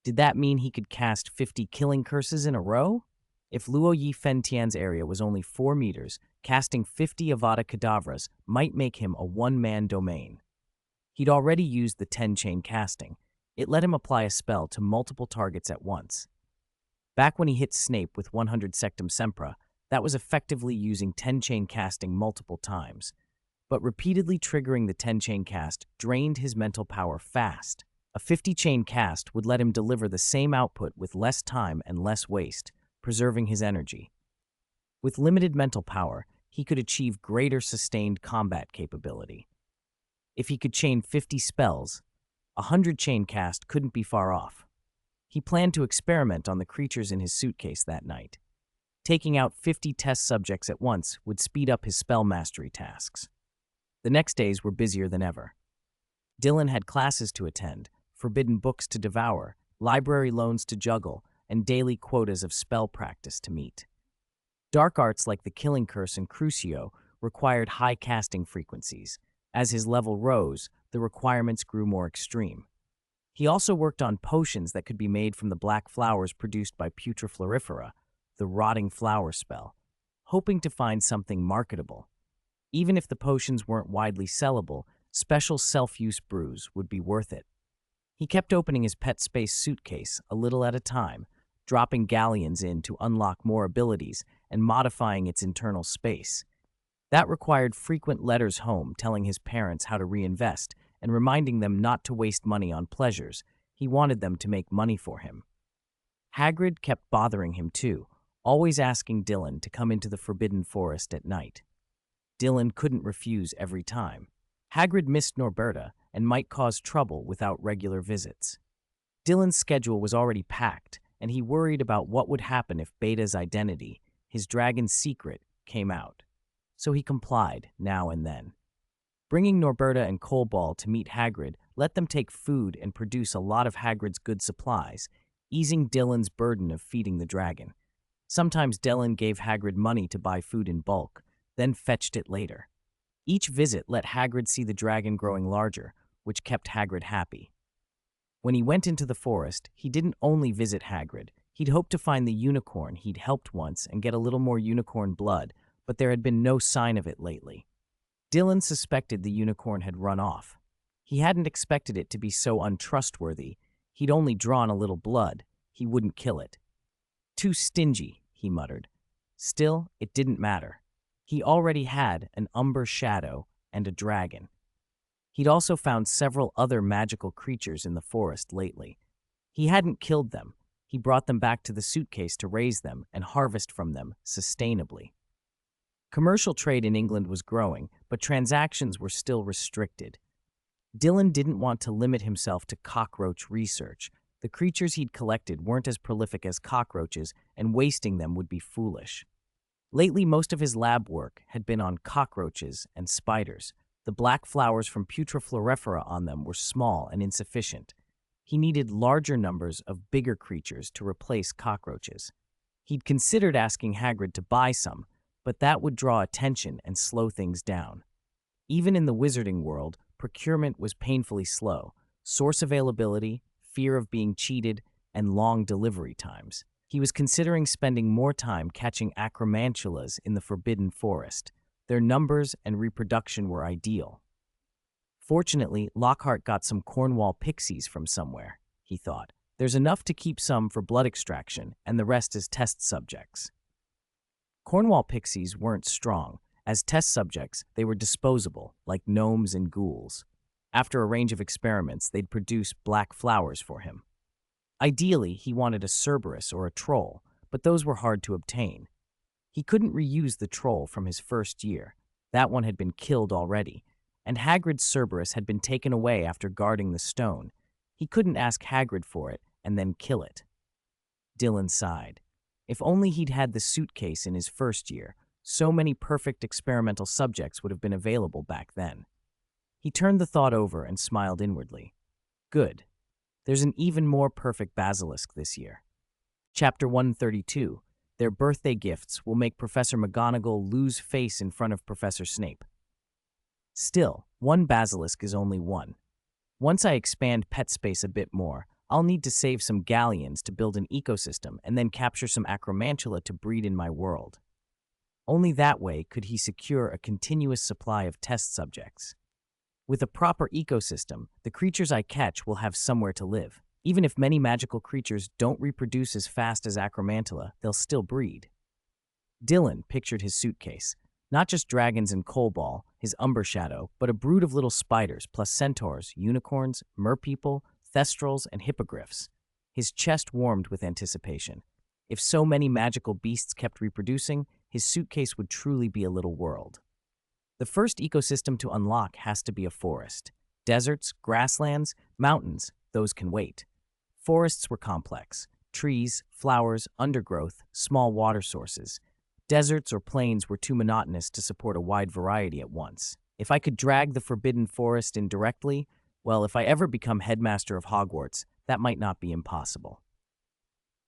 Did that mean he could cast 50 killing curses in a row? If Luo Yi Fentian's area was only 4 meters, casting 50 Avada Kedavras might make him a one-man domain. He'd already used the 10-chain casting. It let him apply a spell to multiple targets at once. Back when he hit Snape with 100 Sectum Sempra, that was effectively using 10-chain casting multiple times. But repeatedly triggering the 10-chain cast drained his mental power fast. A 50-chain cast would let him deliver the same output with less time and less waste, preserving his energy. With limited mental power, he could achieve greater sustained combat capability. If he could chain 50 spells, a 100-chain cast couldn't be far off. He planned to experiment on the creatures in his suitcase that night. Taking out 50 test subjects at once would speed up his spell mastery tasks. The next days were busier than ever. Dylan had classes to attend, forbidden books to devour, library loans to juggle, and daily quotas of spell practice to meet. Dark arts like the Killing Curse and Crucio required high casting frequencies. As his level rose, the requirements grew more extreme. He also worked on potions that could be made from the black flowers produced by Putra florifera, the rotting flower spell, hoping to find something marketable. Even if the potions weren't widely sellable, special self-use brews would be worth it. He kept opening his pet space suitcase a little at a time, dropping galleons in to unlock more abilities and modifying its internal space. That required frequent letters home telling his parents how to reinvest and reminding them not to waste money on pleasures. He wanted them to make money for him. Hagrid kept bothering him too, always asking Dylan to come into the Forbidden Forest at night. Dylan couldn't refuse every time. Hagrid missed Norberta and might cause trouble without regular visits. Dylan's schedule was already packed, and he worried about what would happen if Beta's identity, his dragon's secret, came out. So he complied now and then. Bringing Norberta and Colball to meet Hagrid let them take food and produce a lot of Hagrid's good supplies, easing Dylan's burden of feeding the dragon. Sometimes Dylan gave Hagrid money to buy food in bulk, then fetched it later. Each visit let Hagrid see the dragon growing larger, which kept Hagrid happy. When he went into the forest, he didn't only visit Hagrid. He'd hoped to find the unicorn he'd helped once and get a little more unicorn blood, but there had been no sign of it lately. Dylan suspected the unicorn had run off. He hadn't expected it to be so untrustworthy. He'd only drawn a little blood. He wouldn't kill it. Too stingy, he muttered. Still, it didn't matter. He already had an umber shadow and a dragon. He'd also found several other magical creatures in the forest lately. He hadn't killed them. He brought them back to the suitcase to raise them and harvest from them sustainably. Commercial trade in England was growing, but transactions were still restricted. Dylan didn't want to limit himself to cockroach research. The creatures he'd collected weren't as prolific as cockroaches, and wasting them would be foolish. Lately, most of his lab work had been on cockroaches and spiders. The black flowers from Putra florifera on them were small and insufficient. He needed larger numbers of bigger creatures to replace cockroaches. He'd considered asking Hagrid to buy some, but that would draw attention and slow things down. Even in the wizarding world, procurement was painfully slow. Source availability, fear of being cheated, and long delivery times. He was considering spending more time catching acromantulas in the Forbidden Forest. Their numbers and reproduction were ideal. Fortunately, Lockhart got some Cornwall pixies from somewhere, he thought. There's enough to keep some for blood extraction, and the rest as test subjects. Cornwall pixies weren't strong. As test subjects, they were disposable, like gnomes and ghouls. After a range of experiments, they'd produce black flowers for him. Ideally, he wanted a Cerberus or a troll, but those were hard to obtain. He couldn't reuse the troll from his first year. That one had been killed already, and Hagrid's Cerberus had been taken away after guarding the stone. He couldn't ask Hagrid for it and then kill it. Dylan sighed. If only he'd had the suitcase in his first year, so many perfect experimental subjects would have been available back then. He turned the thought over and smiled inwardly. Good. There's an even more perfect basilisk this year. Chapter 132. Their birthday gifts will make Professor McGonagall lose face in front of Professor Snape. Still, one basilisk is only one. Once I expand pet space a bit more, I'll need to save some galleons to build an ecosystem and then capture some acromantula to breed in my world. Only that way could he secure a continuous supply of test subjects. With a proper ecosystem, the creatures I catch will have somewhere to live. Even if many magical creatures don't reproduce as fast as acromantula, they'll still breed. Dylan pictured his suitcase. Not just dragons and Coalball, his umber shadow, but a brood of little spiders plus centaurs, unicorns, merpeople, thestrals, and hippogriffs. His chest warmed with anticipation. If so many magical beasts kept reproducing, his suitcase would truly be a little world. The first ecosystem to unlock has to be a forest. Deserts, grasslands, mountains, those can wait. Forests were complex. Trees, flowers, undergrowth, small water sources. Deserts or plains were too monotonous to support a wide variety at once. If I could drag the forbidden forest in directly, well, if I ever become headmaster of Hogwarts, that might not be impossible.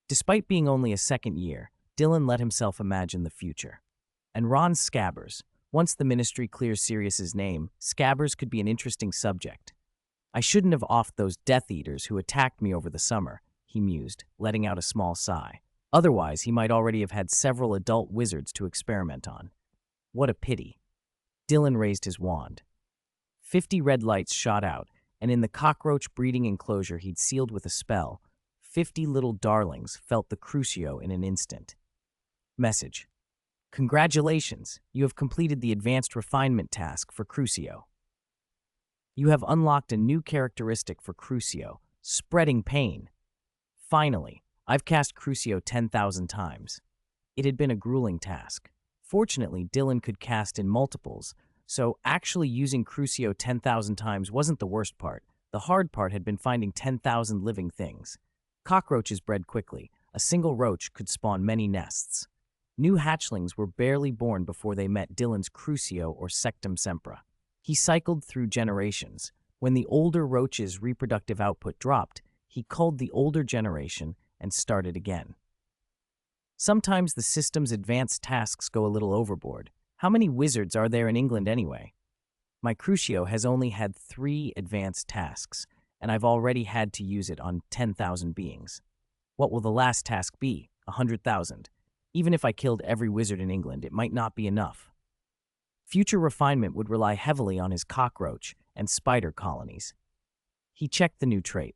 Despite being only a second year, Dylan let himself imagine the future. And Ron Scabbers, once the Ministry clears Sirius's name, Scabbers could be an interesting subject. I shouldn't have offed those Death Eaters who attacked me over the summer, he mused, letting out a small sigh. Otherwise, he might already have had several adult wizards to experiment on. What a pity. Dylan raised his wand. 50 red lights shot out, and in the cockroach breeding enclosure he'd sealed with a spell, 50 little darlings felt the crucio in an instant. Message. Congratulations, you have completed the advanced refinement task for Crucio. You have unlocked a new characteristic for Crucio, spreading pain. Finally, I've cast Crucio 10,000 times. It had been a grueling task. Fortunately, Dylan could cast in multiples, so actually using Crucio 10,000 times wasn't the worst part. The hard part had been finding 10,000 living things. Cockroaches bred quickly. A single roach could spawn many nests. New hatchlings were barely born before they met Dylan's Crucio or Sectum Sempra. He cycled through generations. When the older roach's reproductive output dropped, he culled the older generation and started again. Sometimes the system's advanced tasks go a little overboard. How many wizards are there in England anyway? My Crucio has only had 3 advanced tasks, and I've already had to use it on 10,000 beings. What will the last task be? 100,000. Even if I killed every wizard in England, it might not be enough. Future refinement would rely heavily on his cockroach and spider colonies. He checked the new trait.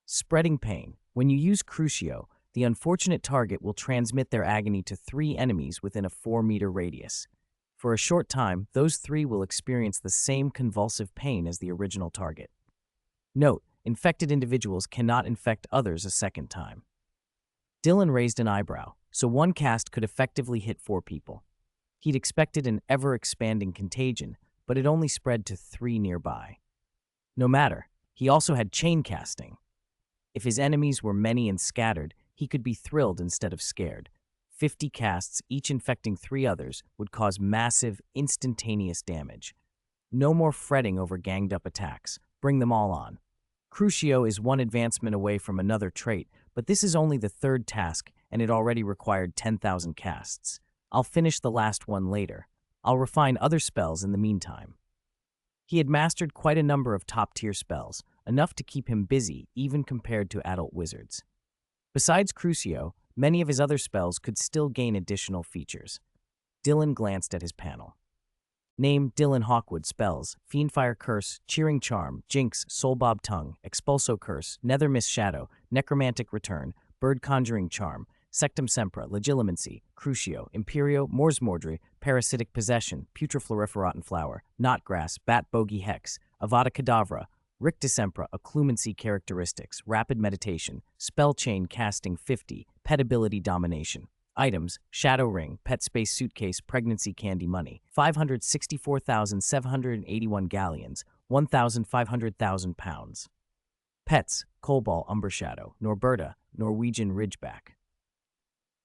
Spreading pain. When you use Crucio, the unfortunate target will transmit their agony to 3 enemies within a 4-meter radius. For a short time, those 3 will experience the same convulsive pain as the original target. Note, infected individuals cannot infect others a second time. Dylan raised an eyebrow, so one cast could effectively hit 4 people. He'd expected an ever-expanding contagion, but it only spread to 3 nearby. No matter, he also had chain casting. If his enemies were many and scattered, he could be thrilled instead of scared. 50 casts, each infecting 3 others, would cause massive, instantaneous damage. No more fretting over ganged-up attacks. Bring them all on. Crucio is one advancement away from another trait, but this is only the 3rd task, and it already required 10,000 casts. I'll finish the last one later. I'll refine other spells in the meantime. He had mastered quite a number of top-tier spells, enough to keep him busy even compared to adult wizards. Besides Crucio, many of his other spells could still gain additional features. Dylan glanced at his panel. Name Dylan Hawkwood spells: Fiendfire Curse, Cheering Charm, Jinx, Soulbob Tongue, Expulso Curse, Nether Mist Shadow, Necromantic Return, Bird Conjuring Charm, Sectum Sempra, Legilimency, Crucio, Imperio, Mors Mordre, Parasitic Possession, Putrefloriferotin Flower, Knotgrass, Bat Bogey Hex, Avada Kedavra, Rictusempra, Occlumency Characteristics, Rapid Meditation, Spell Chain Casting 50, Pet Ability Domination. Items: Shadow Ring, Pet Space Suitcase, Pregnancy Candy Money, 564,781 galleons, 1,500,000 pounds. Pets: Coalball Umber Shadow, Norberta, Norwegian Ridgeback.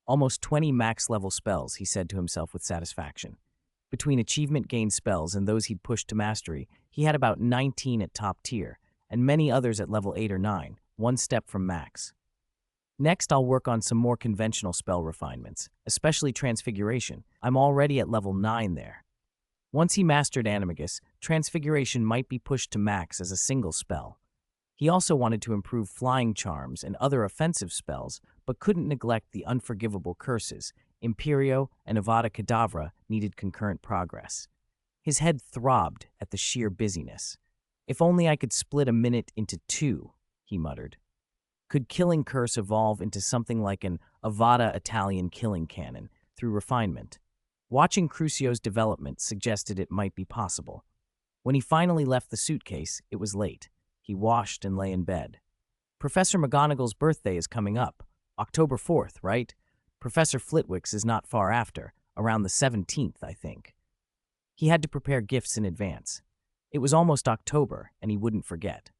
Almost 20 max-level spells, he said to himself with satisfaction. Between achievement-gained spells and those he'd pushed to mastery, he had about 19 at top tier, and many others at level 8 or 9, one step from max. Next, I'll work on some more conventional spell refinements, especially Transfiguration. I'm already at level 9 there. Once he mastered Animagus, Transfiguration might be pushed to max as a single spell. He also wanted to improve Flying Charms and other offensive spells, but couldn't neglect the Unforgivable Curses. Imperio and Avada Kedavra needed concurrent progress. His head throbbed at the sheer busyness. If only I could split a minute into 2, he muttered. Could Killing Curse evolve into something like an Avada Italian killing cannon through refinement? Watching Crucio's development suggested it might be possible. When he finally left the suitcase, it was late. He washed and lay in bed. Professor McGonagall's birthday is coming up. October 4th, right? Professor Flitwick's is not far after, around the 17th, I think. He had to prepare gifts in advance. It was almost October, and he wouldn't forget.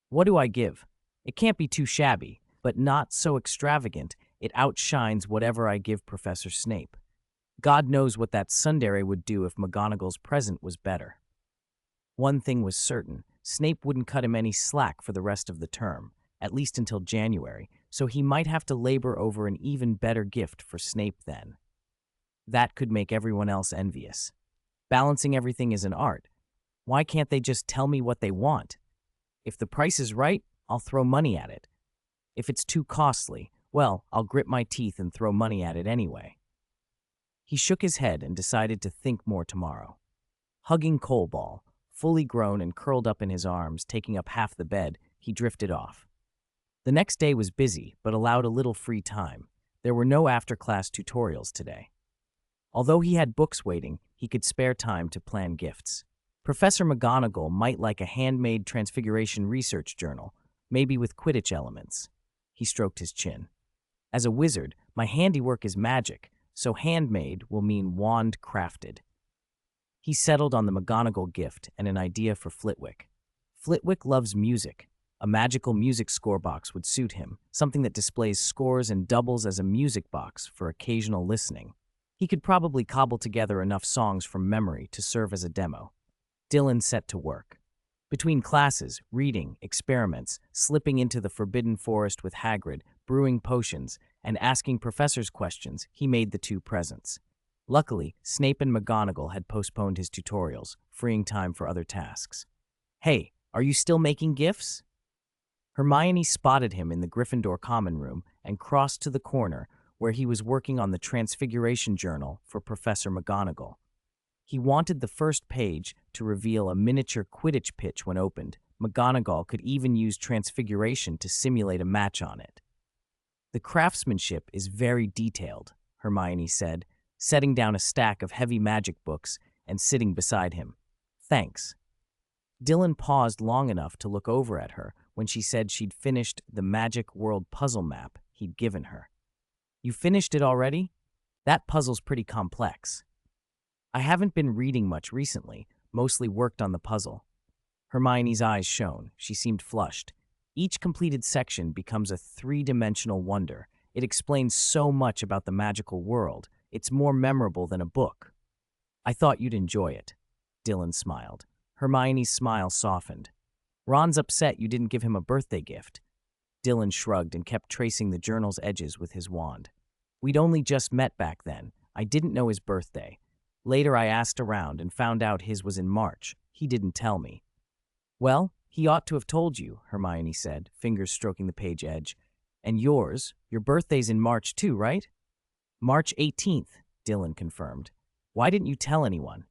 What do I give? It can't be too shabby, but not so extravagant it outshines whatever I give Professor Snape. God knows what that tsundere would do if McGonagall's present was better. One thing was certain, Snape wouldn't cut him any slack for the rest of the term, at least until January, so he might have to labor over an even better gift for Snape then. That could make everyone else envious. Balancing everything is an art. Why can't they just tell me what they want? If the price is right, I'll throw money at it. If it's too costly, well, I'll grit my teeth and throw money at it anyway. He shook his head and decided to think more tomorrow. Hugging Coleball, fully grown and curled up in his arms, taking up half the bed, he drifted off. The next day was busy, but allowed a little free time. There were no after-class tutorials today. Although he had books waiting, he could spare time to plan gifts. Professor McGonagall might like a handmade Transfiguration research journal, maybe with Quidditch elements. He stroked his chin. As a wizard, my handiwork is magic, so handmade will mean wand-crafted. He settled on the McGonagall gift and an idea for Flitwick. Flitwick loves music. A magical music score box would suit him, something that displays scores and doubles as a music box for occasional listening. He could probably cobble together enough songs from memory to serve as a demo. Dylan set to work. Between classes, reading, experiments, slipping into the Forbidden Forest with Hagrid, brewing potions, and asking professors questions, he made the 2 presents. Luckily, Snape and McGonagall had postponed his tutorials, freeing time for other tasks. Hey, are you still making gifts? Hermione spotted him in the Gryffindor common room and crossed to the corner where he was working on the Transfiguration journal for Professor McGonagall. He wanted the first page to reveal a miniature Quidditch pitch when opened. McGonagall could even use Transfiguration to simulate a match on it. The craftsmanship is very detailed, Hermione said, setting down a stack of heavy magic books and sitting beside him. Thanks. Dylan paused long enough to look over at her when she said she'd finished the Magic World puzzle map he'd given her. You finished it already? That puzzle's pretty complex. I haven't been reading much recently, mostly worked on the puzzle. Hermione's eyes shone. She seemed flushed. Each completed section becomes a 3-dimensional wonder. It explains so much about the magical world. It's more memorable than a book. I thought you'd enjoy it. Dylan smiled. Hermione's smile softened. Ron's upset you didn't give him a birthday gift. Dylan shrugged and kept tracing the journal's edges with his wand. We'd only just met back then. I didn't know his birthday. Later I asked around and found out his was in March. He didn't tell me. Well, he ought to have told you, Hermione said, fingers stroking the page edge. And yours? Your birthday's in March too, right? March 18th, Dylan confirmed. Why didn't you tell anyone?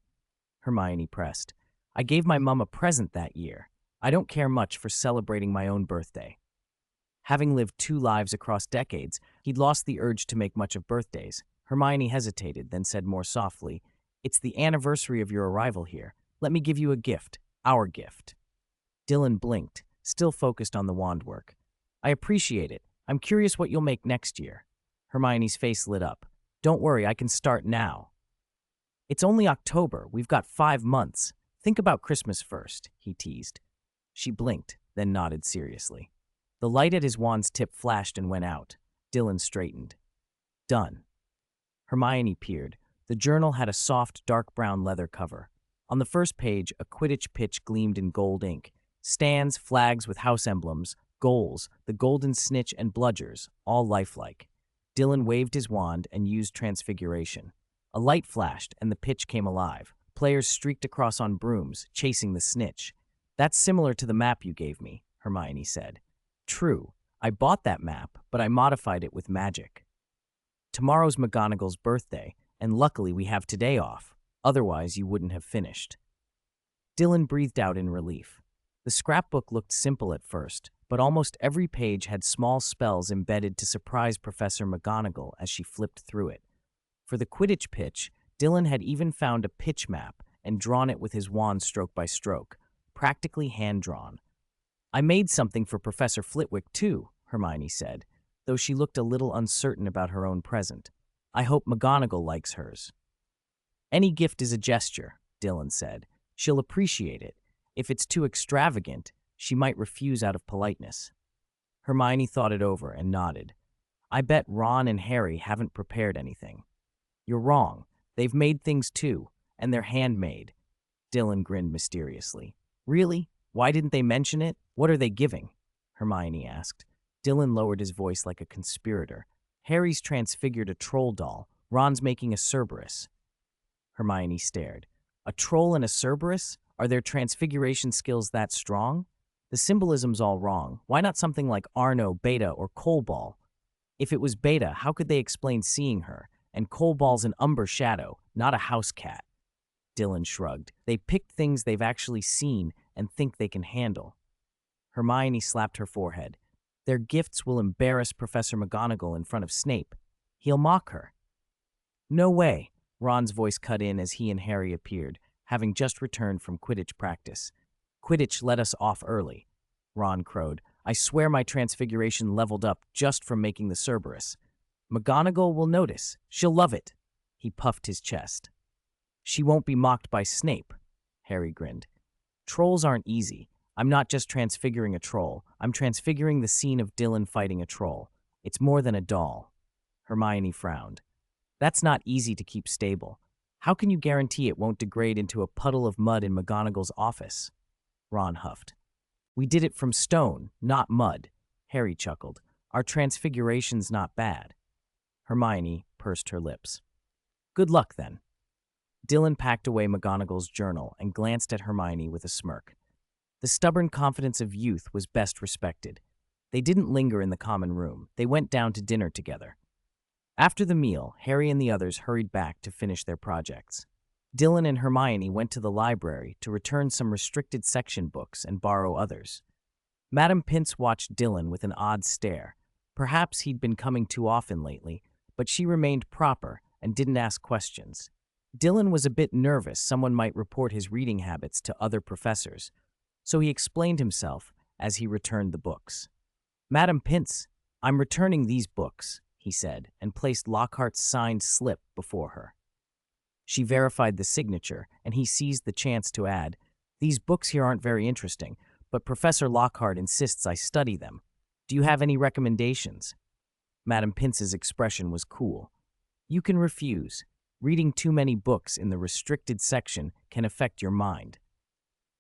Hermione pressed. I gave my mum a present that year. I don't care much for celebrating my own birthday. Having lived 2 lives across decades, he'd lost the urge to make much of birthdays. Hermione hesitated, then said more softly, It's the anniversary of your arrival here. Let me give you a gift. Our gift. Dylan blinked, still focused on the wand work. I appreciate it. I'm curious what you'll make next year. Hermione's face lit up. Don't worry, I can start now. It's only October. We've got 5 months. Think about Christmas first, he teased. She blinked, then nodded seriously. The light at his wand's tip flashed and went out. Dylan straightened. Done. Hermione peered. The journal had a soft, dark brown leather cover. On the first page, a Quidditch pitch gleamed in gold ink. Stands, flags with house emblems, Goals, the golden snitch and bludgers, all lifelike. Dylan waved his wand and used transfiguration. A light flashed and the pitch came alive. Players streaked across on brooms, chasing the snitch. That's similar to the map you gave me, Hermione said. True, I bought that map, but I modified it with magic. Tomorrow's McGonagall's birthday, and luckily we have today off. Otherwise, you wouldn't have finished. Dylan breathed out in relief. The scrapbook looked simple at first, but almost every page had small spells embedded to surprise Professor McGonagall as she flipped through it. For the Quidditch pitch, Dylan had even found a pitch map and drawn it with his wand stroke by stroke, practically hand-drawn. I made something for Professor Flitwick, too, Hermione said, though she looked a little uncertain about her own present. I hope McGonagall likes hers. Any gift is a gesture, Dylan said. She'll appreciate it. If it's too extravagant, she might refuse out of politeness. Hermione thought it over and nodded. I bet Ron and Harry haven't prepared anything. You're wrong. They've made things too, and they're handmade. Dylan grinned mysteriously. Really? Why didn't they mention it? What are they giving? Hermione asked. Dylan lowered his voice like a conspirator. Harry's transfigured a troll doll. Ron's making a Cerberus. Hermione stared. A troll and a Cerberus? Are their transfiguration skills that strong? The symbolism's all wrong. Why not something like Arno, Beta, or Coalball? If it was Beta, how could they explain seeing her? And Coalball's an umber shadow, not a house cat. Dylan shrugged. They picked things they've actually seen and think they can handle. Hermione slapped her forehead. Their gifts will embarrass Professor McGonagall in front of Snape. He'll mock her. No way. Ron's voice cut in as he and Harry appeared, having just returned from Quidditch practice. Quidditch let us off early. Ron crowed. I swear my transfiguration leveled up just from making the Cerberus. McGonagall will notice. She'll love it. He puffed his chest. She won't be mocked by Snape, Harry grinned. Trolls aren't easy. I'm not just transfiguring a troll. I'm transfiguring the scene of Dylan fighting a troll. It's more than a doll. Hermione frowned. That's not easy to keep stable. How can you guarantee it won't degrade into a puddle of mud in McGonagall's office? Ron huffed. We did it from stone, not mud. Harry chuckled. Our transfiguration's not bad. Hermione pursed her lips. Good luck, then. Dylan packed away McGonagall's journal and glanced at Hermione with a smirk. The stubborn confidence of youth was best respected. They didn't linger in the common room. They went down to dinner together. After the meal, Harry and the others hurried back to finish their projects. Dylan and Hermione went to the library to return some restricted section books and borrow others. Madame Pince watched Dylan with an odd stare. Perhaps he'd been coming too often lately, but she remained proper and didn't ask questions. Dylan was a bit nervous someone might report his reading habits to other professors, so he explained himself as he returned the books. Madame Pince, I'm returning these books, he said, and placed Lockhart's signed slip before her. She verified the signature, and he seized the chance to add, These books here aren't very interesting, but Professor Lockhart insists I study them. Do you have any recommendations? Madame Pince's expression was cool. You can refuse. Reading too many books in the restricted section can affect your mind.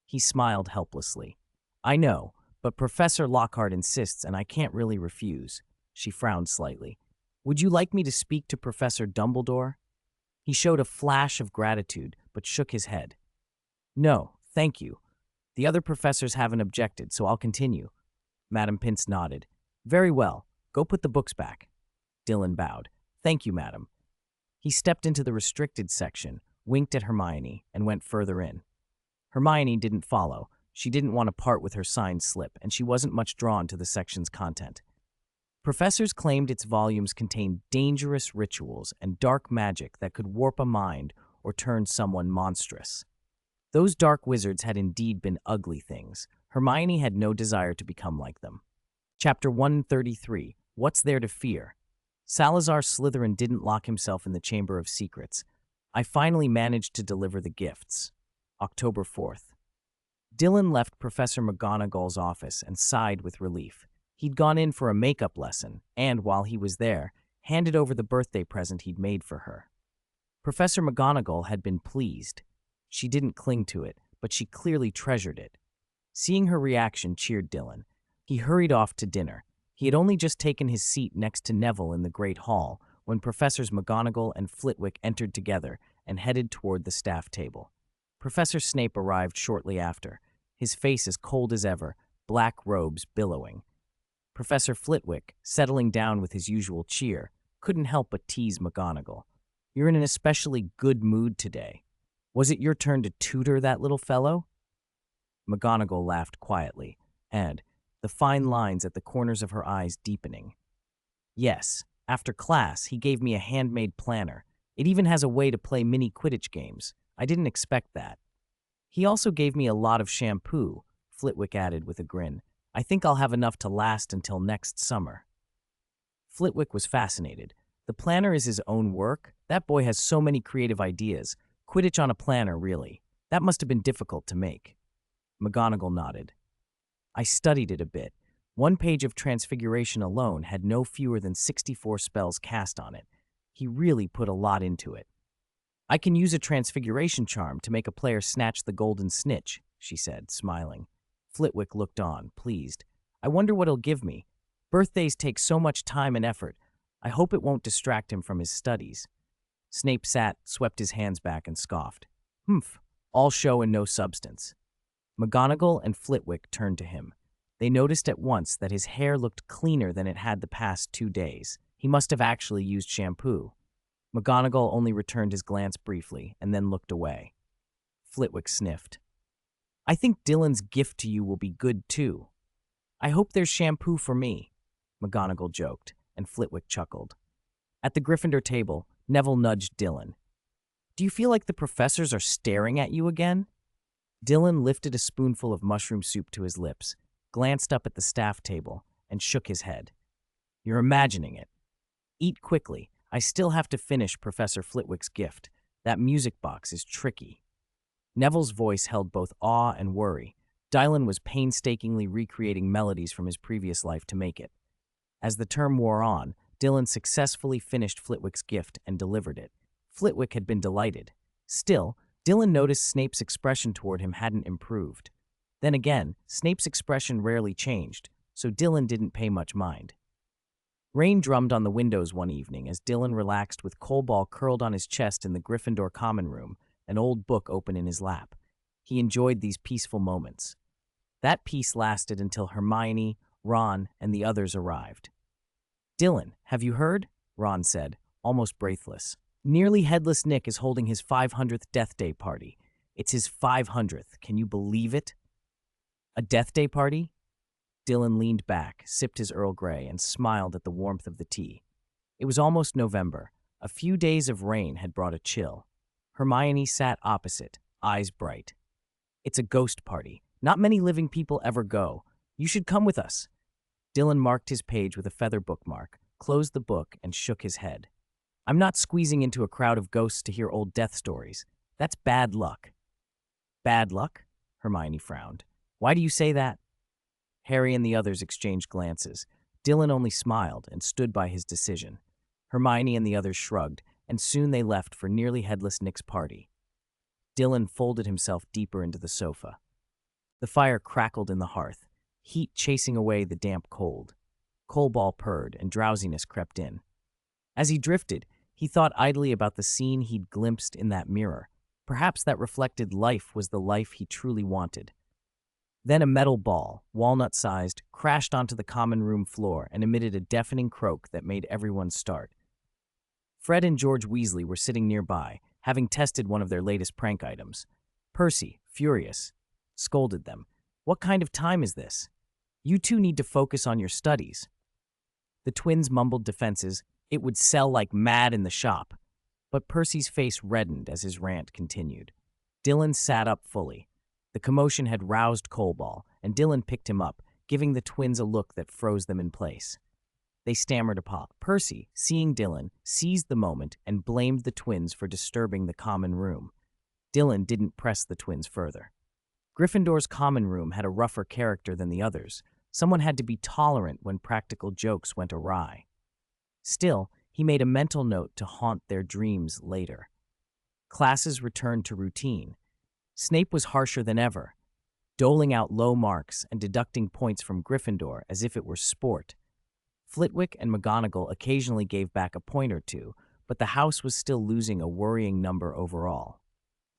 He smiled helplessly. I know, but Professor Lockhart insists and I can't really refuse. She frowned slightly. Would you like me to speak to Professor Dumbledore? He showed a flash of gratitude, but shook his head. No, thank you. The other professors haven't objected, so I'll continue. Madame Pince nodded. Very well. Go put the books back. Dylan bowed. Thank you, madam. He stepped into the restricted section, winked at Hermione, and went further in. Hermione didn't follow. She didn't want to part with her signed slip, and she wasn't much drawn to the section's content. Professors claimed its volumes contained dangerous rituals and dark magic that could warp a mind or turn someone monstrous. Those dark wizards had indeed been ugly things. Hermione had no desire to become like them. Chapter 133, What's There to Fear? Salazar Slytherin didn't lock himself in the Chamber of Secrets. I finally managed to deliver the gifts. October 4th. Dylan left Professor McGonagall's office and sighed with relief. He'd gone in for a makeup lesson and, while he was there, handed over the birthday present he'd made for her. Professor McGonagall had been pleased. She didn't cling to it, but she clearly treasured it. Seeing her reaction cheered Dylan. He hurried off to dinner. He had only just taken his seat next to Neville in the Great Hall when Professors McGonagall and Flitwick entered together and headed toward the staff table. Professor Snape arrived shortly after, his face as cold as ever, black robes billowing. Professor Flitwick, settling down with his usual cheer, couldn't help but tease McGonagall. "You're in an especially good mood today. Was it your turn to tutor that little fellow?" McGonagall laughed quietly, and, the fine lines at the corners of her eyes deepening. "Yes, after class, he gave me a handmade planner. It even has a way to play mini Quidditch games. I didn't expect that. He also gave me a lot of shampoo," Flitwick added with a grin. "I think I'll have enough to last until next summer." Flitwick was fascinated. The planner is his own work? That boy has so many creative ideas. Quidditch on a planner, really. That must have been difficult to make. McGonagall nodded. "I studied it a bit. One page of Transfiguration alone had no fewer than 64 spells cast on it. He really put a lot into it." "I can use a Transfiguration charm to make a player snatch the golden snitch," she said, smiling. Flitwick looked on, pleased. "I wonder what he'll give me. Birthdays take so much time and effort. I hope it won't distract him from his studies." Snape sat, swept his hands back, and scoffed. "Humph, all show and no substance." McGonagall and Flitwick turned to him. They noticed at once that his hair looked cleaner than it had the past 2 days. He must have actually used shampoo. McGonagall only returned his glance briefly and then looked away. Flitwick sniffed. "I think Dylan's gift to you will be good, too. I hope there's shampoo for me," McGonagall joked, and Flitwick chuckled. At the Gryffindor table, Neville nudged Dylan. "Do you feel like the professors are staring at you again?" Dylan lifted a spoonful of mushroom soup to his lips, glanced up at the staff table, and shook his head. "You're imagining it. Eat quickly. I still have to finish Professor Flitwick's gift. That music box is tricky." Neville's voice held both awe and worry. Dylan was painstakingly recreating melodies from his previous life to make it. As the term wore on, Dylan successfully finished Flitwick's gift and delivered it. Flitwick had been delighted. Still, Dylan noticed Snape's expression toward him hadn't improved. Then again, Snape's expression rarely changed, so Dylan didn't pay much mind. Rain drummed on the windows one evening as Dylan relaxed with Coldball curled on his chest in the Gryffindor common room, an old book open in his lap. He enjoyed these peaceful moments. That peace lasted until Hermione, Ron, and the others arrived. "Dylan, have you heard?" Ron said, almost breathless. "Nearly Headless Nick is holding his 500th Death Day party. It's his 500th. Can you believe it?" "A Death Day party?" Dylan leaned back, sipped his Earl Grey, and smiled at the warmth of the tea. It was almost November. A few days of rain had brought a chill. Hermione sat opposite, eyes bright. "It's a ghost party. Not many living people ever go. You should come with us." Dylan marked his page with a feather bookmark, closed the book, and shook his head. "I'm not squeezing into a crowd of ghosts to hear old death stories. That's bad luck." "Bad luck?" Hermione frowned. "Why do you say that?" Harry and the others exchanged glances. Dylan only smiled and stood by his decision. Hermione and the others shrugged, and soon they left for Nearly Headless Nick's party. Dylan folded himself deeper into the sofa. The fire crackled in the hearth, heat chasing away the damp cold. Coldball purred, and drowsiness crept in. As he drifted, he thought idly about the scene he'd glimpsed in that mirror. Perhaps that reflected life was the life he truly wanted. Then a metal ball, walnut-sized, crashed onto the common room floor and emitted a deafening croak that made everyone start. Fred and George Weasley were sitting nearby, having tested one of their latest prank items. Percy, furious, scolded them. "What kind of time is this? You two need to focus on your studies." The twins mumbled defenses. It would sell like mad in the shop. But Percy's face reddened as his rant continued. Dylan sat up fully. The commotion had roused Coldball, and Dylan picked him up, giving the twins a look that froze them in place. They stammered apart. Percy, seeing Dylan, seized the moment and blamed the twins for disturbing the common room. Dylan didn't press the twins further. Gryffindor's common room had a rougher character than the others. Someone had to be tolerant when practical jokes went awry. Still, he made a mental note to haunt their dreams later. Classes returned to routine. Snape was harsher than ever. doling out low marks and deducting points from Gryffindor as if it were sport. Flitwick and McGonagall occasionally gave back a point or two, but the house was still losing a worrying number overall.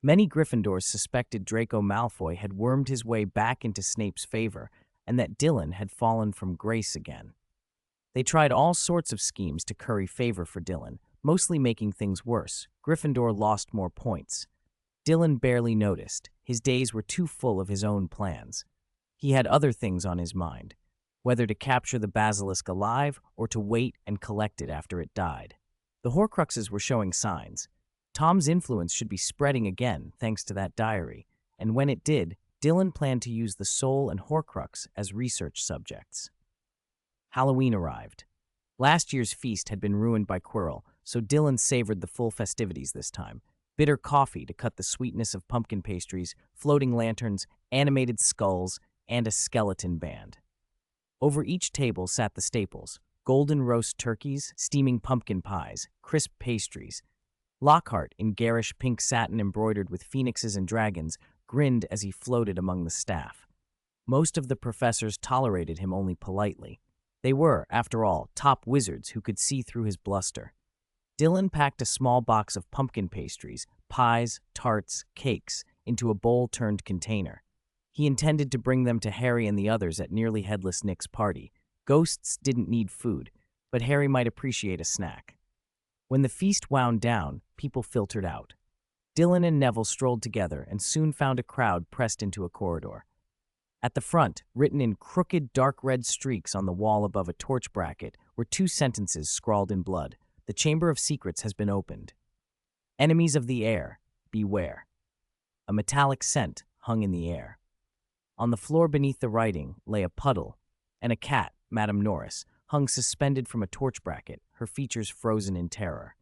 Many Gryffindors suspected Draco Malfoy had wormed his way back into Snape's favor and that Dylan had fallen from grace again. They tried all sorts of schemes to curry favor for Dylan, mostly making things worse. Gryffindor lost more points. Dylan barely noticed. His days were too full of his own plans. He had other things on his mind, whether to capture the basilisk alive or to wait and collect it after it died. The Horcruxes were showing signs. Tom's influence should be spreading again thanks to that diary, and when it did, Dylan planned to use the Soul and Horcrux as research subjects. Halloween arrived. Last year's feast had been ruined by Quirrell, so Dylan savored the full festivities this time. Bitter coffee to cut the sweetness of pumpkin pastries, floating lanterns, animated skulls, and a skeleton band. Over each table sat the staples: golden roast turkeys, steaming pumpkin pies, crisp pastries. Lockhart, in garish pink satin embroidered with phoenixes and dragons, grinned as he floated among the staff. Most of the professors tolerated him only politely. They were, after all, top wizards who could see through his bluster. Dylan packed a small box of pumpkin pastries, pies, tarts, cakes, into a bowl-turned container. He intended to bring them to Harry and the others at Nearly Headless Nick's party. Ghosts didn't need food, but Harry might appreciate a snack. When the feast wound down, people filtered out. Dylan and Neville strolled together and soon found a crowd pressed into a corridor. At the front, written in crooked, dark red streaks on the wall above a torch bracket, were two sentences scrawled in blood. The Chamber of Secrets has been opened. Enemies of the air, beware. A metallic scent hung in the air. On the floor beneath the writing lay a puddle, and a cat, Madame Norris, hung suspended from a torch bracket, her features frozen in terror.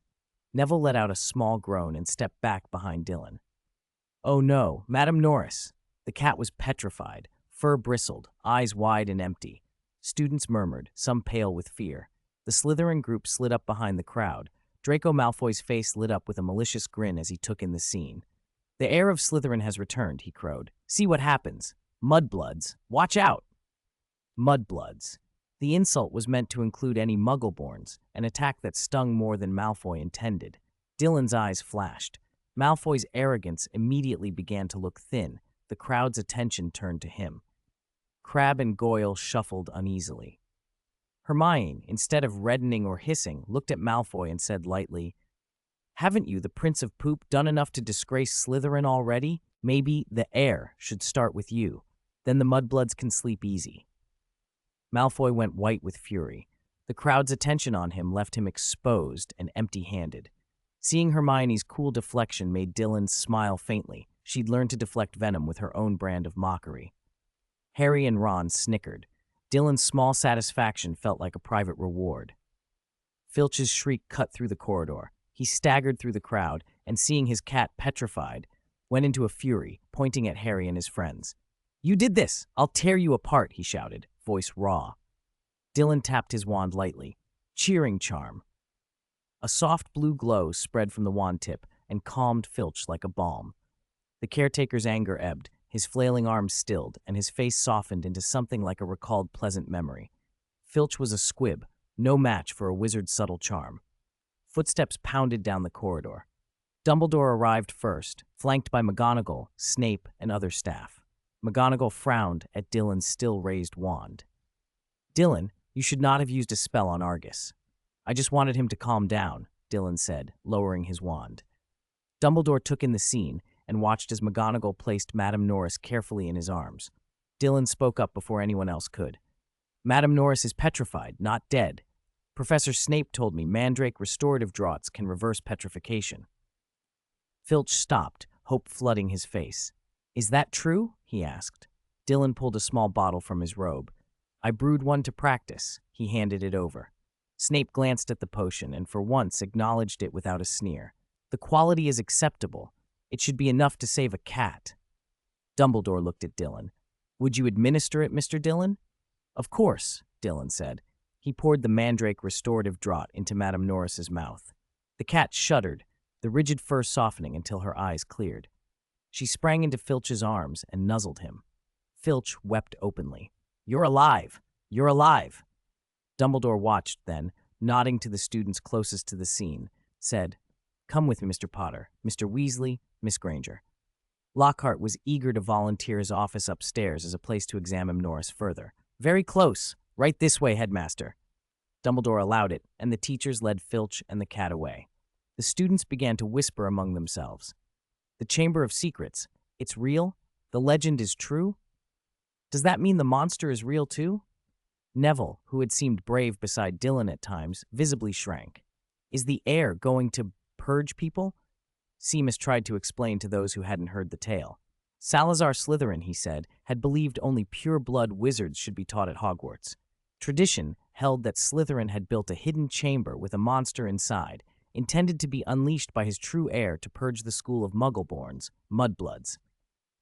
Neville let out a small groan and stepped back behind Dylan. Oh no, Madame Norris! The cat was petrified, fur bristled, eyes wide and empty. Students murmured, some pale with fear. The Slytherin group slid up behind the crowd. Draco Malfoy's face lit up with a malicious grin as he took in the scene. The heir of Slytherin has returned, he crowed. See what happens. Mudbloods, watch out! Mudbloods. The insult was meant to include any Muggleborns, an attack that stung more than Malfoy intended. Dylan's eyes flashed. Malfoy's arrogance immediately began to look thin. The crowd's attention turned to him. Crabbe and Goyle shuffled uneasily. Hermione, instead of reddening or hissing, looked at Malfoy and said lightly, Haven't you, the Prince of Poop, done enough to disgrace Slytherin already? Maybe the heir should start with you. Then the Mudbloods can sleep easy. Malfoy went white with fury. The crowd's attention on him left him exposed and empty-handed. Seeing Hermione's cool deflection made Dylan smile faintly. She'd learned to deflect venom with her own brand of mockery. Harry and Ron snickered. Dylan's small satisfaction felt like a private reward. Filch's shriek cut through the corridor. He staggered through the crowd, and seeing his cat petrified, went into a fury, pointing at Harry and his friends. You did this! I'll tear you apart, he shouted, voice raw. Dylan tapped his wand lightly. Cheering charm. A soft blue glow spread from the wand tip and calmed Filch like a balm. The caretaker's anger ebbed, his flailing arms stilled, and his face softened into something like a recalled pleasant memory. Filch was a squib, no match for a wizard's subtle charm. Footsteps pounded down the corridor. Dumbledore arrived first, flanked by McGonagall, Snape, and other staff. McGonagall frowned at Dylan's still-raised wand. Dylan, you should not have used a spell on Argus. I just wanted him to calm down, Dylan said, lowering his wand. Dumbledore took in the scene and watched as McGonagall placed Madame Norris carefully in his arms. Dylan spoke up before anyone else could. Madame Norris is petrified, not dead. Professor Snape told me Mandrake restorative draughts can reverse petrification. Filch stopped, hope flooding his face. Is that true? He asked. Dylan pulled a small bottle from his robe. I brewed one to practice. He handed it over. Snape glanced at the potion and for once acknowledged it without a sneer. The quality is acceptable. It should be enough to save a cat. Dumbledore looked at Dylan. Would you administer it, Mr. Dylan? Of course, Dylan said. He poured the Mandrake restorative draught into Madame Norris's mouth. The cat shuddered, the rigid fur softening until her eyes cleared. She sprang into Filch's arms and nuzzled him. Filch wept openly. "You're alive! You're alive!" Dumbledore watched, then, nodding to the students closest to the scene, said, "Come with me, Mr. Potter, Mr. Weasley, Miss Granger." Lockhart was eager to volunteer his office upstairs as a place to examine Norris further. "Very close. Right this way, Headmaster." Dumbledore allowed it, and the teachers led Filch and the cat away. The students began to whisper among themselves. "The Chamber of Secrets. It's real? The legend is true? Does that mean the monster is real too?" Neville, who had seemed brave beside Dylan at times, visibly shrank. "Is the heir going to purge people?" Seamus tried to explain to those who hadn't heard the tale. Salazar Slytherin, he said, had believed only pure-blood wizards should be taught at Hogwarts. Tradition held that Slytherin had built a hidden chamber with a monster inside, intended to be unleashed by his true heir to purge the school of Muggleborns, mudbloods.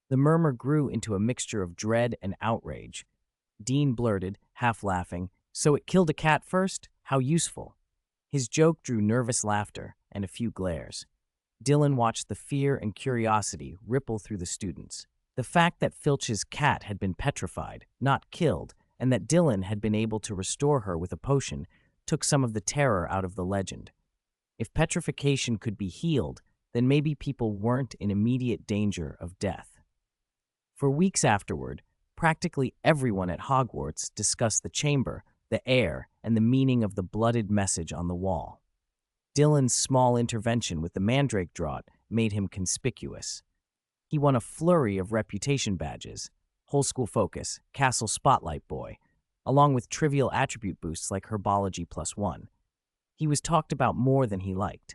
The murmur grew into a mixture of dread and outrage. Dean blurted, half laughing, "So it killed a cat first? How useful." His joke drew nervous laughter and a few glares. Dylan watched the fear and curiosity ripple through the students. The fact that Filch's cat had been petrified, not killed, and that Dylan had been able to restore her with a potion took some of the terror out of the legend. If petrification could be healed, then maybe people weren't in immediate danger of death. For weeks afterward, practically everyone at Hogwarts discussed the chamber, the heir, and the meaning of the blooded message on the wall. Dylan's small intervention with the mandrake draught made him conspicuous. He won a flurry of reputation badges, whole school focus, castle spotlight boy, along with trivial attribute boosts like herbology +1. He was talked about more than he liked.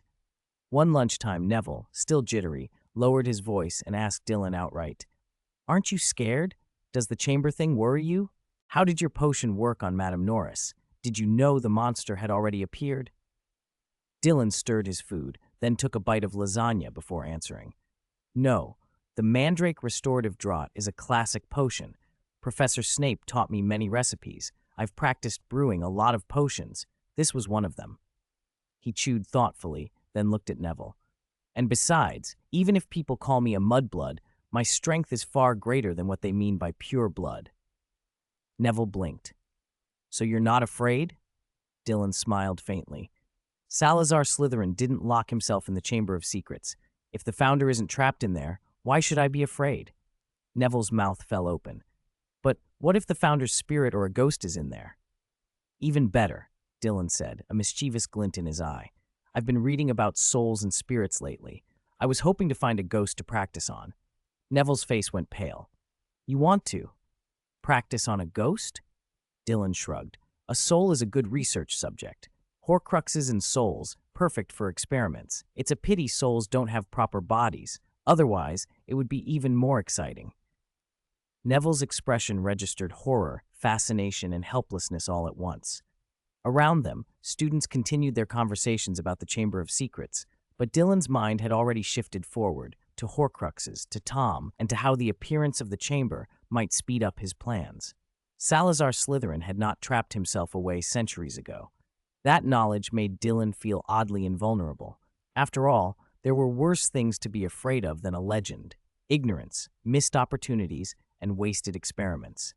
One lunchtime, Neville, still jittery, lowered his voice and asked Dylan outright, "Aren't you scared? Does the chamber thing worry you? How did your potion work on Madame Norris? Did you know the monster had already appeared?" Dylan stirred his food, then took a bite of lasagna before answering. "No, the Mandrake Restorative Draught is a classic potion. Professor Snape taught me many recipes. I've practiced brewing a lot of potions. This was one of them." He chewed thoughtfully, then looked at Neville. "And besides, even if people call me a mudblood, my strength is far greater than what they mean by pure blood." Neville blinked. "So you're not afraid?" Dylan smiled faintly. "Salazar Slytherin didn't lock himself in the Chamber of Secrets. If the founder isn't trapped in there, why should I be afraid?" Neville's mouth fell open. "But what if the founder's spirit or a ghost is in there?" "Even better," Dylan said, a mischievous glint in his eye. "I've been reading about souls and spirits lately. I was hoping to find a ghost to practice on." Neville's face went pale. "You want to practice on a ghost?" Dylan shrugged. "A soul is a good research subject. Horcruxes and souls, perfect for experiments. It's a pity souls don't have proper bodies. Otherwise, it would be even more exciting." Neville's expression registered horror, fascination, and helplessness all at once. Around them, students continued their conversations about the Chamber of Secrets, but Dylan's mind had already shifted forward, to Horcruxes, to Tom, and to how the appearance of the chamber might speed up his plans. Salazar Slytherin had not trapped himself away centuries ago. That knowledge made Dylan feel oddly invulnerable. After all, there were worse things to be afraid of than a legend: ignorance, missed opportunities, and wasted experiments.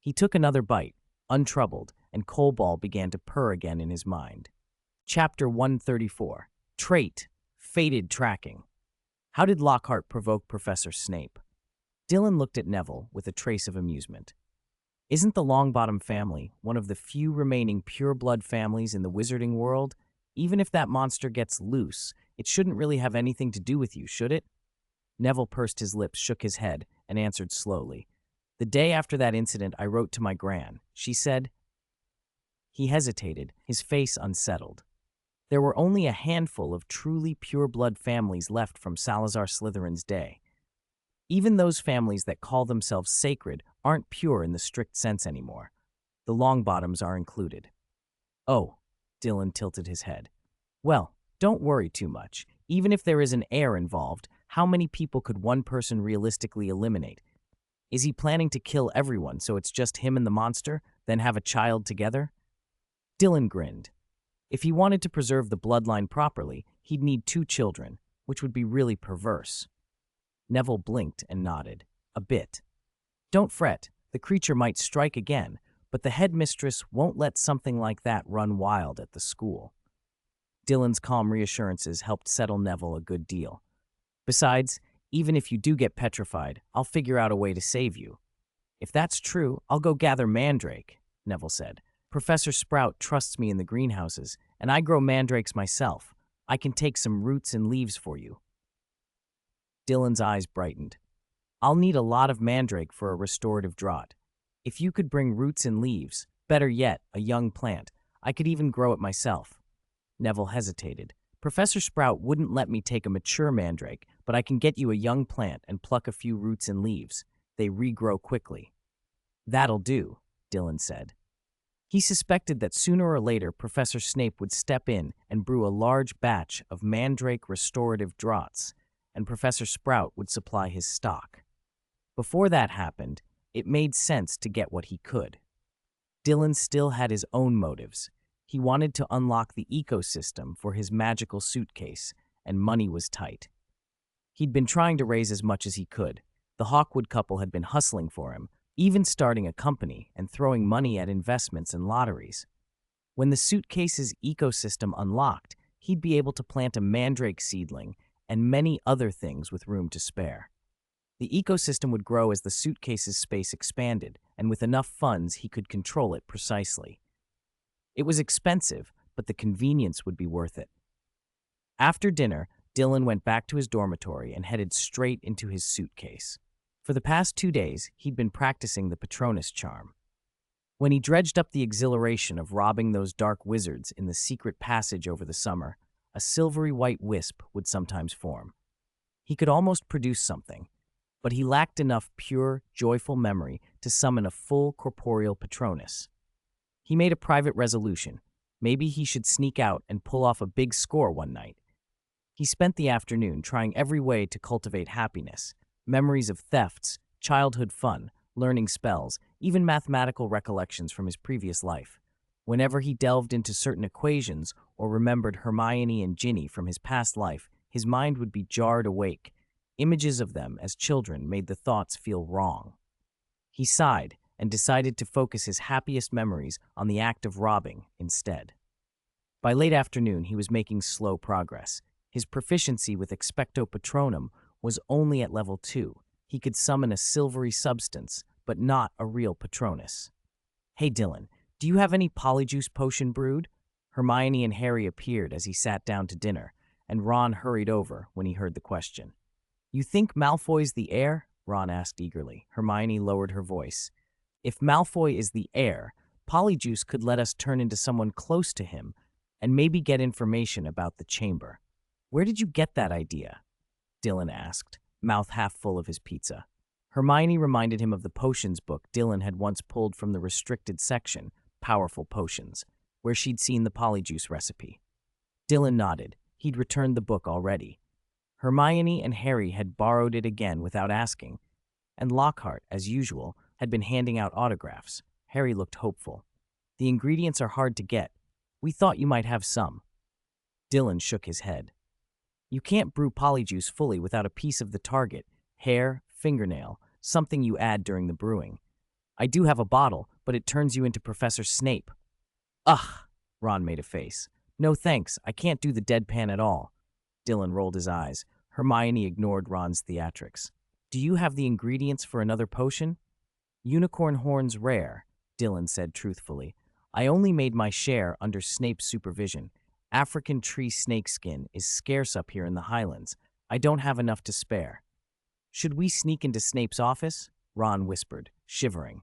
He took another bite, untroubled, and Coalball began to purr again in his mind. Chapter 134. Trait: Fated Tracking. How did Lockhart provoke Professor Snape? Dylan looked at Neville with a trace of amusement. Isn't the Longbottom family one of the few remaining pure-blood families in the wizarding world? Even if that monster gets loose, it shouldn't really have anything to do with you, should it? Neville pursed his lips, shook his head, and answered slowly. "The day after that incident, I wrote to my gran. She said—" He hesitated, his face unsettled. There were only a handful of truly pure-blood families left from Salazar Slytherin's day. Even those families that call themselves sacred aren't pure in the strict sense anymore. The Longbottoms are included. "Oh," Dylan tilted his head. "Well, don't worry too much. Even if there is an heir involved, how many people could one person realistically eliminate? Is he planning to kill everyone so it's just him and the monster, then have a child together?" Dylan grinned. If he wanted to preserve the bloodline properly, he'd need 2 children, which would be really perverse. Neville blinked and nodded. A bit. Don't fret, the creature might strike again, but the headmistress won't let something like that run wild at the school. Dylan's calm reassurances helped settle Neville a good deal. Besides, even if you do get petrified, I'll figure out a way to save you. If that's true, I'll go gather mandrake, Neville said. Professor Sprout trusts me in the greenhouses, and I grow mandrakes myself. I can take some roots and leaves for you. Dylan's eyes brightened. I'll need a lot of mandrake for a restorative draught. If you could bring roots and leaves, better yet, a young plant, I could even grow it myself. Neville hesitated. Professor Sprout wouldn't let me take a mature mandrake, but I can get you a young plant and pluck a few roots and leaves. They regrow quickly. That'll do, Dylan said. He suspected that sooner or later Professor Snape would step in and brew a large batch of mandrake restorative draughts, and Professor Sprout would supply his stock. Before that happened, it made sense to get what he could. Dylan still had his own motives. He wanted to unlock the ecosystem for his magical suitcase, and money was tight. He'd been trying to raise as much as he could. The Hawkwood couple had been hustling for him, even starting a company and throwing money at investments and lotteries. When the suitcase's ecosystem unlocked, he'd be able to plant a mandrake seedling and many other things with room to spare. The ecosystem would grow as the suitcase's space expanded, and with enough funds he could control it precisely. It was expensive, but the convenience would be worth it. After dinner, Dylan went back to his dormitory and headed straight into his suitcase. For the past 2 days, he'd been practicing the Patronus charm. When he dredged up the exhilaration of robbing those dark wizards in the secret passage over the summer, a silvery white wisp would sometimes form. He could almost produce something, but he lacked enough pure, joyful memory to summon a full corporeal Patronus. He made a private resolution. Maybe he should sneak out and pull off a big score one night. He spent the afternoon trying every way to cultivate happiness, memories of thefts, childhood fun, learning spells, even mathematical recollections from his previous life. Whenever he delved into certain equations or remembered Hermione and Ginny from his past life, his mind would be jarred awake. Images of them as children made the thoughts feel wrong. He sighed and decided to focus his happiest memories on the act of robbing instead. By late afternoon, he was making slow progress. His proficiency with Expecto Patronum was only at level 2. He could summon a silvery substance, but not a real Patronus. Hey Dylan, do you have any polyjuice potion brewed? Hermione and Harry appeared as he sat down to dinner, and Ron hurried over when he heard the question. You think Malfoy's the heir? Ron asked eagerly. Hermione lowered her voice. If Malfoy is the heir, polyjuice could let us turn into someone close to him and maybe get information about the chamber. Where did you get that idea? Dylan asked, mouth half full of his pizza. Hermione reminded him of the potions book Dylan had once pulled from the restricted section, Powerful Potions, where she'd seen the polyjuice recipe. Dylan nodded. He'd returned the book already. Hermione and Harry had borrowed it again without asking, and Lockhart, as usual, had been handing out autographs. Harry looked hopeful. The ingredients are hard to get. We thought you might have some. Dylan shook his head. You can't brew polyjuice fully without a piece of the target, hair, fingernail, something you add during the brewing. I do have a bottle, but it turns you into Professor Snape. Ugh, Ron made a face. No thanks, I can't do the deadpan at all. Dylan rolled his eyes. Hermione ignored Ron's theatrics. Do you have the ingredients for another potion? Unicorn horns rare, Dylan said truthfully. I only made my share under Snape's supervision. African tree snakeskin is scarce up here in the Highlands. I don't have enough to spare. Should we sneak into Snape's office? Ron whispered, shivering.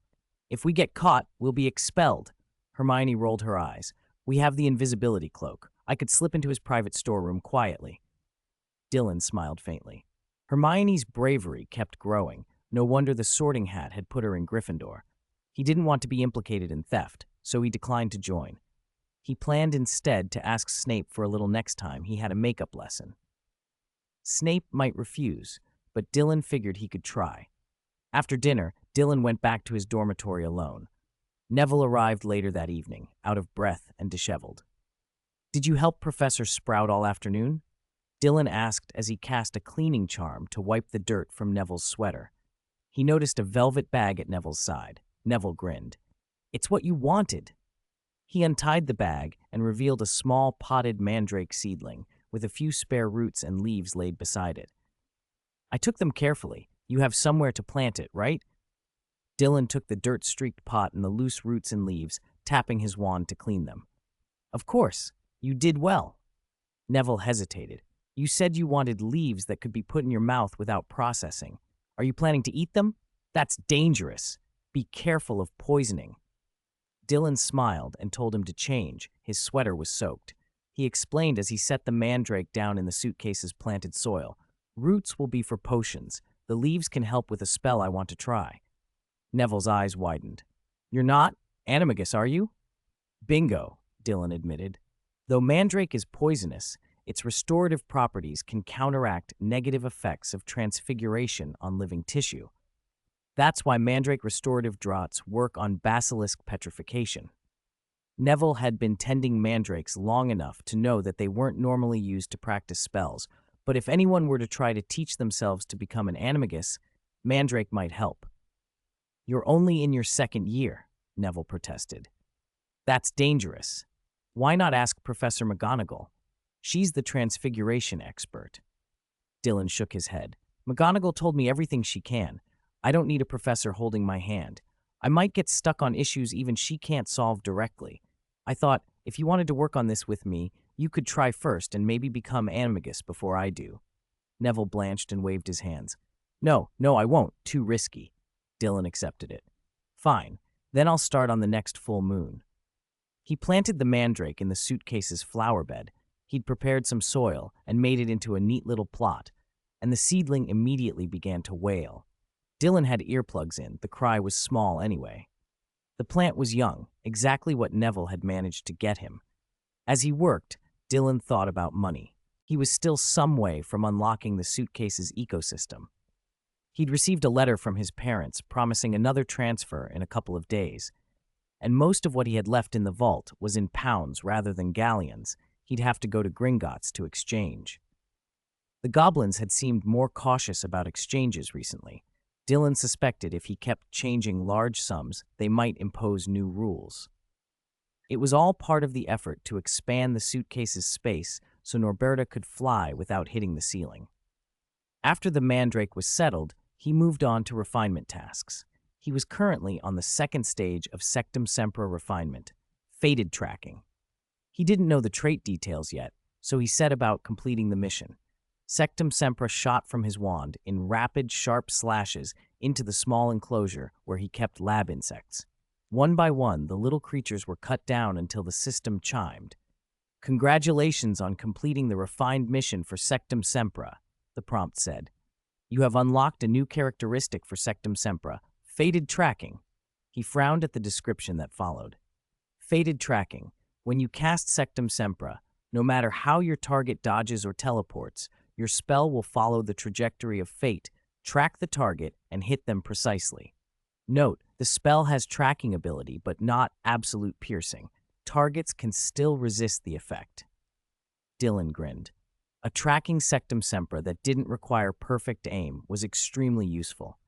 If we get caught, we'll be expelled. Hermione rolled her eyes. We have the invisibility cloak. I could slip into his private storeroom quietly. Dylan smiled faintly. Hermione's bravery kept growing. No wonder the Sorting Hat had put her in Gryffindor. He didn't want to be implicated in theft, so he declined to join. He planned instead to ask Snape for a little next time he had a makeup lesson. Snape might refuse, but Dylan figured he could try. After dinner, Dylan went back to his dormitory alone. Neville arrived later that evening, out of breath and disheveled. Did you help Professor Sprout all afternoon? Dylan asked as he cast a cleaning charm to wipe the dirt from Neville's sweater. He noticed a velvet bag at Neville's side. Neville grinned. It's what you wanted. He untied the bag and revealed a small potted mandrake seedling with a few spare roots and leaves laid beside it. I took them carefully. You have somewhere to plant it, right? Dylan took the dirt-streaked pot and the loose roots and leaves, tapping his wand to clean them. Of course, you did well. Neville hesitated. You said you wanted leaves that could be put in your mouth without processing. Are you planning to eat them? That's dangerous. Be careful of poisoning. Dylan smiled and told him to change. His sweater was soaked. He explained as he set the mandrake down in the suitcase's planted soil. Roots will be for potions. The leaves can help with a spell I want to try. Neville's eyes widened. You're not animagus, are you? Bingo, Dylan admitted. Though mandrake is poisonous, its restorative properties can counteract negative effects of transfiguration on living tissue. That's why mandrake restorative draughts work on basilisk petrification. Neville had been tending mandrakes long enough to know that they weren't normally used to practice spells, but if anyone were to try to teach themselves to become an animagus, mandrake might help. You're only in your second year, Neville protested. That's dangerous. Why not ask Professor McGonagall? She's the transfiguration expert. Dylan shook his head. McGonagall told me everything she can. I don't need a professor holding my hand. I might get stuck on issues even she can't solve directly. I thought, if you wanted to work on this with me, you could try first and maybe become animagus before I do. Neville blanched and waved his hands. No, I won't. Too risky. Dylan accepted it. Fine, then I'll start on the next full moon. He planted the mandrake in the suitcase's flower bed. He'd prepared some soil and made it into a neat little plot, and the seedling immediately began to wail. Dylan had earplugs in. The cry was small anyway. The plant was young, exactly what Neville had managed to get him. As he worked, Dylan thought about money. He was still some way from unlocking the suitcase's ecosystem. He'd received a letter from his parents promising another transfer in a couple of days, and most of what he had left in the vault was in pounds rather than galleons. He'd have to go to Gringotts to exchange. The goblins had seemed more cautious about exchanges recently. Dylan suspected if he kept changing large sums, they might impose new rules. It was all part of the effort to expand the suitcase's space so Norberta could fly without hitting the ceiling. After the mandrake was settled, he moved on to refinement tasks. He was currently on the second stage of Sectum Sempra refinement, fated tracking. He didn't know the trait details yet, so he set about completing the mission. Sectum Sempra shot from his wand in rapid, sharp slashes into the small enclosure where he kept lab insects. One by one, the little creatures were cut down until the system chimed. Congratulations on completing the refined mission for Sectum Sempra, the prompt said. You have unlocked a new characteristic for Sectum Sempra, fated tracking. He frowned at the description that followed. Fated tracking. When you cast Sectum Sempra, no matter how your target dodges or teleports, your spell will follow the trajectory of fate, track the target, and hit them precisely. Note, the spell has tracking ability, but not absolute piercing. Targets can still resist the effect. Dylan grinned. A tracking Sectum Sempra that didn't require perfect aim was extremely useful.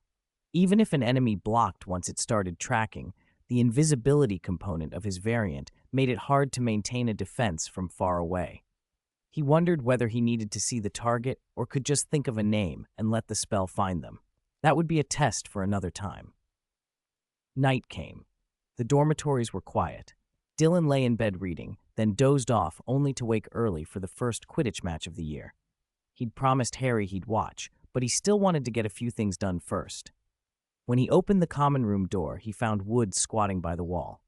Even if an enemy blocked once it started tracking, the invisibility component of his variant made it hard to maintain a defense from far away. He wondered whether he needed to see the target or could just think of a name and let the spell find them. That would be a test for another time. Night came. The dormitories were quiet. Dylan lay in bed reading, then dozed off only to wake early for the first Quidditch match of the year. He'd promised Harry he'd watch, but he still wanted to get a few things done first. When he opened the common room door, he found Wood squatting by the wall.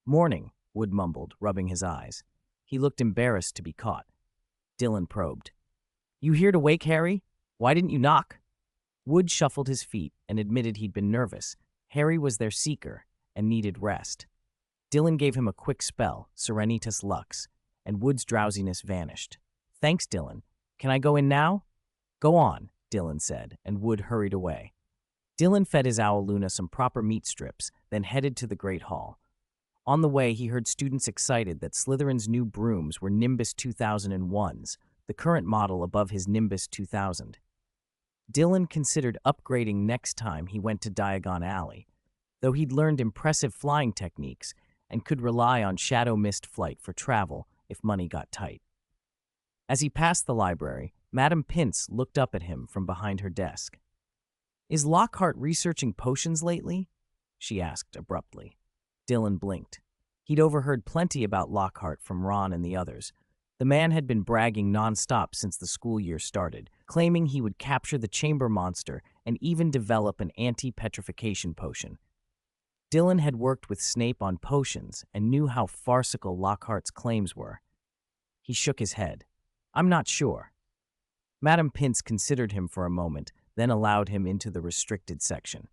Morning, Wood mumbled, rubbing his eyes. He looked embarrassed to be caught. Dylan probed. You here to wake Harry? Why didn't you knock? Wood shuffled his feet and admitted he'd been nervous. Harry was their seeker and needed rest. Dylan gave him a quick spell, Serenitas Lux, and Wood's drowsiness vanished. Thanks, Dylan. Can I go in now? Go on, Dylan said, and Wood hurried away. Dylan fed his owl Luna some proper meat strips, then headed to the Great Hall. On the way, he heard students excited that Slytherin's new brooms were Nimbus 2001s, the current model above his Nimbus 2000. Dylan considered upgrading next time he went to Diagon Alley, though he'd learned impressive flying techniques and could rely on shadow mist flight for travel if money got tight. As he passed the library, Madame Pince looked up at him from behind her desk. "Is Lockhart researching potions lately?" she asked abruptly. Dylan blinked. He'd overheard plenty about Lockhart from Ron and the others. The man had been bragging nonstop since the school year started, claiming he would capture the chamber monster and even develop an anti-petrification potion. Dylan had worked with Snape on potions and knew how farcical Lockhart's claims were. He shook his head. "I'm not sure." Madame Pince considered him for a moment, then allowed him into the restricted section.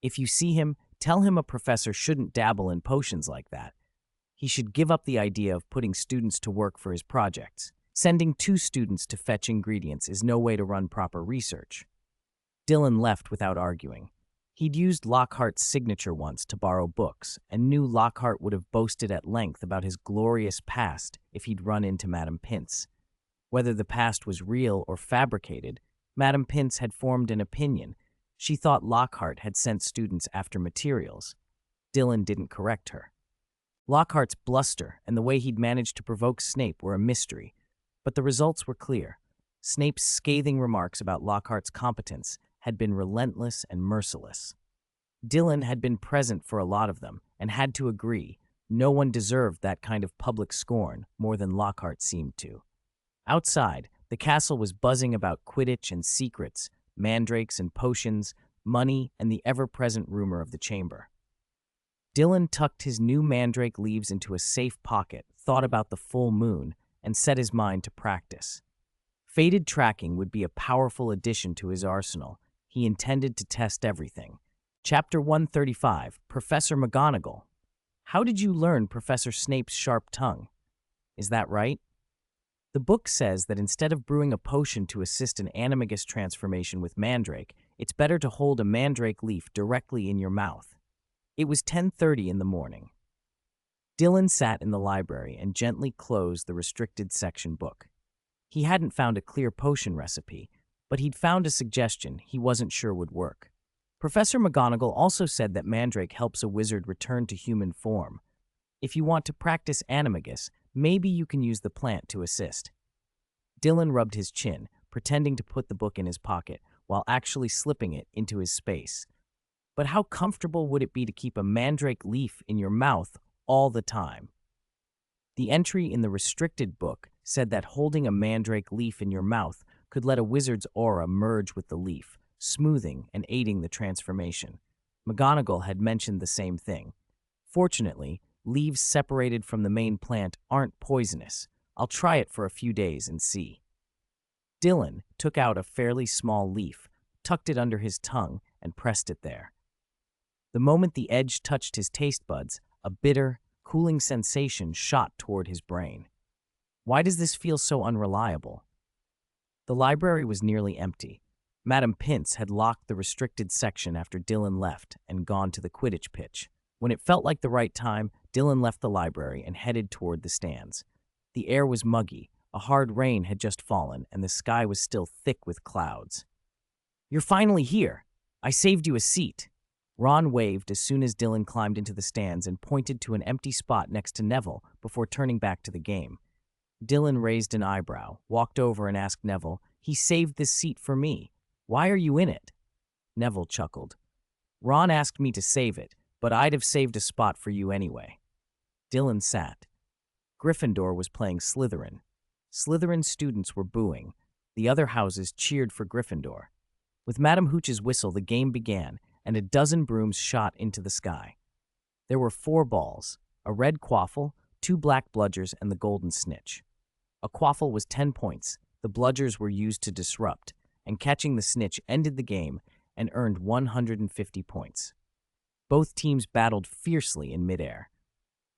"If you see him, tell him a professor shouldn't dabble in potions like that. He should give up the idea of putting students to work for his projects. Sending 2 students to fetch ingredients is no way to run proper research." Dylan left without arguing. He'd used Lockhart's signature once to borrow books, and knew Lockhart would have boasted at length about his glorious past if he'd run into Madame Pince. Whether the past was real or fabricated, Madame Pince had formed an opinion. She thought Lockhart had sent students after materials. Dylan didn't correct her. Lockhart's bluster and the way he'd managed to provoke Snape were a mystery, but the results were clear. Snape's scathing remarks about Lockhart's competence had been relentless and merciless. Dylan had been present for a lot of them and had to agree no one deserved that kind of public scorn more than Lockhart seemed to. Outside, the castle was buzzing about Quidditch and secrets, mandrakes and potions, money, and the ever-present rumor of the chamber. Dylan tucked his new mandrake leaves into a safe pocket, thought about the full moon, and set his mind to practice. Fated tracking would be a powerful addition to his arsenal. He intended to test everything. Chapter 135, Professor McGonagall. How did you learn Professor Snape's sharp tongue? Is that right? The book says that instead of brewing a potion to assist an animagus transformation with mandrake, it's better to hold a mandrake leaf directly in your mouth. It was 10:30 in the morning. Dylan sat in the library and gently closed the restricted section book. He hadn't found a clear potion recipe, but he'd found a suggestion he wasn't sure would work. Professor McGonagall also said that mandrake helps a wizard return to human form. If you want to practice animagus, maybe you can use the plant to assist. Dylan rubbed his chin, pretending to put the book in his pocket, while actually slipping it into his space. But how comfortable would it be to keep a mandrake leaf in your mouth all the time? The entry in the restricted book said that holding a mandrake leaf in your mouth could let a wizard's aura merge with the leaf, smoothing and aiding the transformation. McGonagall had mentioned the same thing. Fortunately, leaves separated from the main plant aren't poisonous. I'll try it for a few days and see. Dylan took out a fairly small leaf, tucked it under his tongue, and pressed it there. The moment the edge touched his taste buds, a bitter, cooling sensation shot toward his brain. Why does this feel so unreliable? The library was nearly empty. Madame Pince had locked the restricted section after Dylan left and gone to the Quidditch pitch. When it felt like the right time, Dylan left the library and headed toward the stands. The air was muggy, a hard rain had just fallen, and the sky was still thick with clouds. "You're finally here. I saved you a seat." Ron waved as soon as Dylan climbed into the stands and pointed to an empty spot next to Neville before turning back to the game. Dylan raised an eyebrow, walked over and asked Neville, "He saved this seat for me. Why are you in it?" Neville chuckled. "Ron asked me to save it, but I'd have saved a spot for you anyway." Dylan sat. Gryffindor was playing Slytherin. Slytherin students were booing. The other houses cheered for Gryffindor. With Madame Hooch's whistle, the game began, and a dozen brooms shot into the sky. There were 4 balls, a red quaffle, 2 black bludgers, and the golden snitch. A quaffle was 10 points, the bludgers were used to disrupt, and catching the snitch ended the game and earned 150 points. Both teams battled fiercely in midair.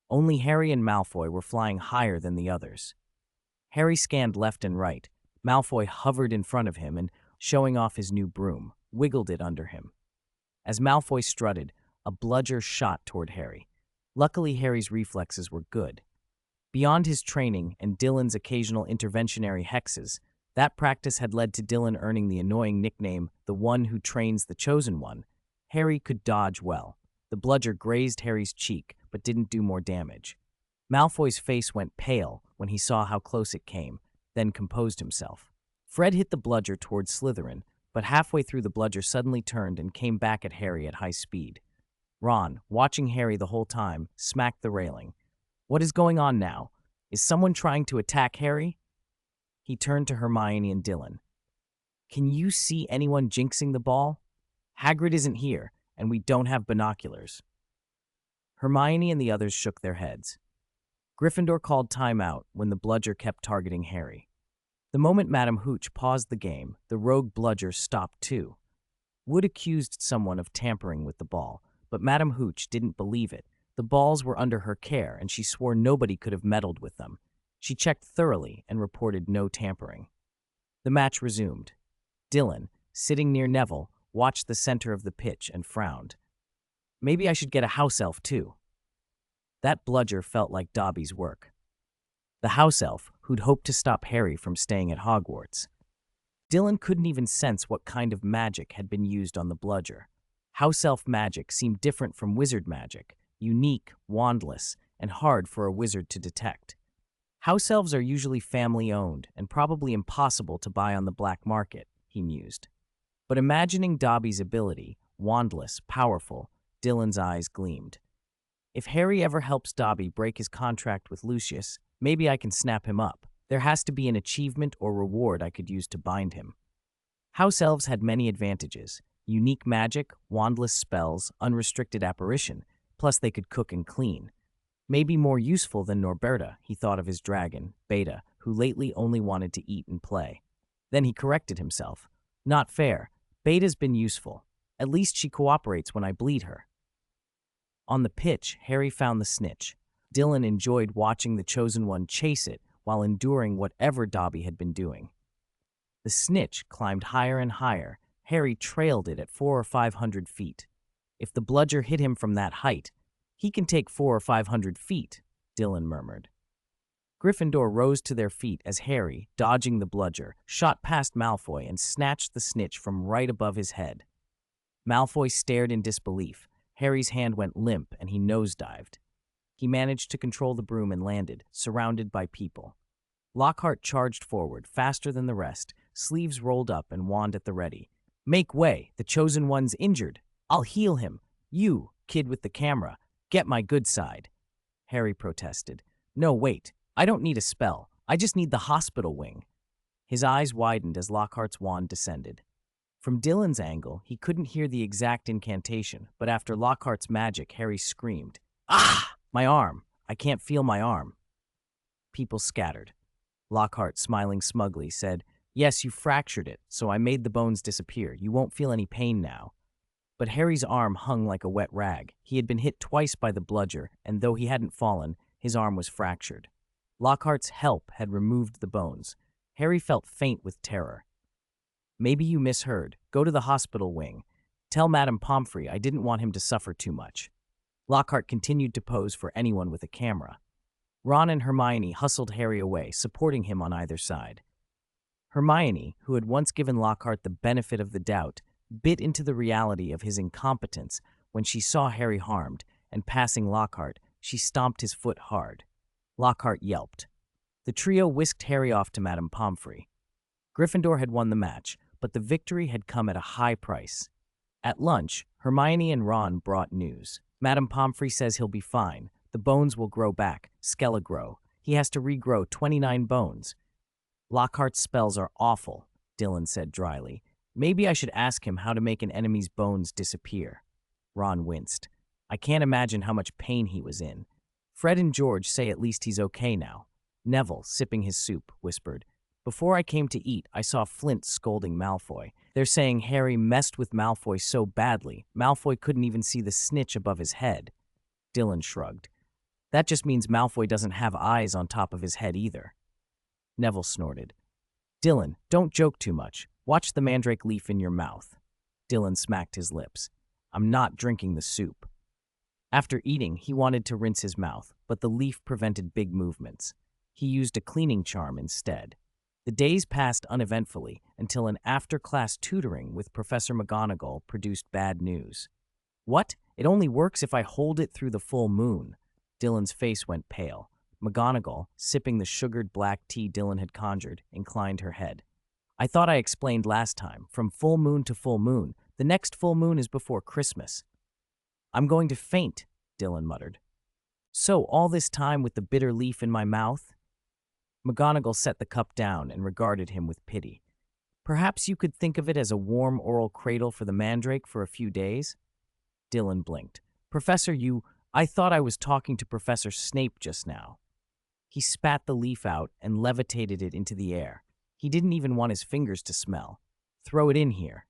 Only Harry and Malfoy were flying higher than the others. Harry scanned left and right. Malfoy hovered in front of him and, showing off his new broom, wiggled it under him. As Malfoy strutted, a bludger shot toward Harry. Luckily, Harry's reflexes were good. Beyond his training and Dylan's occasional interventionary hexes, That practice had led to Dylan earning the annoying nickname, the one who trains the chosen one. Harry could dodge well. The bludger grazed Harry's cheek, but didn't do more damage. Malfoy's face went pale when he saw how close it came, then composed himself. Fred hit the bludger towards Slytherin, but halfway through the bludger suddenly turned and came back at Harry at high speed. Ron, watching Harry the whole time, smacked the railing. "What is going on now? Is someone trying to attack Harry?" He turned to Hermione and Dylan. "Can you see anyone jinxing the ball? Hagrid isn't here, and we don't have binoculars." Hermione and the others shook their heads. Gryffindor called timeout when the bludger kept targeting Harry. The moment Madame Hooch paused the game, the rogue bludger stopped too. Wood accused someone of tampering with the ball, but Madame Hooch didn't believe it. The balls were under her care, and she swore nobody could have meddled with them. She checked thoroughly and reported no tampering. The match resumed. Dylan, sitting near Neville, watched the center of the pitch and frowned. "Maybe I should get a house elf too." That bludger felt like Dobby's work. The house elf who'd hoped to stop Harry from staying at Hogwarts. Dylan couldn't even sense what kind of magic had been used on the bludger. House elf magic seemed different from wizard magic, unique, wandless, and hard for a wizard to detect. House elves are usually family-owned and probably impossible to buy on the black market, he mused. But imagining Dobby's ability, wandless, powerful, Dylan's eyes gleamed. If Harry ever helps Dobby break his contract with Lucius, maybe I can snap him up. There has to be an achievement or reward I could use to bind him. House elves had many advantages: unique magic, wandless spells, unrestricted apparition, plus they could cook and clean. Maybe more useful than Norberta, he thought of his dragon, Beta, who lately only wanted to eat and play. Then he corrected himself. Not fair. Beta's been useful. At least she cooperates when I bleed her. On the pitch, Harry found the snitch. Dylan enjoyed watching the chosen one chase it while enduring whatever Dobby had been doing. The snitch climbed higher and higher. Harry trailed it at 400 or 500 feet. If the bludger hit him from that height, he can take 400 or 500 feet, Dylan murmured. Gryffindor rose to their feet as Harry, dodging the bludger, shot past Malfoy and snatched the snitch from right above his head. Malfoy stared in disbelief. Harry's hand went limp and he nosedived. He managed to control the broom and landed, surrounded by people. Lockhart charged forward, faster than the rest, sleeves rolled up and wand at the ready. "Make way! The chosen one's injured! I'll heal him! You, kid with the camera, get my good side!" Harry protested. "No, wait. I don't need a spell. I just need the hospital wing." His eyes widened as Lockhart's wand descended. From Dylan's angle, he couldn't hear the exact incantation, but after Lockhart's magic, Harry screamed, "Ah! My arm! I can't feel my arm." People scattered. Lockhart, smiling smugly, said, "Yes, you fractured it, so I made the bones disappear. You won't feel any pain now." But Harry's arm hung like a wet rag. He had been hit twice by the bludger, and though he hadn't fallen, his arm was fractured. Lockhart's help had removed the bones. Harry felt faint with terror. "Maybe you misheard. Go to the hospital wing. Tell Madame Pomfrey I didn't want him to suffer too much." Lockhart continued to pose for anyone with a camera. Ron and Hermione hustled Harry away, supporting him on either side. Hermione, who had once given Lockhart the benefit of the doubt, bit into the reality of his incompetence when she saw Harry harmed, and passing Lockhart, she stomped his foot hard. Lockhart yelped. The trio whisked Harry off to Madame Pomfrey. Gryffindor had won the match, but the victory had come at a high price. At lunch, Hermione and Ron brought news. Madame Pomfrey says he'll be fine. The bones will grow back. Skelegrow. He has to regrow 29 bones. Lockhart's spells are awful, Dylan said dryly. Maybe I should ask him how to make an enemy's bones disappear. Ron winced. I can't imagine how much pain he was in. Fred and George say at least he's okay now. Neville, sipping his soup, whispered. Before I came to eat, I saw Flint scolding Malfoy. They're saying Harry messed with Malfoy so badly, Malfoy couldn't even see the snitch above his head. Dylan shrugged. That just means Malfoy doesn't have eyes on top of his head either. Neville snorted. Dylan, don't joke too much. Watch the mandrake leaf in your mouth. Dylan smacked his lips. I'm not drinking the soup. After eating, he wanted to rinse his mouth, but the leaf prevented big movements. He used a cleaning charm instead. The days passed uneventfully until an after-class tutoring with Professor McGonagall produced bad news. What? It only works if I hold it through the full moon. Dylan's face went pale. McGonagall, sipping the sugared black tea Dylan had conjured, inclined her head. I thought I explained last time, from full moon to full moon. The next full moon is before Christmas. I'm going to faint, Dylan muttered. So, all this time with the bitter leaf in my mouth? McGonagall set the cup down and regarded him with pity. Perhaps you could think of it as a warm oral cradle for the mandrake for a few days? Dylan blinked. Professor, I thought I was talking to Professor Snape just now. He spat the leaf out and levitated it into the air. He didn't even want his fingers to smell. Throw it in here.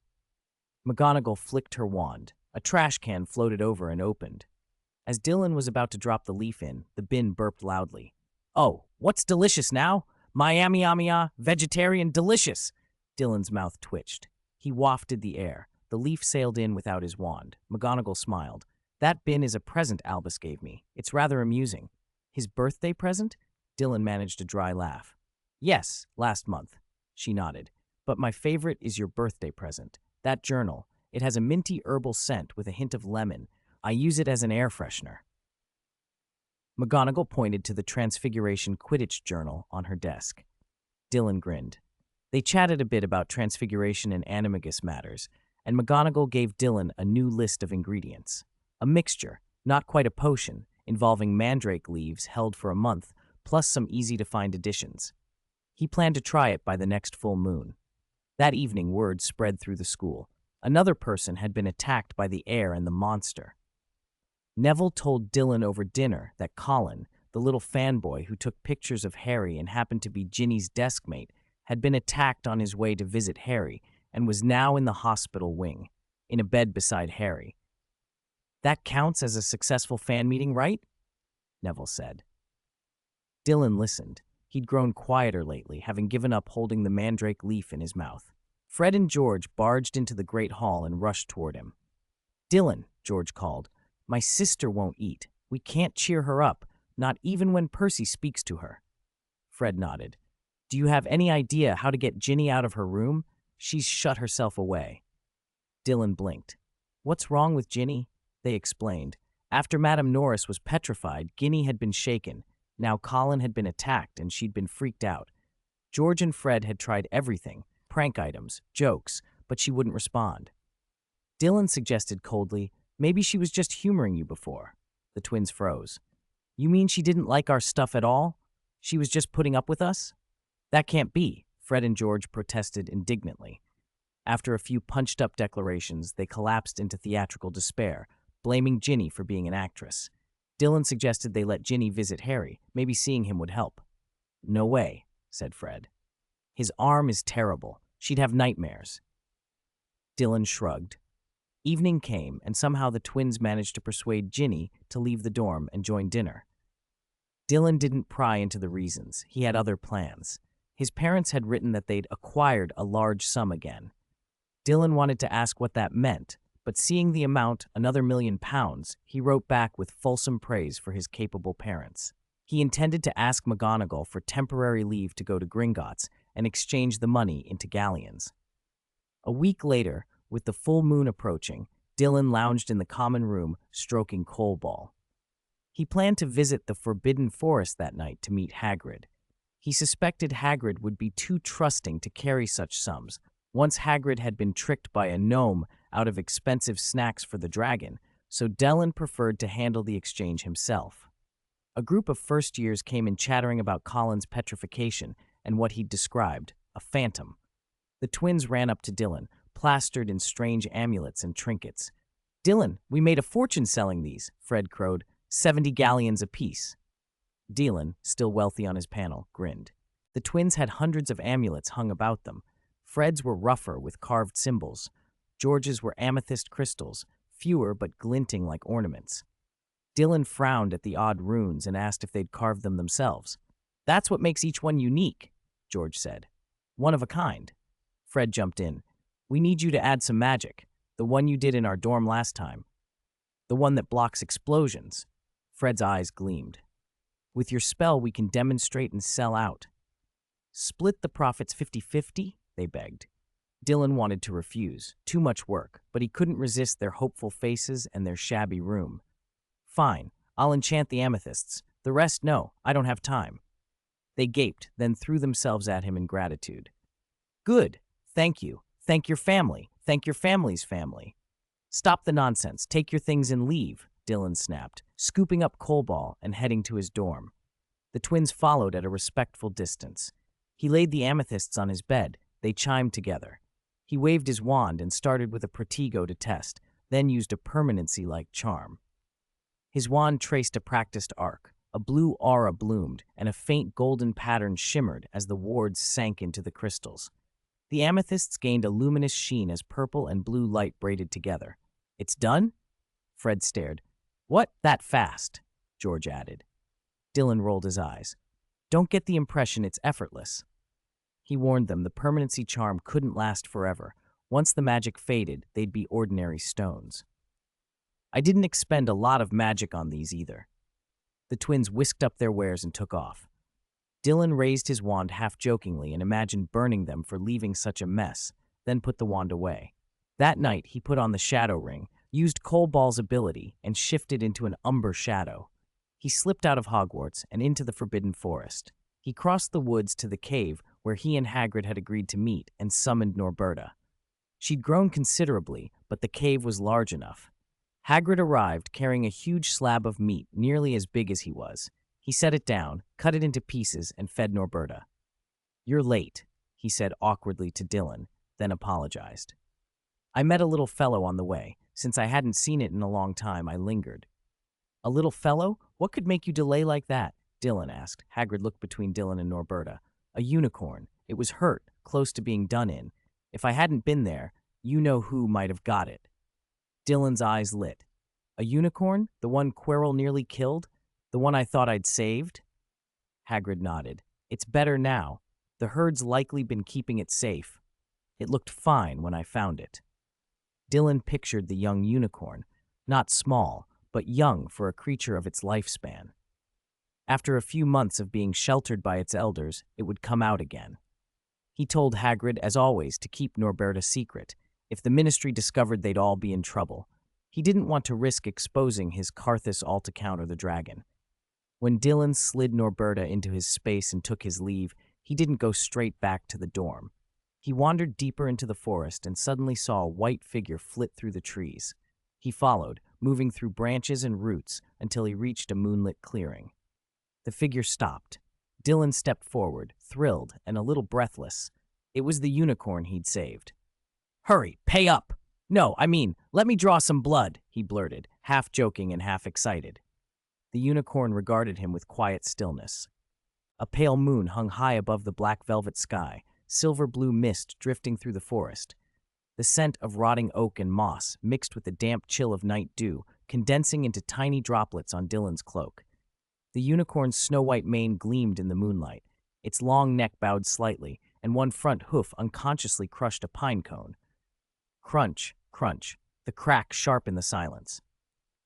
McGonagall flicked her wand. A trash can floated over and opened. As Dylan was about to drop the leaf in, the bin burped loudly. Oh, what's delicious now? Miami, vegetarian delicious! Dylan's mouth twitched. He wafted the air. The leaf sailed in without his wand. McGonagall smiled. That bin is a present Albus gave me. It's rather amusing. His birthday present? Dylan managed a dry laugh. Yes, last month. She nodded. But my favorite is your birthday present. That journal. It has a minty herbal scent with a hint of lemon. I use it as an air freshener. McGonagall pointed to the Transfiguration Quidditch journal on her desk. Dylan grinned. They chatted a bit about Transfiguration and animagus matters, and McGonagall gave Dylan a new list of ingredients. A mixture, not quite a potion, involving mandrake leaves held for a month, plus some easy-to-find additions. He planned to try it by the next full moon. That evening, word spread through the school. Another person had been attacked by the air and the monster. Neville told Dylan over dinner that Colin, the little fanboy who took pictures of Harry and happened to be Ginny's deskmate, had been attacked on his way to visit Harry and was now in the hospital wing, in a bed beside Harry. That counts as a successful fan meeting, right? Neville said. Dylan listened. He'd grown quieter lately, having given up holding the mandrake leaf in his mouth. Fred and George barged into the great hall and rushed toward him. Dylan, George called, my sister won't eat. We can't cheer her up, not even when Percy speaks to her. Fred nodded. Do you have any idea how to get Ginny out of her room? She's shut herself away. Dylan blinked. What's wrong with Ginny? They explained. After Madame Norris was petrified, Ginny had been shaken. Now Colin had been attacked and she'd been freaked out. George and Fred had tried everything, prank items, jokes, but she wouldn't respond. Dylan suggested coldly, maybe she was just humoring you before. The twins froze. You mean she didn't like our stuff at all? She was just putting up with us? That can't be, Fred and George protested indignantly. After a few punched-up declarations, they collapsed into theatrical despair, blaming Ginny for being an actress. Dylan suggested they let Ginny visit Harry. Maybe seeing him would help. No way, said Fred. His arm is terrible. She'd have nightmares. Dylan shrugged. Evening came, and somehow the twins managed to persuade Ginny to leave the dorm and join dinner. Dylan didn't pry into the reasons. He had other plans. His parents had written that they'd acquired a large sum again. Dylan wanted to ask what that meant, but seeing the amount, another £1,000,000, he wrote back with fulsome praise for his capable parents. He intended to ask McGonagall for temporary leave to go to Gringotts and exchange the money into galleons. A week later, with the full moon approaching, Dylan lounged in the common room, stroking Coalball. He planned to visit the Forbidden Forest that night to meet Hagrid. He suspected Hagrid would be too trusting to carry such sums. Once Hagrid had been tricked by a gnome out of expensive snacks for the dragon, so Dylan preferred to handle the exchange himself. A group of first years came in chattering about Colin's petrification and what he'd described, a phantom. The twins ran up to Dylan, plastered in strange amulets and trinkets. Dylan, we made a fortune selling these, Fred crowed, 70 galleons apiece. Dylan, still wealthy on his panel, grinned. The twins had hundreds of amulets hung about them. Fred's were rougher with carved symbols. George's were amethyst crystals, fewer but glinting like ornaments. Dylan frowned at the odd runes and asked if they'd carved them themselves. That's what makes each one unique, George said. One of a kind. Fred jumped in. We need you to add some magic, the one you did in our dorm last time. The one that blocks explosions. Fred's eyes gleamed. With your spell, we can demonstrate and sell out. Split the profits 50-50, they begged. Dylan wanted to refuse. Too much work, but he couldn't resist their hopeful faces and their shabby room. Fine, I'll enchant the amethysts. The rest, no, I don't have time. They gaped, then threw themselves at him in gratitude. Good, thank you. Thank your family. Thank your family's family. Stop the nonsense. Take your things and leave, Dylan snapped, scooping up Coalball and heading to his dorm. The twins followed at a respectful distance. He laid the amethysts on his bed. They chimed together. He waved his wand and started with a protego to test, then used a permanency-like charm. His wand traced a practiced arc. A blue aura bloomed, and a faint golden pattern shimmered as the wards sank into the crystals. The amethysts gained a luminous sheen as purple and blue light braided together. It's done? Fred stared. What? That fast? George added. Dylan rolled his eyes. Don't get the impression it's effortless. He warned them the permanency charm couldn't last forever. Once the magic faded, they'd be ordinary stones. I didn't expend a lot of magic on these either. The twins whisked up their wares and took off. Dylan raised his wand half-jokingly and imagined burning them for leaving such a mess, then put the wand away. That night, he put on the shadow ring, used Coalball's ability, and shifted into an umber shadow. He slipped out of Hogwarts and into the Forbidden Forest. He crossed the woods to the cave where he and Hagrid had agreed to meet and summoned Norberta. She'd grown considerably, but the cave was large enough. Hagrid arrived carrying a huge slab of meat nearly as big as he was. He set it down, cut it into pieces, and fed Norberta. You're late, he said awkwardly to Dylan, then apologized. I met a little fellow on the way. Since I hadn't seen it in a long time, I lingered. A little fellow? What could make you delay like that? Dylan asked. Hagrid looked between Dylan and Norberta. A unicorn. It was hurt, close to being done in. If I hadn't been there, you know who might have got it. Dylan's eyes lit. A unicorn? The one Quirrell nearly killed? The one I thought I'd saved? Hagrid nodded. It's better now. The herd's likely been keeping it safe. It looked fine when I found it. Dylan pictured the young unicorn, not small, but young for a creature of its lifespan. After a few months of being sheltered by its elders, it would come out again. He told Hagrid, as always, to keep Norberta secret. If the Ministry discovered, they'd all be in trouble. He didn't want to risk exposing his Karthus all to counter the dragon. When Dylan slid Norberta into his space and took his leave, he didn't go straight back to the dorm. He wandered deeper into the forest and suddenly saw a white figure flit through the trees. He followed, moving through branches and roots until he reached a moonlit clearing. The figure stopped. Dylan stepped forward, thrilled and a little breathless. It was the unicorn he'd saved. Hurry, pay up! No, let me draw some blood, he blurted, half joking and half excited. The unicorn regarded him with quiet stillness. A pale moon hung high above the black velvet sky, silver-blue mist drifting through the forest. The scent of rotting oak and moss mixed with the damp chill of night dew, condensing into tiny droplets on Dylan's cloak. The unicorn's snow-white mane gleamed in the moonlight. Its long neck bowed slightly, and one front hoof unconsciously crushed a pine cone. Crunch, crunch, the crack sharp in the silence.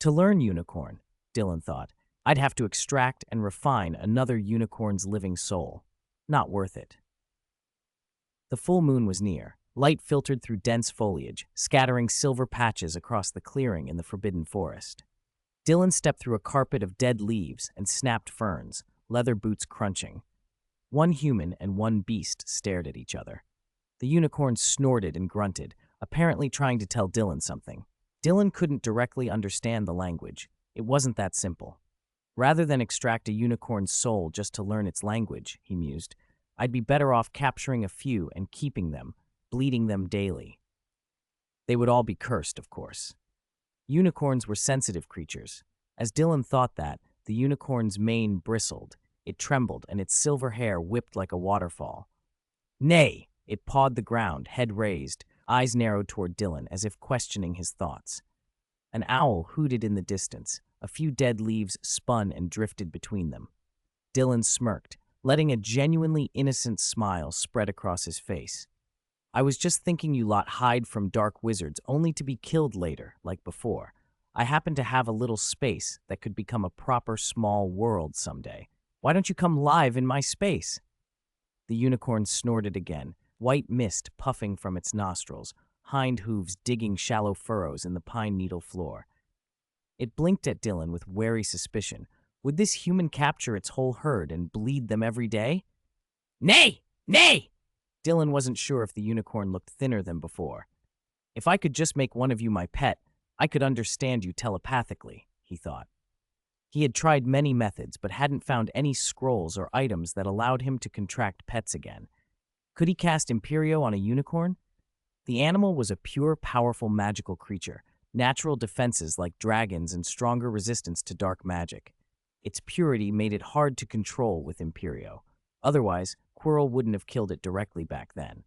To learn unicorn, Dylan thought, I'd have to extract and refine another unicorn's living soul. Not worth it. The full moon was near. Light filtered through dense foliage, scattering silver patches across the clearing in the Forbidden Forest. Dylan stepped through a carpet of dead leaves and snapped ferns, leather boots crunching. One human and one beast stared at each other. The unicorn snorted and grunted, apparently trying to tell Dylan something. Dylan couldn't directly understand the language. It wasn't that simple. Rather than extract a unicorn's soul just to learn its language, he mused, I'd be better off capturing a few and keeping them, bleeding them daily. They would all be cursed, of course. Unicorns were sensitive creatures. As Dylan thought that, the unicorn's mane bristled. It trembled, and its silver hair whipped like a waterfall. Nay! It pawed the ground, head raised, eyes narrowed toward Dylan as if questioning his thoughts. An owl hooted in the distance. A few dead leaves spun and drifted between them. Dylan smirked, letting a genuinely innocent smile spread across his face. I was just thinking you lot hide from dark wizards only to be killed later, like before. I happen to have a little space that could become a proper small world someday. Why don't you come live in my space? The unicorn snorted again, white mist puffing from its nostrils, hind hooves digging shallow furrows in the pine needle floor. It blinked at Dylan with wary suspicion. Would this human capture its whole herd and bleed them every day? Nay! Nay! Dylan wasn't sure if the unicorn looked thinner than before. If I could just make one of you my pet, I could understand you telepathically, he thought. He had tried many methods, but hadn't found any scrolls or items that allowed him to contract pets again. Could he cast Imperio on a unicorn? The animal was a pure, powerful magical creature, natural defenses like dragons and stronger resistance to dark magic. Its purity made it hard to control with Imperio. Otherwise, Quirrell wouldn't have killed it directly back then.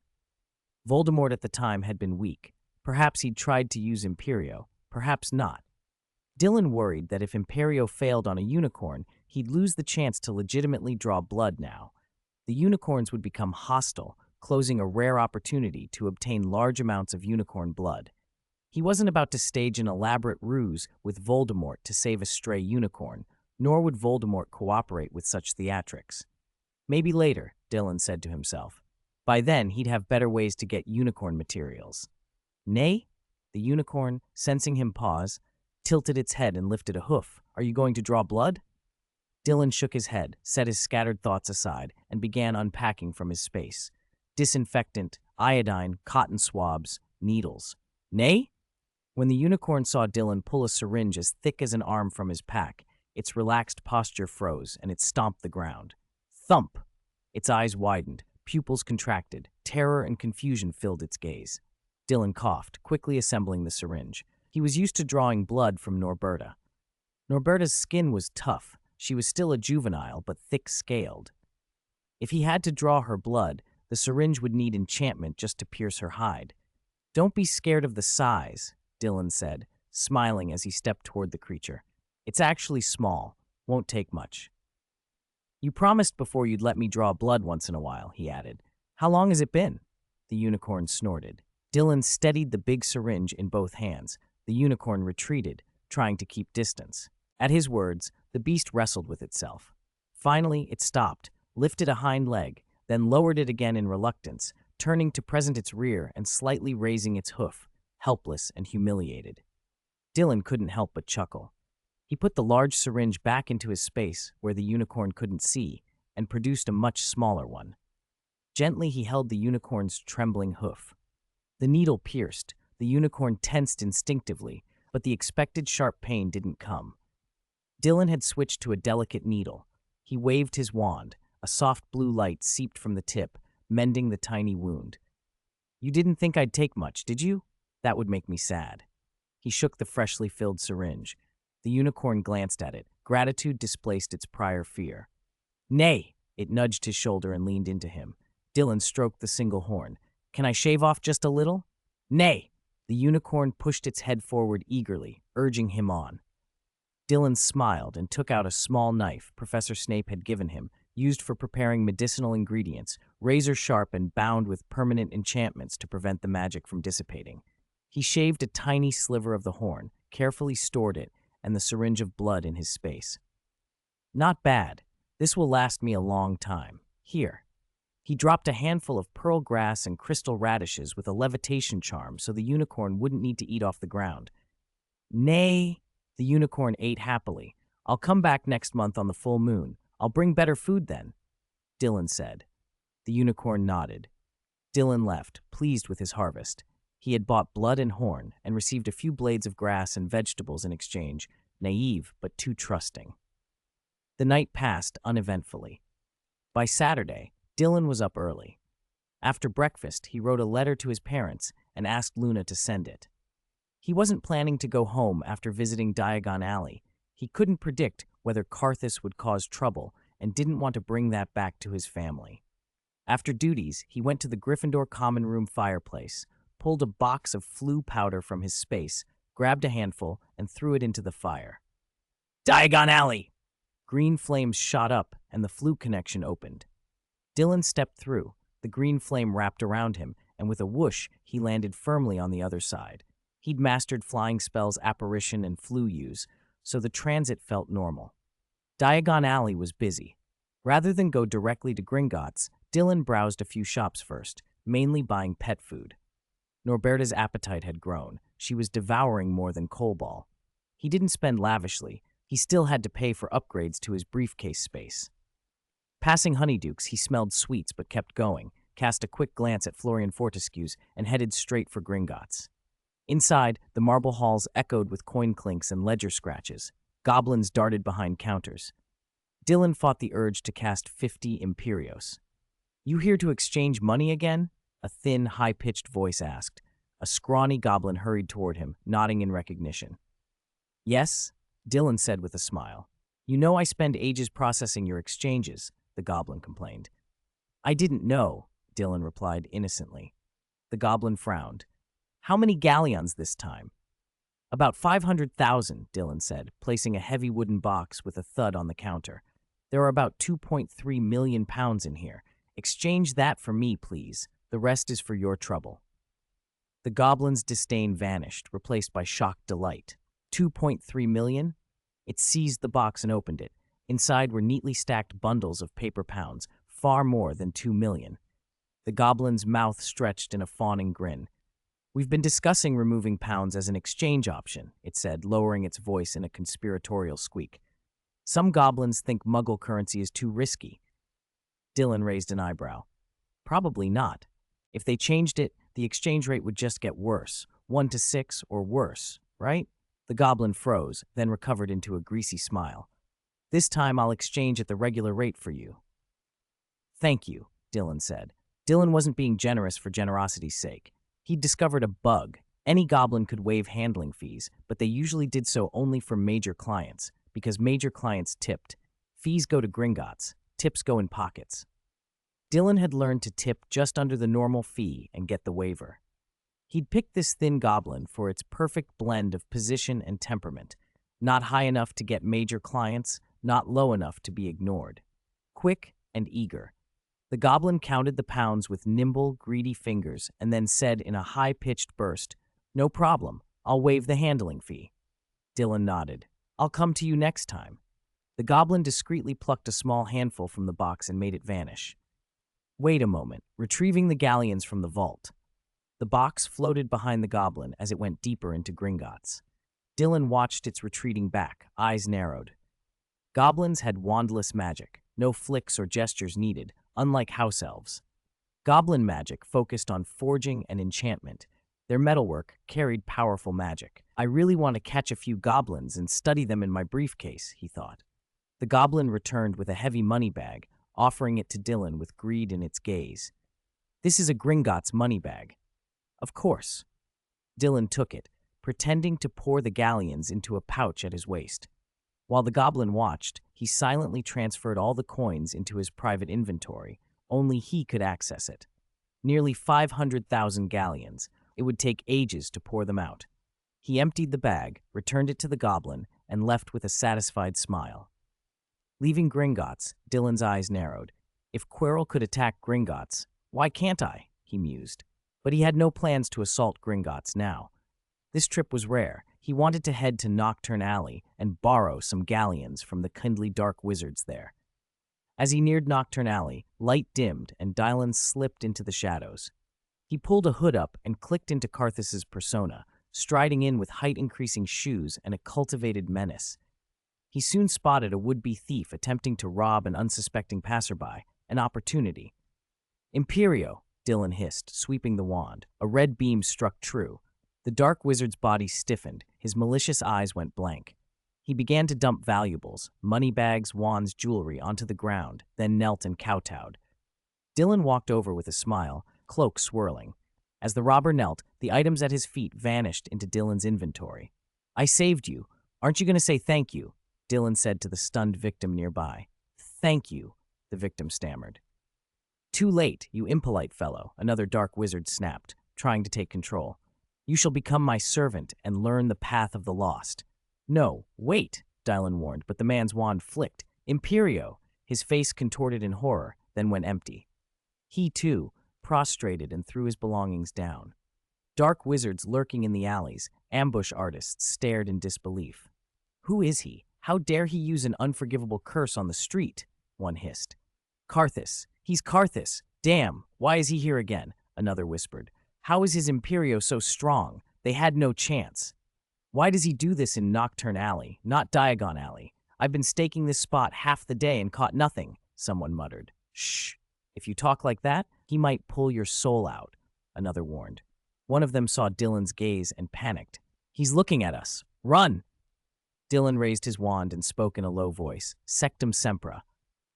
Voldemort at the time had been weak. Perhaps he'd tried to use Imperio, perhaps not. Dylan worried that if Imperio failed on a unicorn, he'd lose the chance to legitimately draw blood now. The unicorns would become hostile, closing a rare opportunity to obtain large amounts of unicorn blood. He wasn't about to stage an elaborate ruse with Voldemort to save a stray unicorn, nor would Voldemort cooperate with such theatrics. Maybe later, Dylan said to himself. By then, he'd have better ways to get unicorn materials. Nay? The unicorn, sensing him pause, tilted its head and lifted a hoof. Are you going to draw blood? Dylan shook his head, set his scattered thoughts aside, and began unpacking from his space. Disinfectant, iodine, cotton swabs, needles. Nay? When the unicorn saw Dylan pull a syringe as thick as an arm from his pack, its relaxed posture froze and it stomped the ground. Thump! Its eyes widened, pupils contracted, terror and confusion filled its gaze. Dylan coughed, quickly assembling the syringe. He was used to drawing blood from Norberta. Norberta's skin was tough. She was still a juvenile, but thick-scaled. If he had to draw her blood, the syringe would need enchantment just to pierce her hide. Don't be scared of the size, Dylan said, smiling as he stepped toward the creature. It's actually small. Won't take much. You promised before you'd let me draw blood once in a while, he added. How long has it been? The unicorn snorted. Dylan steadied the big syringe in both hands. The unicorn retreated, trying to keep distance. At his words, the beast wrestled with itself. Finally, it stopped, lifted a hind leg, then lowered it again in reluctance, turning to present its rear and slightly raising its hoof, helpless and humiliated. Dylan couldn't help but chuckle. He put the large syringe back into his space where the unicorn couldn't see and produced a much smaller one. Gently, he held the unicorn's trembling hoof. The needle pierced, the unicorn tensed instinctively, but the expected sharp pain didn't come. Dylan had switched to a delicate needle. He waved his wand. A soft blue light seeped from the tip, mending the tiny wound. You didn't think I'd take much, did you? That would make me sad. He shook the freshly filled syringe. The unicorn glanced at it. Gratitude displaced its prior fear. Nay! It nudged his shoulder and leaned into him. Dylan stroked the single horn. Can I shave off just a little? Nay! The unicorn pushed its head forward eagerly, urging him on. Dylan smiled and took out a small knife Professor Snape had given him, used for preparing medicinal ingredients, razor-sharp and bound with permanent enchantments to prevent the magic from dissipating. He shaved a tiny sliver of the horn, carefully stored it, and the syringe of blood in his space. Not bad. This will last me a long time. Here. He dropped a handful of pearl grass and crystal radishes with a levitation charm so the unicorn wouldn't need to eat off the ground. Nay, the unicorn ate happily. I'll come back next month on the full moon. I'll bring better food then, Dylan said. The unicorn nodded. Dylan left, pleased with his harvest. He had bought blood and horn and received a few blades of grass and vegetables in exchange, naive but too trusting. The night passed uneventfully. By Saturday, Dylan was up early. After breakfast, he wrote a letter to his parents and asked Luna to send it. He wasn't planning to go home after visiting Diagon Alley. He couldn't predict whether Karthus would cause trouble and didn't want to bring that back to his family. After duties, he went to the Gryffindor common room fireplace, pulled a box of flue powder from his space, grabbed a handful, and threw it into the fire. Diagon Alley! Green flames shot up, and the flue connection opened. Dylan stepped through. The green flame wrapped around him, and with a whoosh, he landed firmly on the other side. He'd mastered flying spells Apparition and Flue use, so the transit felt normal. Diagon Alley was busy. Rather than go directly to Gringotts, Dylan browsed a few shops first, mainly buying pet food. Norberta's appetite had grown. She was devouring more than Coalball. He didn't spend lavishly. He still had to pay for upgrades to his briefcase space. Passing Honeydukes, he smelled sweets but kept going, cast a quick glance at Florian Fortescue's, and headed straight for Gringotts. Inside, the marble halls echoed with coin clinks and ledger scratches. Goblins darted behind counters. Dylan fought the urge to cast 50 Imperios. "You here to exchange money again?" a thin, high-pitched voice asked. A scrawny goblin hurried toward him, nodding in recognition. "Yes," Dylan said with a smile. "You know I spend ages processing your exchanges," the goblin complained. "I didn't know," Dylan replied innocently. The goblin frowned. "How many galleons this time?" "About 500,000, Dylan said, placing a heavy wooden box with a thud on the counter. "There are about 2.3 million pounds in here. Exchange that for me, please. The rest is for your trouble." The goblin's disdain vanished, replaced by shocked delight. 2.3 million? It seized the box and opened it. Inside were neatly stacked bundles of paper pounds, far more than 2 million. The goblin's mouth stretched in a fawning grin. "We've been discussing removing pounds as an exchange option," it said, lowering its voice in a conspiratorial squeak. "Some goblins think Muggle currency is too risky." Dylan raised an eyebrow. "Probably not. If they changed it, the exchange rate would just get worse, 1 to 6 or worse, right?" The goblin froze, then recovered into a greasy smile. "This time I'll exchange at the regular rate for you." "Thank you," Dylan said. Dylan wasn't being generous for generosity's sake. He'd discovered a bug. Any goblin could waive handling fees, but they usually did so only for major clients, because major clients tipped. Fees go to Gringotts, tips go in pockets. Dylan had learned to tip just under the normal fee and get the waiver. He'd picked this thin goblin for its perfect blend of position and temperament, not high enough to get major clients, not low enough to be ignored. Quick and eager. The goblin counted the pounds with nimble, greedy fingers and then said in a high-pitched burst, "No problem, I'll waive the handling fee." Dylan nodded. "I'll come to you next time." The goblin discreetly plucked a small handful from the box and made it vanish. "Wait a moment," retrieving the galleons from the vault. The box floated behind the goblin as it went deeper into Gringotts. Dylan watched its retreating back, eyes narrowed. Goblins had wandless magic, no flicks or gestures needed, unlike house elves. Goblin magic focused on forging and enchantment. Their metalwork carried powerful magic. "I really want to catch a few goblins and study them in my briefcase," he thought. The goblin returned with a heavy money bag, offering it to Dylan with greed in its gaze. "This is a Gringotts money bag." "Of course." Dylan took it, pretending to pour the galleons into a pouch at his waist. While the goblin watched, he silently transferred all the coins into his private inventory. Only he could access it. Nearly 500,000 galleons. It would take ages to pour them out. He emptied the bag, returned it to the goblin, and left with a satisfied smile. Leaving Gringotts, Dylan's eyes narrowed. If Quirrell could attack Gringotts, why can't I? He mused. But he had no plans to assault Gringotts now. This trip was rare. He wanted to head to Nocturne Alley and borrow some galleons from the kindly dark wizards there. As he neared Nocturne Alley, light dimmed and Dylan slipped into the shadows. He pulled a hood up and clicked into Karthus's persona, striding in with height-increasing shoes and a cultivated menace. He soon spotted a would-be thief attempting to rob an unsuspecting passerby, an opportunity. "Imperio," Dylan hissed, sweeping the wand. A red beam struck true. The dark wizard's body stiffened, his malicious eyes went blank. He began to dump valuables, money bags, wands, jewelry, onto the ground, then knelt and kowtowed. Dylan walked over with a smile, cloak swirling. As the robber knelt, the items at his feet vanished into Dylan's inventory. "I saved you. Aren't you going to say thank you?" Dylan said to the stunned victim nearby. "Thank you," the victim stammered. "Too late, you impolite fellow," another dark wizard snapped, trying to take control. "You shall become my servant and learn the path of the lost." "No, wait," Dylan warned, but the man's wand flicked. "Imperio!" His face contorted in horror, then went empty. He, too, prostrated and threw his belongings down. Dark wizards lurking in the alleys, ambush artists stared in disbelief. "Who is he? How dare he use an unforgivable curse on the street?" one hissed. "Karthus, He's Karthus. Damn, why is he here again? Another whispered. How is his Imperio so strong? They had no chance. Why does he do this in Nocturne Alley, not Diagon Alley? I've been staking this spot half the day and caught nothing, someone muttered. Shh. If you talk like that, he might pull your soul out, another warned. One of them saw Dylan's gaze and panicked. He's looking at us. Run! Dylan raised his wand and spoke in a low voice. Sectum Sempra.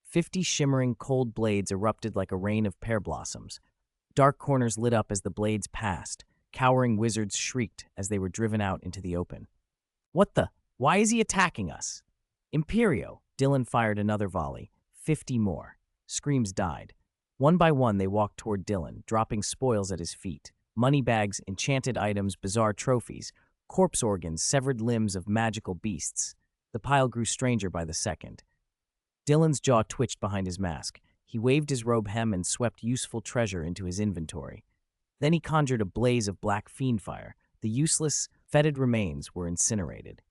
50 shimmering, cold blades erupted like a rain of pear blossoms. Dark corners lit up as the blades passed. Cowering wizards shrieked as they were driven out into the open. What the? Why is he attacking us? Imperio! Dylan fired another volley. 50 more. Screams died. One by one, they walked toward Dylan, dropping spoils at his feet. Money bags, enchanted items, bizarre trophies, corpse organs, severed limbs of magical beasts. The pile grew stranger by the second. Dylan's jaw twitched behind his mask. He waved his robe hem and swept useful treasure into his inventory. Then he conjured a blaze of black fiend fire. The useless, fetid remains were incinerated.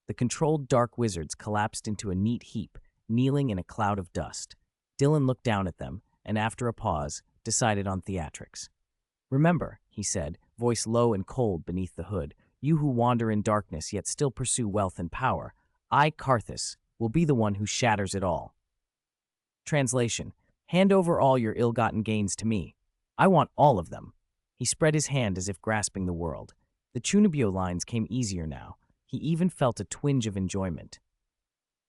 The controlled dark wizards collapsed into a neat heap, kneeling in a cloud of dust. Dylan looked down at them, and after a pause, decided on theatrics. Remember, he said, voice low and cold beneath the hood, you who wander in darkness yet still pursue wealth and power, I, Karthus, will be the one who shatters it all. Translation: hand over all your ill-gotten gains to me. I want all of them. He spread his hand as if grasping the world. The Chunibyo lines came easier now. He even felt a twinge of enjoyment.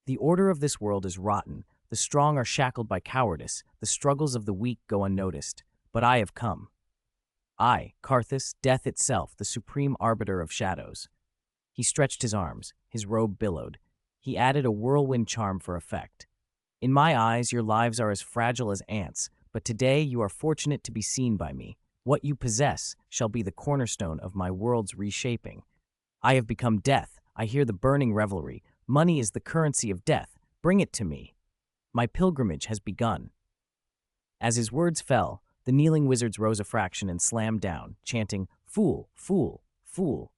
The order of this world is rotten. The strong are shackled by cowardice. The struggles of the weak go unnoticed. But I have come. I, Karthus, death itself, the supreme arbiter of shadows. He stretched his arms. His robe billowed. He added a whirlwind charm for effect. In my eyes, your lives are as fragile as ants, but today you are fortunate to be seen by me. What you possess shall be the cornerstone of my world's reshaping. I have become death. I hear the burning revelry. Money is the currency of death. Bring it to me. My pilgrimage has begun. As his words fell, the kneeling wizards rose a fraction and slammed down, chanting, Fool, fool, fool.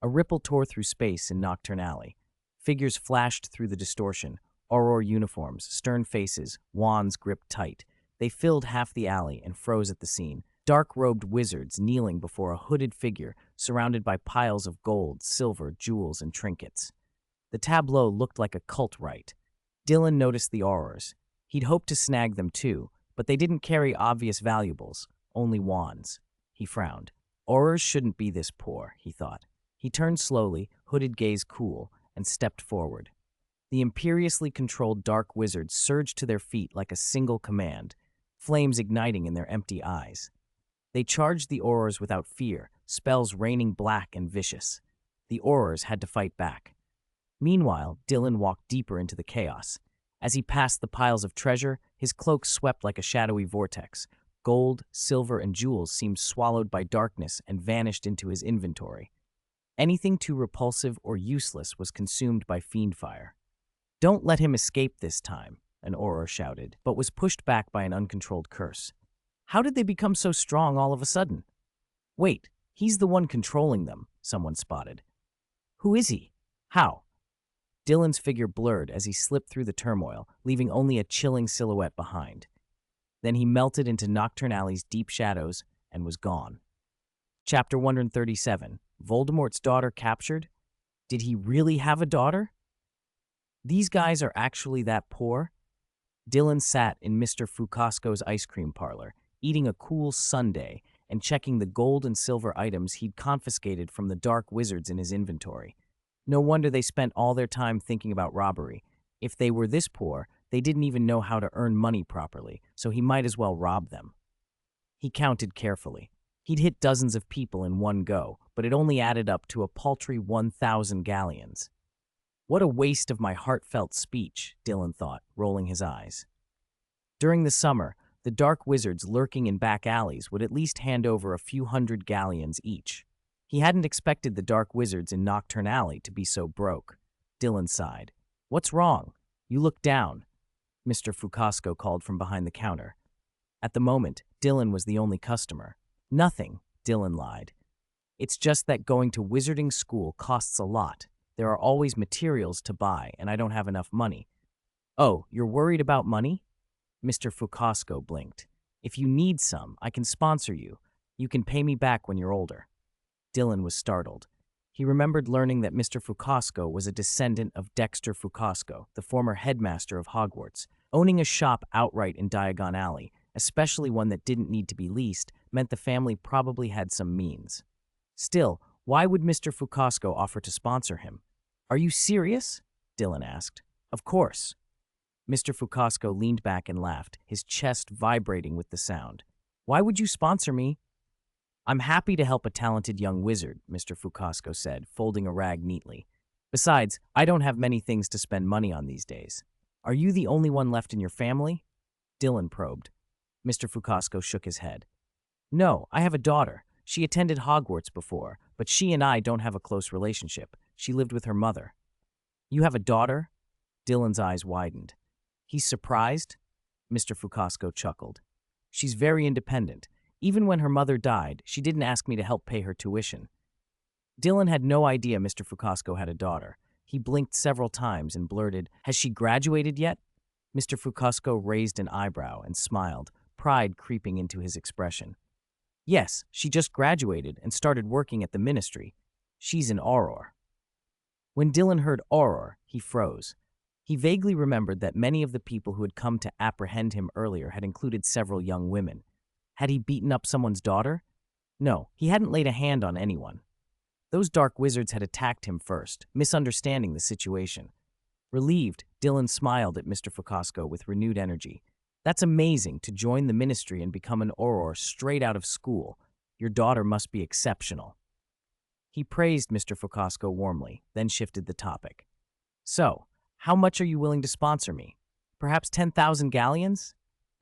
A ripple tore through space in Nocturne Alley. Figures flashed through the distortion. Auror uniforms, stern faces, wands gripped tight. They filled half the alley and froze at the scene. Dark-robed wizards kneeling before a hooded figure surrounded by piles of gold, silver, jewels, and trinkets. The tableau looked like a cult rite. Dylan noticed the Aurors. He'd hoped to snag them too, but they didn't carry obvious valuables, only wands. He frowned. Aurors shouldn't be this poor, he thought. He turned slowly, hooded gaze cool, and stepped forward. The imperiously controlled dark wizards surged to their feet like a single command, flames igniting in their empty eyes. They charged the Aurors without fear, spells raining black and vicious. The Aurors had to fight back. Meanwhile, Dylan walked deeper into the chaos. As he passed the piles of treasure, his cloak swept like a shadowy vortex. Gold, silver, and jewels seemed swallowed by darkness and vanished into his inventory. Anything too repulsive or useless was consumed by fiend fire. Don't let him escape this time, an Auror shouted, but was pushed back by an uncontrolled curse. How did they become so strong all of a sudden? Wait, he's the one controlling them, someone spotted. Who is he? How? Dylan's figure blurred as he slipped through the turmoil, leaving only a chilling silhouette behind. Then he melted into Nocturne Alley's deep shadows and was gone. Chapter 137. Voldemort's daughter captured? Did he really have a daughter? These guys are actually that poor? Dylan sat in Mr. Fukasco's ice cream parlor, eating a cool sundae and checking the gold and silver items he'd confiscated from the dark wizards in his inventory. No wonder they spent all their time thinking about robbery. If they were this poor, they didn't even know how to earn money properly, so he might as well rob them. He counted carefully. He'd hit dozens of people in one go, but it only added up to a paltry 1,000 galleons. What a waste of my heartfelt speech, Dylan thought, rolling his eyes. During the summer, the dark wizards lurking in back alleys would at least hand over a few hundred galleons each. He hadn't expected the dark wizards in Nocturne Alley to be so broke. Dylan sighed. What's wrong? You look down, Mr. Fukasco called from behind the counter. At the moment, Dylan was the only customer. Nothing, Dylan lied. It's just that going to wizarding school costs a lot. There are always materials to buy, and I don't have enough money. Oh, you're worried about money? Mr. Fukasco blinked. If you need some, I can sponsor you. You can pay me back when you're older. Dylan was startled. He remembered learning that Mr. Fukasco was a descendant of Dexter Fukasco, the former headmaster of Hogwarts. Owning a shop outright in Diagon Alley, especially one that didn't need to be leased, meant the family probably had some means. Still, why would Mr. Fukasco offer to sponsor him? Are you serious? Dylan asked. Of course. Mr. Fukasco leaned back and laughed, his chest vibrating with the sound. Why would you sponsor me? I'm happy to help a talented young wizard, Mr. Fukasco said, folding a rag neatly. Besides, I don't have many things to spend money on these days. Are you the only one left in your family? Dylan probed. Mr. Fukasco shook his head. No, I have a daughter. She attended Hogwarts before, but she and I don't have a close relationship. She lived with her mother. You have a daughter? Dylan's eyes widened. He's surprised? Mr. Fukasco chuckled. She's very independent. Even when her mother died, she didn't ask me to help pay her tuition. Dylan had no idea Mr. Fukasco had a daughter. He blinked several times and blurted, Has she graduated yet? Mr. Fukasco raised an eyebrow and smiled, pride creeping into his expression. Yes, she just graduated and started working at the ministry. She's an Auror. When Dylan heard Auror, he froze. He vaguely remembered that many of the people who had come to apprehend him earlier had included several young women. Had he beaten up someone's daughter? No, he hadn't laid a hand on anyone. Those dark wizards had attacked him first, misunderstanding the situation. Relieved, Dylan smiled at Mr. Fukasco with renewed energy. That's amazing, to join the ministry and become an Auror straight out of school. Your daughter must be exceptional. He praised Mr. Fukasco warmly, then shifted the topic. So, how much are you willing to sponsor me? Perhaps 10,000 galleons?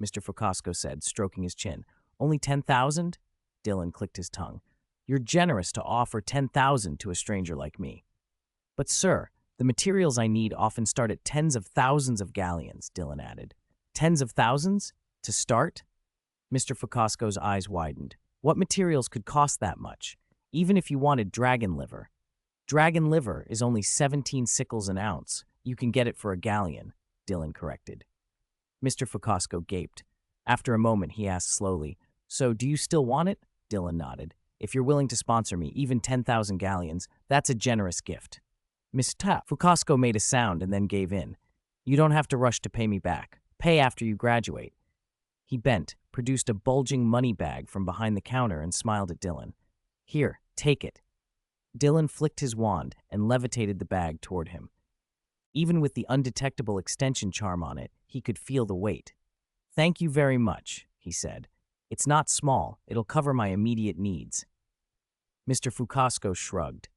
Mr. Fukasco said, stroking his chin. Only 10,000? Dylan clicked his tongue. You're generous to offer 10,000 to a stranger like me. But sir, the materials I need often start at tens of thousands of galleons, Dylan added. Tens of thousands? To start? Mr. Fukasco's eyes widened. What materials could cost that much? Even if you wanted dragon liver. Dragon liver is only 17 sickles an ounce. You can get it for a galleon, Dylan corrected. Mr. Fukasco gaped. After a moment, he asked slowly, So, do you still want it? Dylan nodded. If you're willing to sponsor me, even 10,000 galleons, that's a generous gift. Mr. Fukasco made a sound and then gave in. You don't have to rush to pay me back. Pay after you graduate. He bent, produced a bulging money bag from behind the counter and smiled at Dylan. Here, take it. Dylan flicked his wand and levitated the bag toward him. Even with the undetectable extension charm on it, he could feel the weight. Thank you very much, he said. It's not small. It'll cover my immediate needs. Mr. Fukasco shrugged.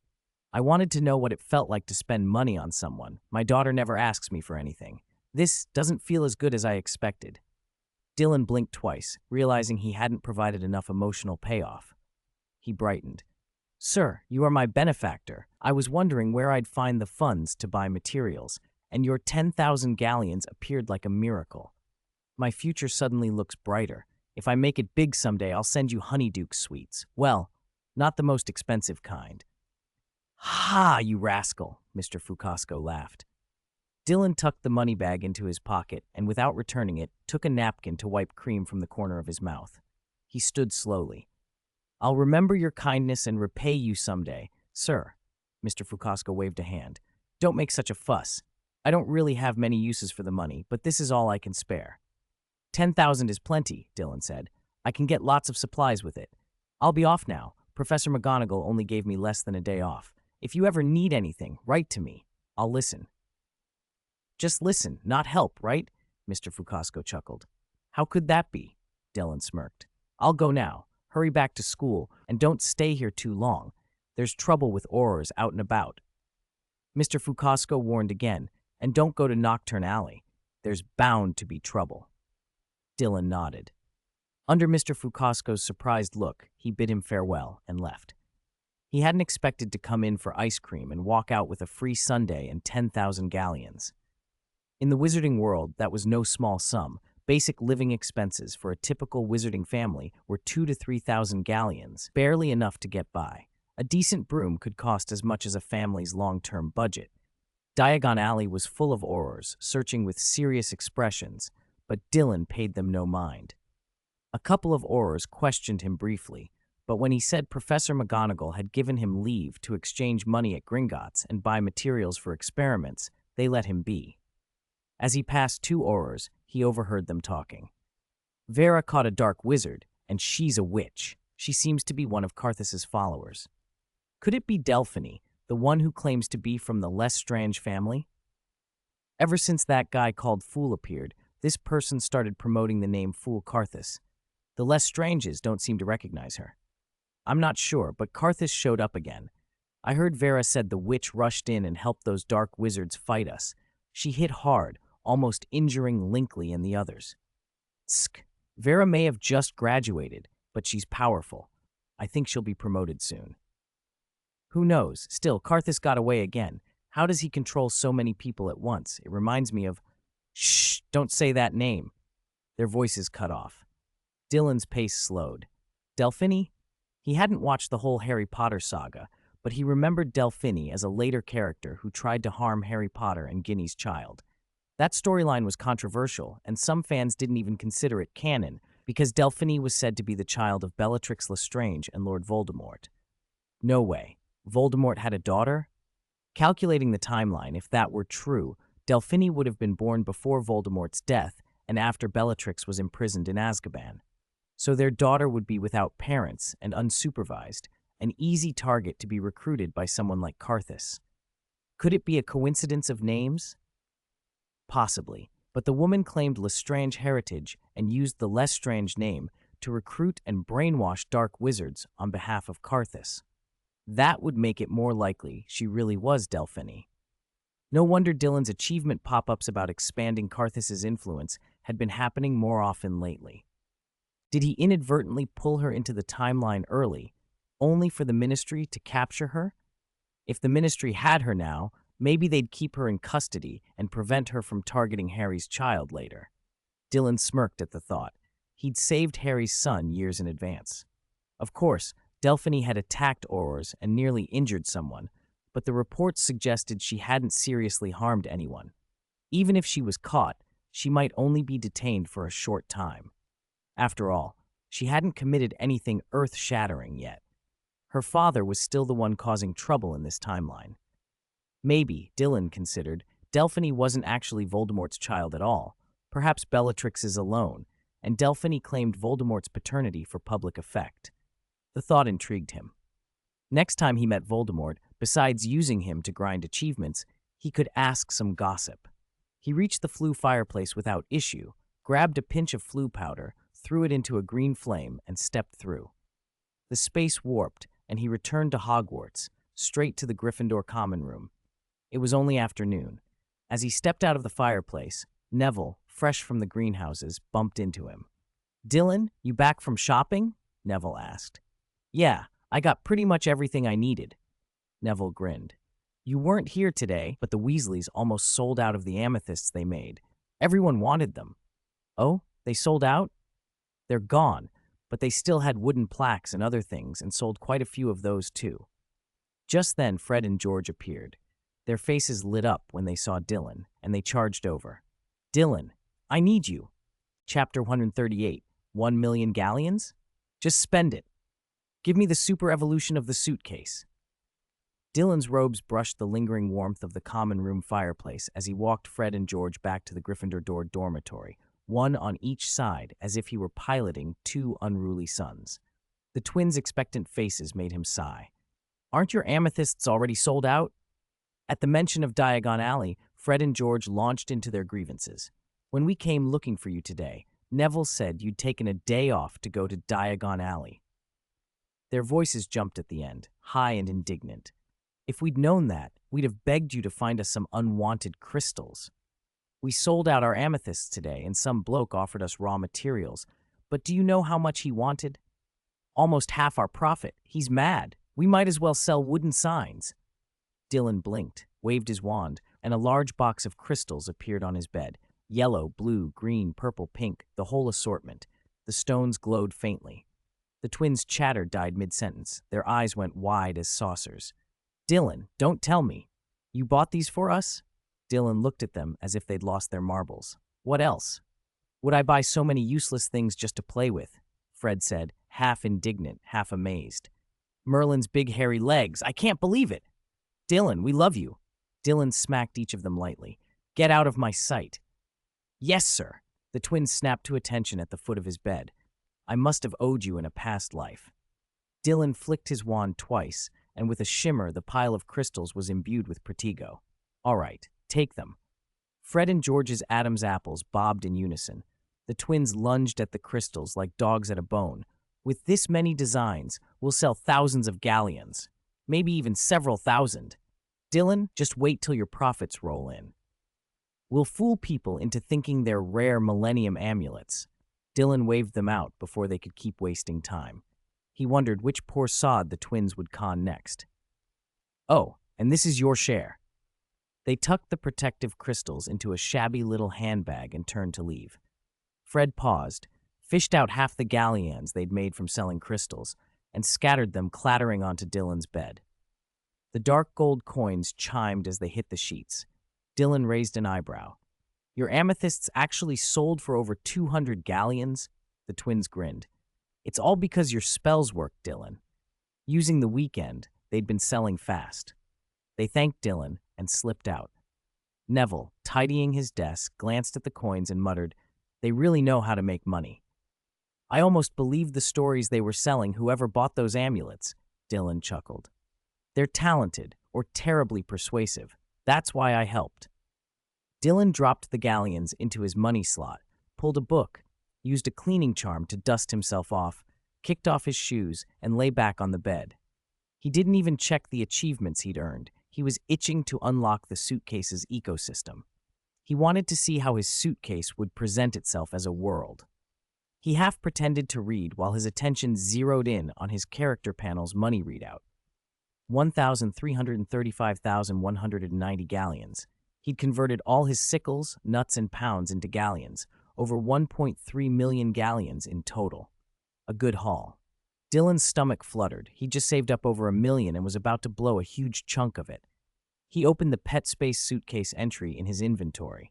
I wanted to know what it felt like to spend money on someone. My daughter never asks me for anything. This doesn't feel as good as I expected. Dylan blinked twice, realizing he hadn't provided enough emotional payoff. He brightened. Sir, you are my benefactor. I was wondering where I'd find the funds to buy materials, and your 10,000 galleons appeared like a miracle. My future suddenly looks brighter. If I make it big someday, I'll send you honeydew sweets. Well, not the most expensive kind. Ha, you rascal, Mr. Fukasco laughed. Dylan tucked the money bag into his pocket and, without returning it, took a napkin to wipe cream from the corner of his mouth. He stood slowly. I'll remember your kindness and repay you someday, sir. Mr. Fukasco waved a hand. Don't make such a fuss. I don't really have many uses for the money, but this is all I can spare. 10,000 is plenty, Dylan said. I can get lots of supplies with it. I'll be off now. Professor McGonagall only gave me less than a day off. If you ever need anything, write to me. I'll listen. Just listen, not help, right? Mr. Fukasco chuckled. How could that be? Dylan smirked. I'll go now. Hurry back to school, and don't stay here too long. There's trouble with Aurors out and about. Mr. Fukasco warned again, and don't go to Nocturne Alley. There's bound to be trouble. Dylan nodded. Under Mr. Fukasco's surprised look, he bid him farewell and left. He hadn't expected to come in for ice cream and walk out with a free sundae and 10,000 galleons. In the wizarding world, that was no small sum. Basic living expenses for a typical wizarding family were 2,000 to 3,000 galleons, barely enough to get by. A decent broom could cost as much as a family's long-term budget. Diagon Alley was full of Aurors, searching with serious expressions, but Dylan paid them no mind. A couple of Aurors questioned him briefly, but when he said Professor McGonagall had given him leave to exchange money at Gringotts and buy materials for experiments, they let him be. As he passed two Aurors, he overheard them talking. Vera caught a dark wizard, and she's a witch. She seems to be one of Carthus's followers. Could it be Delphine, the one who claims to be from the Lestrange family? Ever since that guy called Fool appeared, this person started promoting the name Fool Carthus. The Lestranges don't seem to recognize her. I'm not sure, but Carthus showed up again. I heard Vera said the witch rushed in and helped those dark wizards fight us. She hit hard, almost injuring Linkley and the others. Tsk. Vera may have just graduated, but she's powerful. I think she'll be promoted soon. Who knows? Still, Carthus got away again. How does he control so many people at once? It reminds me of... Shh! Don't say that name. Their voices cut off. Dylan's pace slowed. Delphine? He hadn't watched the whole Harry Potter saga, but he remembered Delphine as a later character who tried to harm Harry Potter and Ginny's child. That storyline was controversial, and some fans didn't even consider it canon, because Delphine was said to be the child of Bellatrix Lestrange and Lord Voldemort. No way. Voldemort had a daughter? Calculating the timeline, if that were true, Delphine would have been born before Voldemort's death and after Bellatrix was imprisoned in Azkaban. So their daughter would be without parents and unsupervised, an easy target to be recruited by someone like Carthus. Could it be a coincidence of names? Possibly, but the woman claimed Lestrange heritage and used the Lestrange name to recruit and brainwash dark wizards on behalf of Carthus. That would make it more likely she really was Delphine. No wonder Dylan's achievement pop-ups about expanding Carthus's influence had been happening more often lately. Did he inadvertently pull her into the timeline early, only for the Ministry to capture her? If the Ministry had her now, maybe they'd keep her in custody and prevent her from targeting Harry's child later. Dylan smirked at the thought. He'd saved Harry's son years in advance. Of course, Delphine had attacked Aurors and nearly injured someone, but the reports suggested she hadn't seriously harmed anyone. Even if she was caught, she might only be detained for a short time. After all, she hadn't committed anything earth-shattering yet. Her father was still the one causing trouble in this timeline. Maybe, Dylan considered, Delphine wasn't actually Voldemort's child at all, perhaps Bellatrix's alone, and Delphine claimed Voldemort's paternity for public effect. The thought intrigued him. Next time he met Voldemort, besides using him to grind achievements, he could ask some gossip. He reached the flue fireplace without issue, grabbed a pinch of flue powder, threw it into a green flame, and stepped through. The space warped, and he returned to Hogwarts, straight to the Gryffindor common room. It was only afternoon. As he stepped out of the fireplace, Neville, fresh from the greenhouses, bumped into him. "Dylan, you back from shopping?" Neville asked. "Yeah, I got pretty much everything I needed." Neville grinned. "You weren't here today, but the Weasleys almost sold out of the amethysts they made. Everyone wanted them." "Oh, they sold out?" "They're gone, but they still had wooden plaques and other things and sold quite a few of those too." Just then, Fred and George appeared. Their faces lit up when they saw Dylan, and they charged over. "Dylan, I need you." Chapter 138, 1,000,000 galleons? Just spend it. Give me the super evolution of the suitcase. Dylan's robes brushed the lingering warmth of the common room fireplace as he walked Fred and George back to the Gryffindor dormitory, one on each side as if he were piloting two unruly sons. The twins' expectant faces made him sigh. "Aren't your amethysts already sold out?" At the mention of Diagon Alley, Fred and George launched into their grievances. "When we came looking for you today, Neville said you'd taken a day off to go to Diagon Alley." Their voices jumped at the end, high and indignant. "If we'd known that, we'd have begged you to find us some unwanted crystals. We sold out our amethysts today, and some bloke offered us raw materials. But do you know how much he wanted? Almost half our profit. He's mad. We might as well sell wooden signs." Dylan blinked, waved his wand, and a large box of crystals appeared on his bed. Yellow, blue, green, purple, pink, the whole assortment. The stones glowed faintly. The twins' chatter died mid-sentence. Their eyes went wide as saucers. "Dylan, don't tell me. You bought these for us?" Dylan looked at them as if they'd lost their marbles. "What else?" Would I buy so many useless things just to play with? Fred said, half indignant, half amazed. Merlin's big hairy legs, I can't believe it. Dylan, we love you. Dylan smacked each of them lightly. Get out of my sight. Yes, sir. The twins snapped to attention at the foot of his bed. I must have owed you in a past life. Dylan flicked his wand twice, and with a shimmer, the pile of crystals was imbued with protego. All right, take them. Fred and George's Adam's apples bobbed in unison. The twins lunged at the crystals like dogs at a bone. With this many designs, we'll sell thousands of galleons. Maybe even several thousand. Dylan, just wait till your profits roll in. We'll fool people into thinking they're rare Millennium amulets. Dylan waved them out before they could keep wasting time. He wondered which poor sod the twins would con next. Oh, and this is your share. They tucked the protective crystals into a shabby little handbag and turned to leave. Fred paused, fished out half the galleons they'd made from selling crystals, and scattered them clattering onto Dylan's bed. The dark gold coins chimed as they hit the sheets. Dylan raised an eyebrow. Your amethysts actually sold for over 200 galleons? The twins grinned. It's all because your spells worked, Dylan. Using the weekend, they'd been selling fast. They thanked Dylan and slipped out. Neville, tidying his desk, glanced at the coins and muttered, They really know how to make money. I almost believed the stories they were selling, whoever bought those amulets, Dylan chuckled. They're talented or terribly persuasive. That's why I helped. Dylan dropped the galleons into his money slot, pulled a book, used a cleaning charm to dust himself off, kicked off his shoes, and lay back on the bed. He didn't even check the achievements he'd earned. He was itching to unlock the suitcase's ecosystem. He wanted to see how his suitcase would present itself as a world. He half pretended to read while his attention zeroed in on his character panel's money readout. 1,335,190 galleons. He'd converted all his sickles, nuts, and pounds into galleons, over 1.3 million galleons in total. A good haul. Dylan's stomach fluttered. He'd just saved up over $1 million and was about to blow a huge chunk of it. He opened the pet space suitcase entry in his inventory.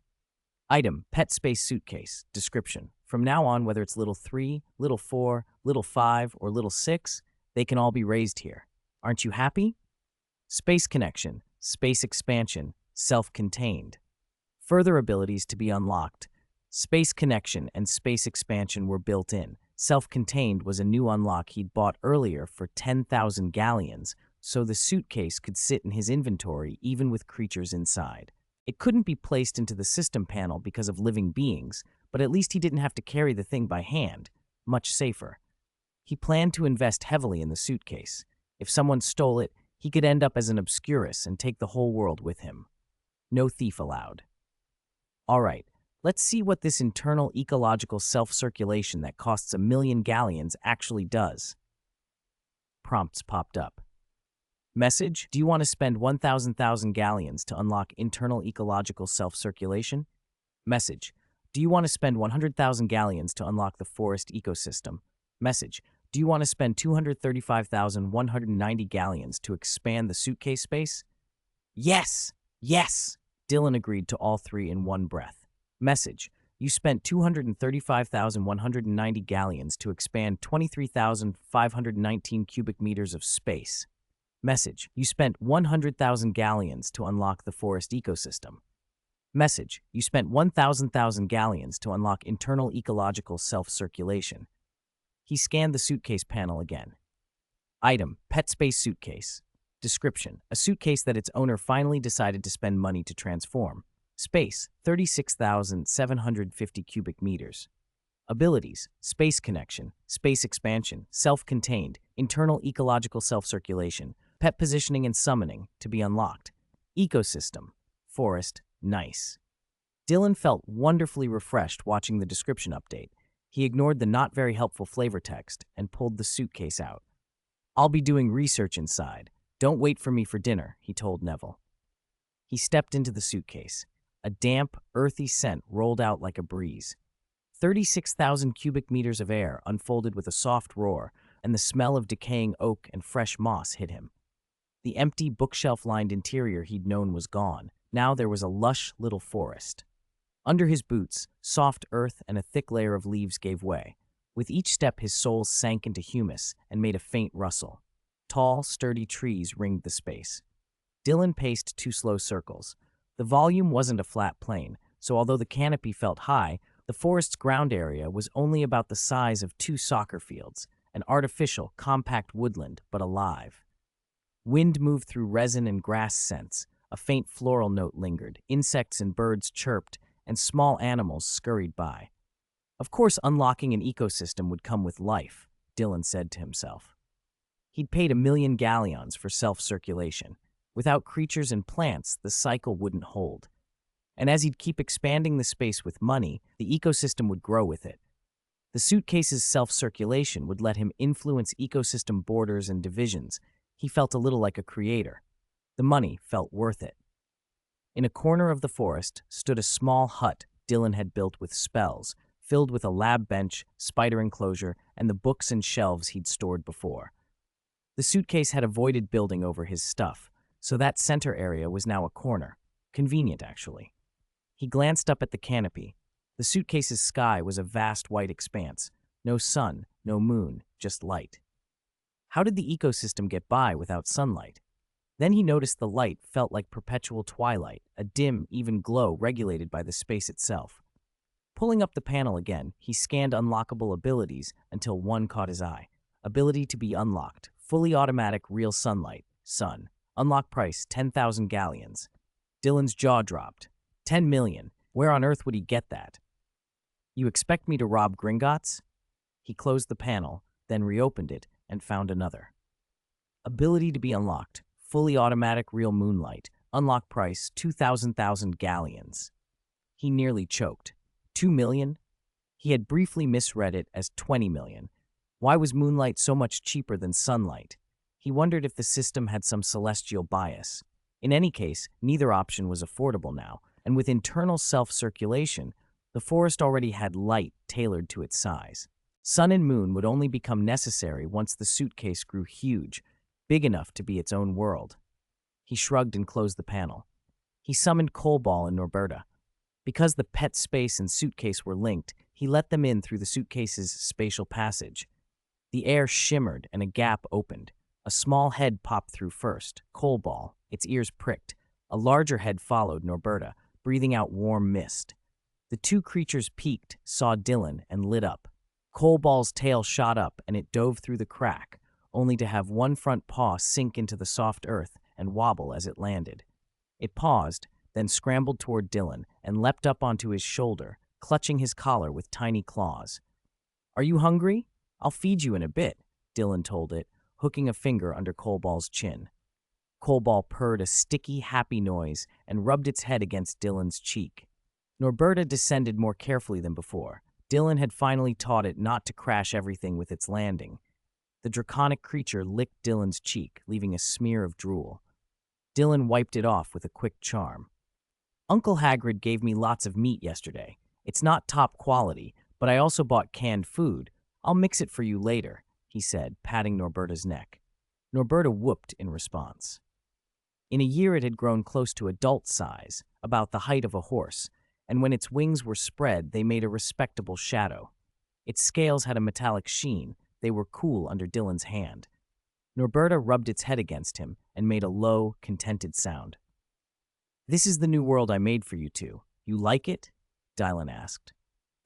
Item, pet space suitcase. Description. From now on, whether it's little 3, little 4, little 5, or little 6, they can all be raised here. Aren't you happy? Space connection, space expansion, self-contained. Further abilities to be unlocked. Space connection and space expansion were built in. Self-contained was a new unlock he'd bought earlier for 10,000 galleons, so the suitcase could sit in his inventory even with creatures inside. It couldn't be placed into the system panel because of living beings, but at least he didn't have to carry the thing by hand. Much safer. He planned to invest heavily in the suitcase. If someone stole it, he could end up as an obscurus and take the whole world with him. No thief allowed. All right, let's see what this internal ecological self-circulation that costs 1 million galleons actually does. Prompts popped up. Message, do you want to spend 1,000 galleons to unlock internal ecological self-circulation? Message, do you want to spend 100,000 galleons to unlock the forest ecosystem? Message, do you want to spend 235,190 galleons to expand the suitcase space? Yes! Yes! Dylan agreed to all three in one breath. Message, you spent 235,190 galleons to expand 23,519 cubic meters of space. Message, you spent 100,000 galleons to unlock the forest ecosystem. Message, you spent 1,000 galleons to unlock internal ecological self-circulation. He scanned the suitcase panel again. Item, pet space suitcase. Description, a suitcase that its owner finally decided to spend money to transform. Space, 36,750 cubic meters. Abilities, space connection, space expansion, self-contained, internal ecological self-circulation, pet positioning and summoning to be unlocked. Ecosystem, forest, nice. Dylan felt wonderfully refreshed watching the description update. He ignored the not very helpful flavor text and pulled the suitcase out. I'll be doing research inside. Don't wait for me for dinner, he told Neville. He stepped into the suitcase. A damp, earthy scent rolled out like a breeze. 36,000 cubic meters of air unfolded with a soft roar, and the smell of decaying oak and fresh moss hit him. The empty, bookshelf-lined interior he'd known was gone. Now there was a lush little forest. Under his boots, soft earth and a thick layer of leaves gave way. With each step, his soles sank into humus and made a faint rustle. Tall, sturdy trees ringed the space. Dylan paced 2 slow circles. The volume wasn't a flat plain, so although the canopy felt high, the forest's ground area was only about the size of 2 soccer fields, an artificial, compact woodland, but alive. Wind moved through resin and grass scents. A faint floral note lingered. Insects and birds chirped, and small animals scurried by. Of course, unlocking an ecosystem would come with life, Dylan said to himself. He'd paid 1,000,000 galleons for self-circulation. Without creatures and plants, the cycle wouldn't hold. And as he'd keep expanding the space with money, the ecosystem would grow with it. The suitcase's self-circulation would let him influence ecosystem borders and divisions. He felt a little like a creator. The money felt worth it. In a corner of the forest stood a small hut Dylan had built with spells, filled with a lab bench, spider enclosure, and the books and shelves he'd stored before. The suitcase had avoided building over his stuff, so that center area was now a corner. Convenient, actually. He glanced up at the canopy. The suitcase's sky was a vast white expanse. No sun, no moon, just light. How did the ecosystem get by without sunlight? Then he noticed the light felt like perpetual twilight, a dim, even glow regulated by the space itself. Pulling up the panel again, he scanned unlockable abilities until one caught his eye. Ability to be unlocked. Fully automatic real sunlight. Sun. Unlock price 10,000 galleons. Dylan's jaw dropped. 10 million. Where on earth would he get that? You expect me to rob Gringotts? He closed the panel, then reopened it and found another. Ability to be unlocked. Fully automatic real moonlight. Unlock price 2,000 galleons. He nearly choked. 2 million? He had briefly misread it as 20 million. Why was moonlight so much cheaper than sunlight? He wondered if the system had some celestial bias. In any case, neither option was affordable now, and with internal self-circulation, the forest already had light tailored to its size. Sun and moon would only become necessary once the suitcase grew huge, big enough to be its own world. He shrugged and closed the panel. He summoned Coalball and Norberta. Because the pet space and suitcase were linked, he let them in through the suitcase's spatial passage. The air shimmered and a gap opened. A small head popped through first, Coalball, its ears pricked. A larger head followed, Norberta, breathing out warm mist. The 2 creatures peeked, saw Dylan, and lit up. Coalball's tail shot up and it dove through the crack, only to have one front paw sink into the soft earth and wobble as it landed. It paused, then scrambled toward Dylan and leapt up onto his shoulder, clutching his collar with tiny claws. Are you hungry? I'll feed you in a bit, Dylan told it, hooking a finger under Coalball's chin. Coalball purred a sticky, happy noise and rubbed its head against Dylan's cheek. Norberta descended more carefully than before. Dylan had finally taught it not to crash everything with its landing. The draconic creature licked Dylan's cheek, leaving a smear of drool. Dylan wiped it off with a quick charm. Uncle Hagrid gave me lots of meat yesterday. It's not top quality, but I also bought canned food. I'll mix it for you later, he said, patting Norberta's neck. Norberta whooped in response. In a year it had grown close to adult size, about the height of a horse, and when its wings were spread, they made a respectable shadow. Its scales had a metallic sheen. They were cool under Dylan's hand. Norberta rubbed its head against him and made a low, contented sound. This is the new world I made for you two. You like it? Dylan asked.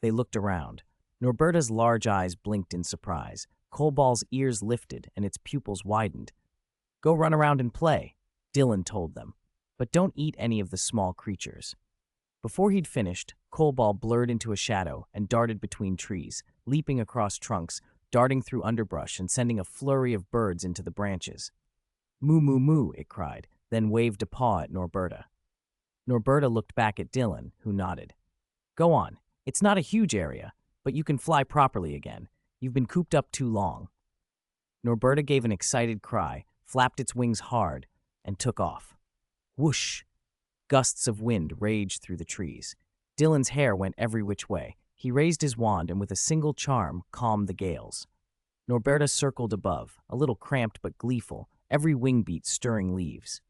They looked around. Norberta's large eyes blinked in surprise. Coalball's ears lifted and its pupils widened. Go run around and play, Dylan told them, but don't eat any of the small creatures. Before he'd finished, Coalball blurred into a shadow and darted between trees, leaping across trunks, darting through underbrush and sending a flurry of birds into the branches. Moo, moo, moo, it cried, then waved a paw at Norberta. Norberta looked back at Dylan, who nodded. Go on. It's not a huge area, but you can fly properly again. You've been cooped up too long. Norberta gave an excited cry, flapped its wings hard, and took off. Whoosh! Gusts of wind raged through the trees. Dylan's hair went every which way. He raised his wand and with a single charm calmed the gales. Norberta circled above, a little cramped but gleeful, every wing beat stirring leaves.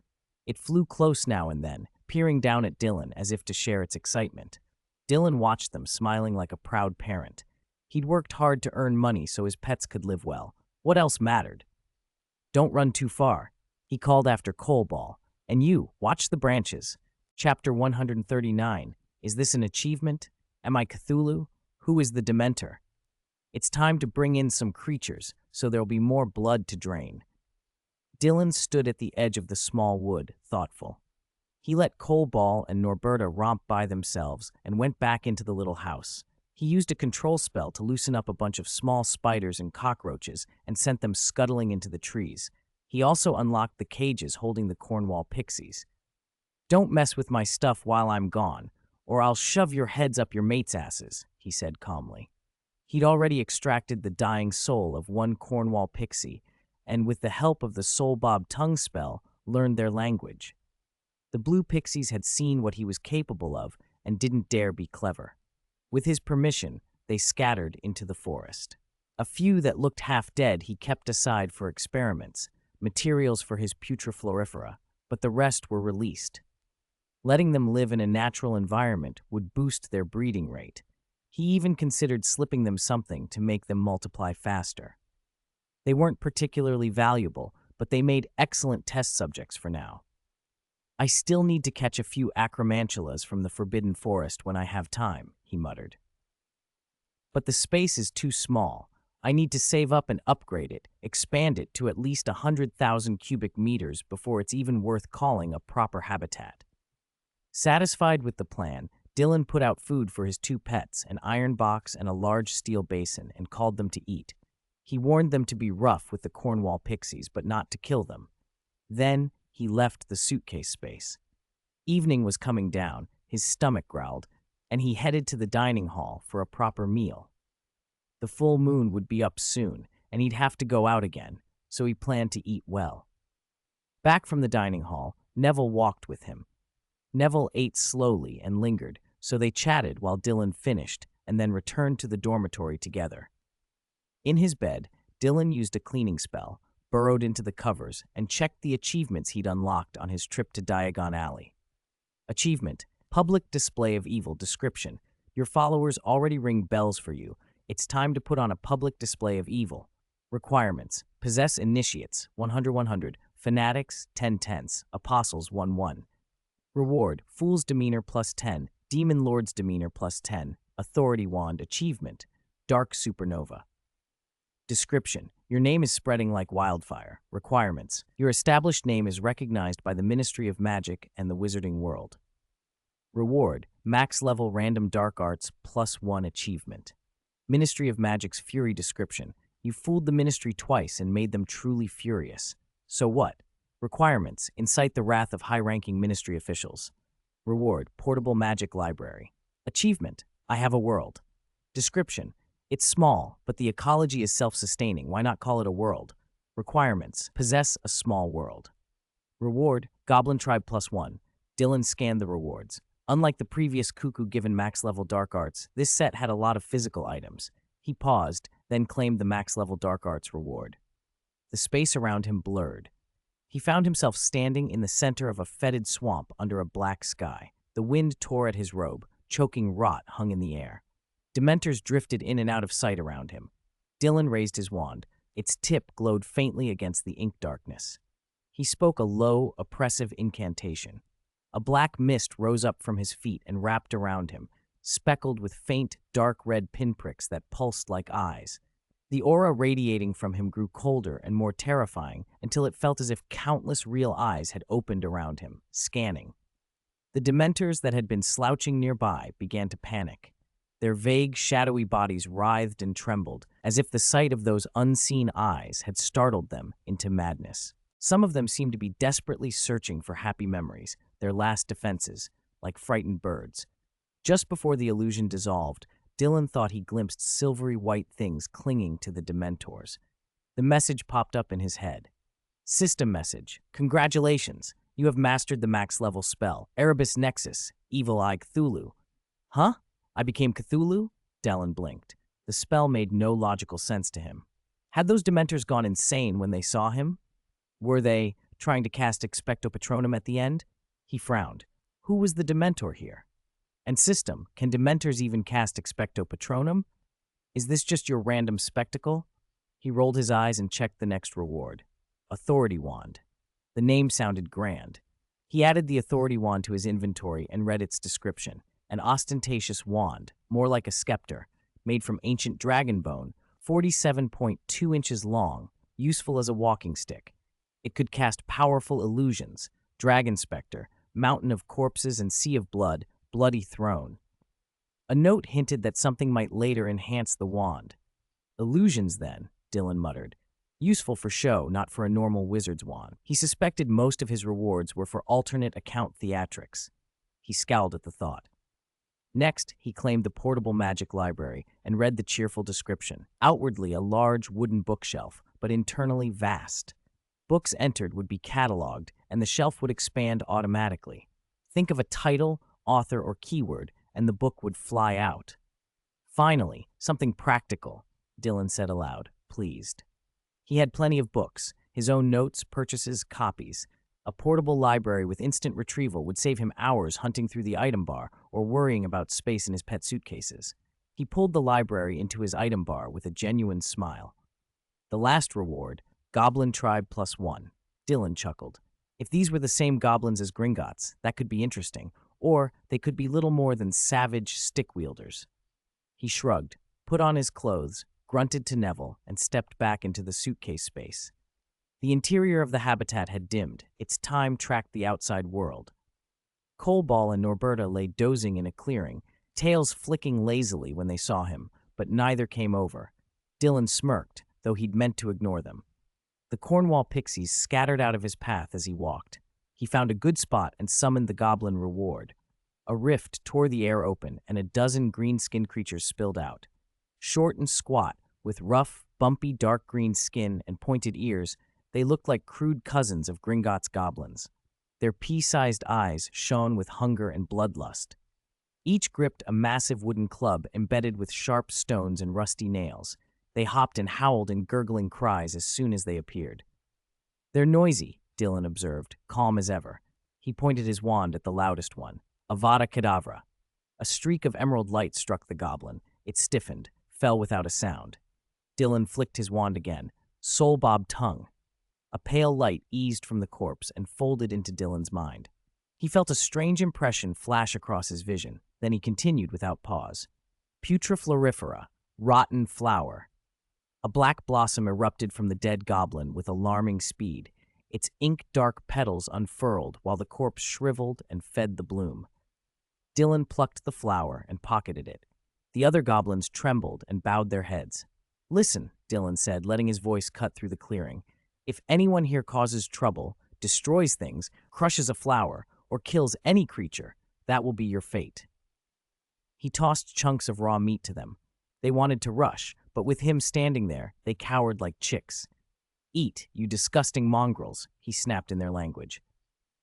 It flew close now and then, peering down at Dylan as if to share its excitement. Dylan watched them, smiling like a proud parent. He'd worked hard to earn money so his pets could live well. What else mattered? Don't run too far, he called after Coleball. And you, watch the branches. Chapter 139. Is this an achievement? Am I Cthulhu? Who is the Dementor? It's time to bring in some creatures, so there'll be more blood to drain. Dylan stood at the edge of the small wood, thoughtful. He let Coleball and Norberta romp by themselves and went back into the little house. He used a control spell to loosen up a bunch of small spiders and cockroaches and sent them scuttling into the trees. He also unlocked the cages holding the Cornwall pixies. Don't mess with my stuff while I'm gone, or I'll shove your heads up your mates' asses, he said calmly. He'd already extracted the dying soul of one Cornwall pixie, and with the help of the Soul Bob tongue spell, learned their language. The blue pixies had seen what he was capable of and didn't dare be clever. With his permission, they scattered into the forest. A few that looked half dead he kept aside for experiments, materials for his putreflorifera, but the rest were released. Letting them live in a natural environment would boost their breeding rate. He even considered slipping them something to make them multiply faster. They weren't particularly valuable, but they made excellent test subjects for now. I still need to catch a few acromantulas from the Forbidden Forest when I have time, he muttered. But the space is too small. I need to save up and upgrade it, expand it to at least 100,000 cubic meters before it's even worth calling a proper habitat. Satisfied with the plan, Dylan put out food for his two pets, an iron box and a large steel basin, and called them to eat. He warned them to be rough with the Cornwall pixies, but not to kill them. Then he left the suitcase space. Evening was coming down, his stomach growled, and he headed to the dining hall for a proper meal. The full moon would be up soon, and he'd have to go out again, so he planned to eat well. Back from the dining hall, Neville walked with him. Neville ate slowly and lingered, so they chatted while Dylan finished and then returned to the dormitory together. In his bed, Dylan used a cleaning spell, burrowed into the covers, and checked the achievements he'd unlocked on his trip to Diagon Alley. Achievement: Public Display of Evil. Description: Your followers already ring bells for you. It's time to put on a public display of evil. Requirements: Possess Initiates, 100-100, Fanatics, 10/10, Apostles, 1/1. Reward: Fool's Demeanor plus 10, Demon Lord's Demeanor plus 10, Authority Wand. Achievement: Dark Supernova. Description: Your name is spreading like wildfire. Requirements: Your established name is recognized by the Ministry of Magic and the Wizarding World. Reward: Max level random dark arts plus 1 achievement. Ministry of Magic's Fury. Description: You fooled the Ministry twice and made them truly furious. So what? Requirements: Incite the wrath of high-ranking Ministry officials. Reward: Portable Magic Library. Achievement: I have a world. Description: It's small, but the ecology is self-sustaining. Why not call it a world? Requirements: Possess a small world. Reward: Goblin Tribe plus 1. Dylan scanned the rewards. Unlike the previous Cuckoo given max-level dark arts, this set had a lot of physical items. He paused, then claimed the max-level dark arts reward. The space around him blurred. He found himself standing in the center of a fetid swamp under a black sky. The wind tore at his robe, choking rot hung in the air. Dementors drifted in and out of sight around him. Dylan raised his wand. Its tip glowed faintly against the ink darkness. He spoke a low, oppressive incantation. A black mist rose up from his feet and wrapped around him, speckled with faint, dark red pinpricks that pulsed like eyes. The aura radiating from him grew colder and more terrifying until it felt as if countless real eyes had opened around him, scanning. The Dementors that had been slouching nearby began to panic. Their vague, shadowy bodies writhed and trembled, as if the sight of those unseen eyes had startled them into madness. Some of them seemed to be desperately searching for happy memories, their last defenses, like frightened birds. Just before the illusion dissolved, Dylan thought he glimpsed silvery white things clinging to the Dementors. The message popped up in his head. System message: Congratulations! You have mastered the max-level spell, Erebus Nexus, Evil Eye Cthulhu. Huh? I became Cthulhu? Dylan blinked. The spell made no logical sense to him. Had those Dementors gone insane when they saw him? Were they trying to cast Expecto Patronum at the end? He frowned. Who was the Dementor here? And system, can Dementors even cast Expecto Patronum? Is this just your random spectacle? He rolled his eyes and checked the next reward. Authority Wand. The name sounded grand. He added the Authority Wand to his inventory and read its description. An ostentatious wand, more like a scepter, made from ancient dragon bone, 47.2 inches long, useful as a walking stick. It could cast powerful illusions, Dragon Spectre, Mountain of Corpses and Sea of Blood, Bloody Throne. A note hinted that something might later enhance the wand. Illusions, then, Dylan muttered. Useful for show, not for a normal wizard's wand. He suspected most of his rewards were for alternate account theatrics. He scowled at the thought. Next, he claimed the portable magic library and read the cheerful description. Outwardly a large wooden bookshelf, but internally vast. Books entered would be cataloged, and the shelf would expand automatically. Think of a title, author, or keyword, and the book would fly out. Finally, something practical, Dylan said aloud, pleased. He had plenty of books, his own notes, purchases, copies. A portable library with instant retrieval would save him hours hunting through the item bar or worrying about space in his pet suitcases. He pulled the library into his item bar with a genuine smile. The last reward, Goblin Tribe +1. Dylan chuckled. If these were the same goblins as Gringotts, that could be interesting, or they could be little more than savage stick-wielders. He shrugged, put on his clothes, grunted to Neville, and stepped back into the suitcase space. The interior of the habitat had dimmed. Its time tracked the outside world. Coleball and Norberta lay dozing in a clearing, tails flicking lazily when they saw him, but neither came over. Dylan smirked, though he'd meant to ignore them. The Cornwall pixies scattered out of his path as he walked. He found a good spot and summoned the goblin reward. A rift tore the air open, and a dozen green-skinned creatures spilled out. Short and squat, with rough, bumpy dark green skin and pointed ears, they looked like crude cousins of Gringotts goblins. Their pea-sized eyes shone with hunger and bloodlust. Each gripped a massive wooden club embedded with sharp stones and rusty nails. They hopped and howled in gurgling cries as soon as they appeared. They're noisy, Dylan observed, calm as ever. He pointed his wand at the loudest one. Avada Kedavra. A streak of emerald light struck the goblin. It stiffened, fell without a sound. Dylan flicked his wand again. Soul Bob Tongue. A pale light eased from the corpse and folded into Dylan's mind. He felt a strange impression flash across his vision. Then he continued without pause. Putreflorifera, rotten flower. A black blossom erupted from the dead goblin with alarming speed. Its ink-dark petals unfurled while the corpse shriveled and fed the bloom. Dylan plucked the flower and pocketed it. The other goblins trembled and bowed their heads. Listen, Dylan said, letting his voice cut through the clearing. If anyone here causes trouble, destroys things, crushes a flower, or kills any creature, that will be your fate. He tossed chunks of raw meat to them. They wanted to rush, but with him standing there, they cowered like chicks. Eat, you disgusting mongrels, he snapped in their language.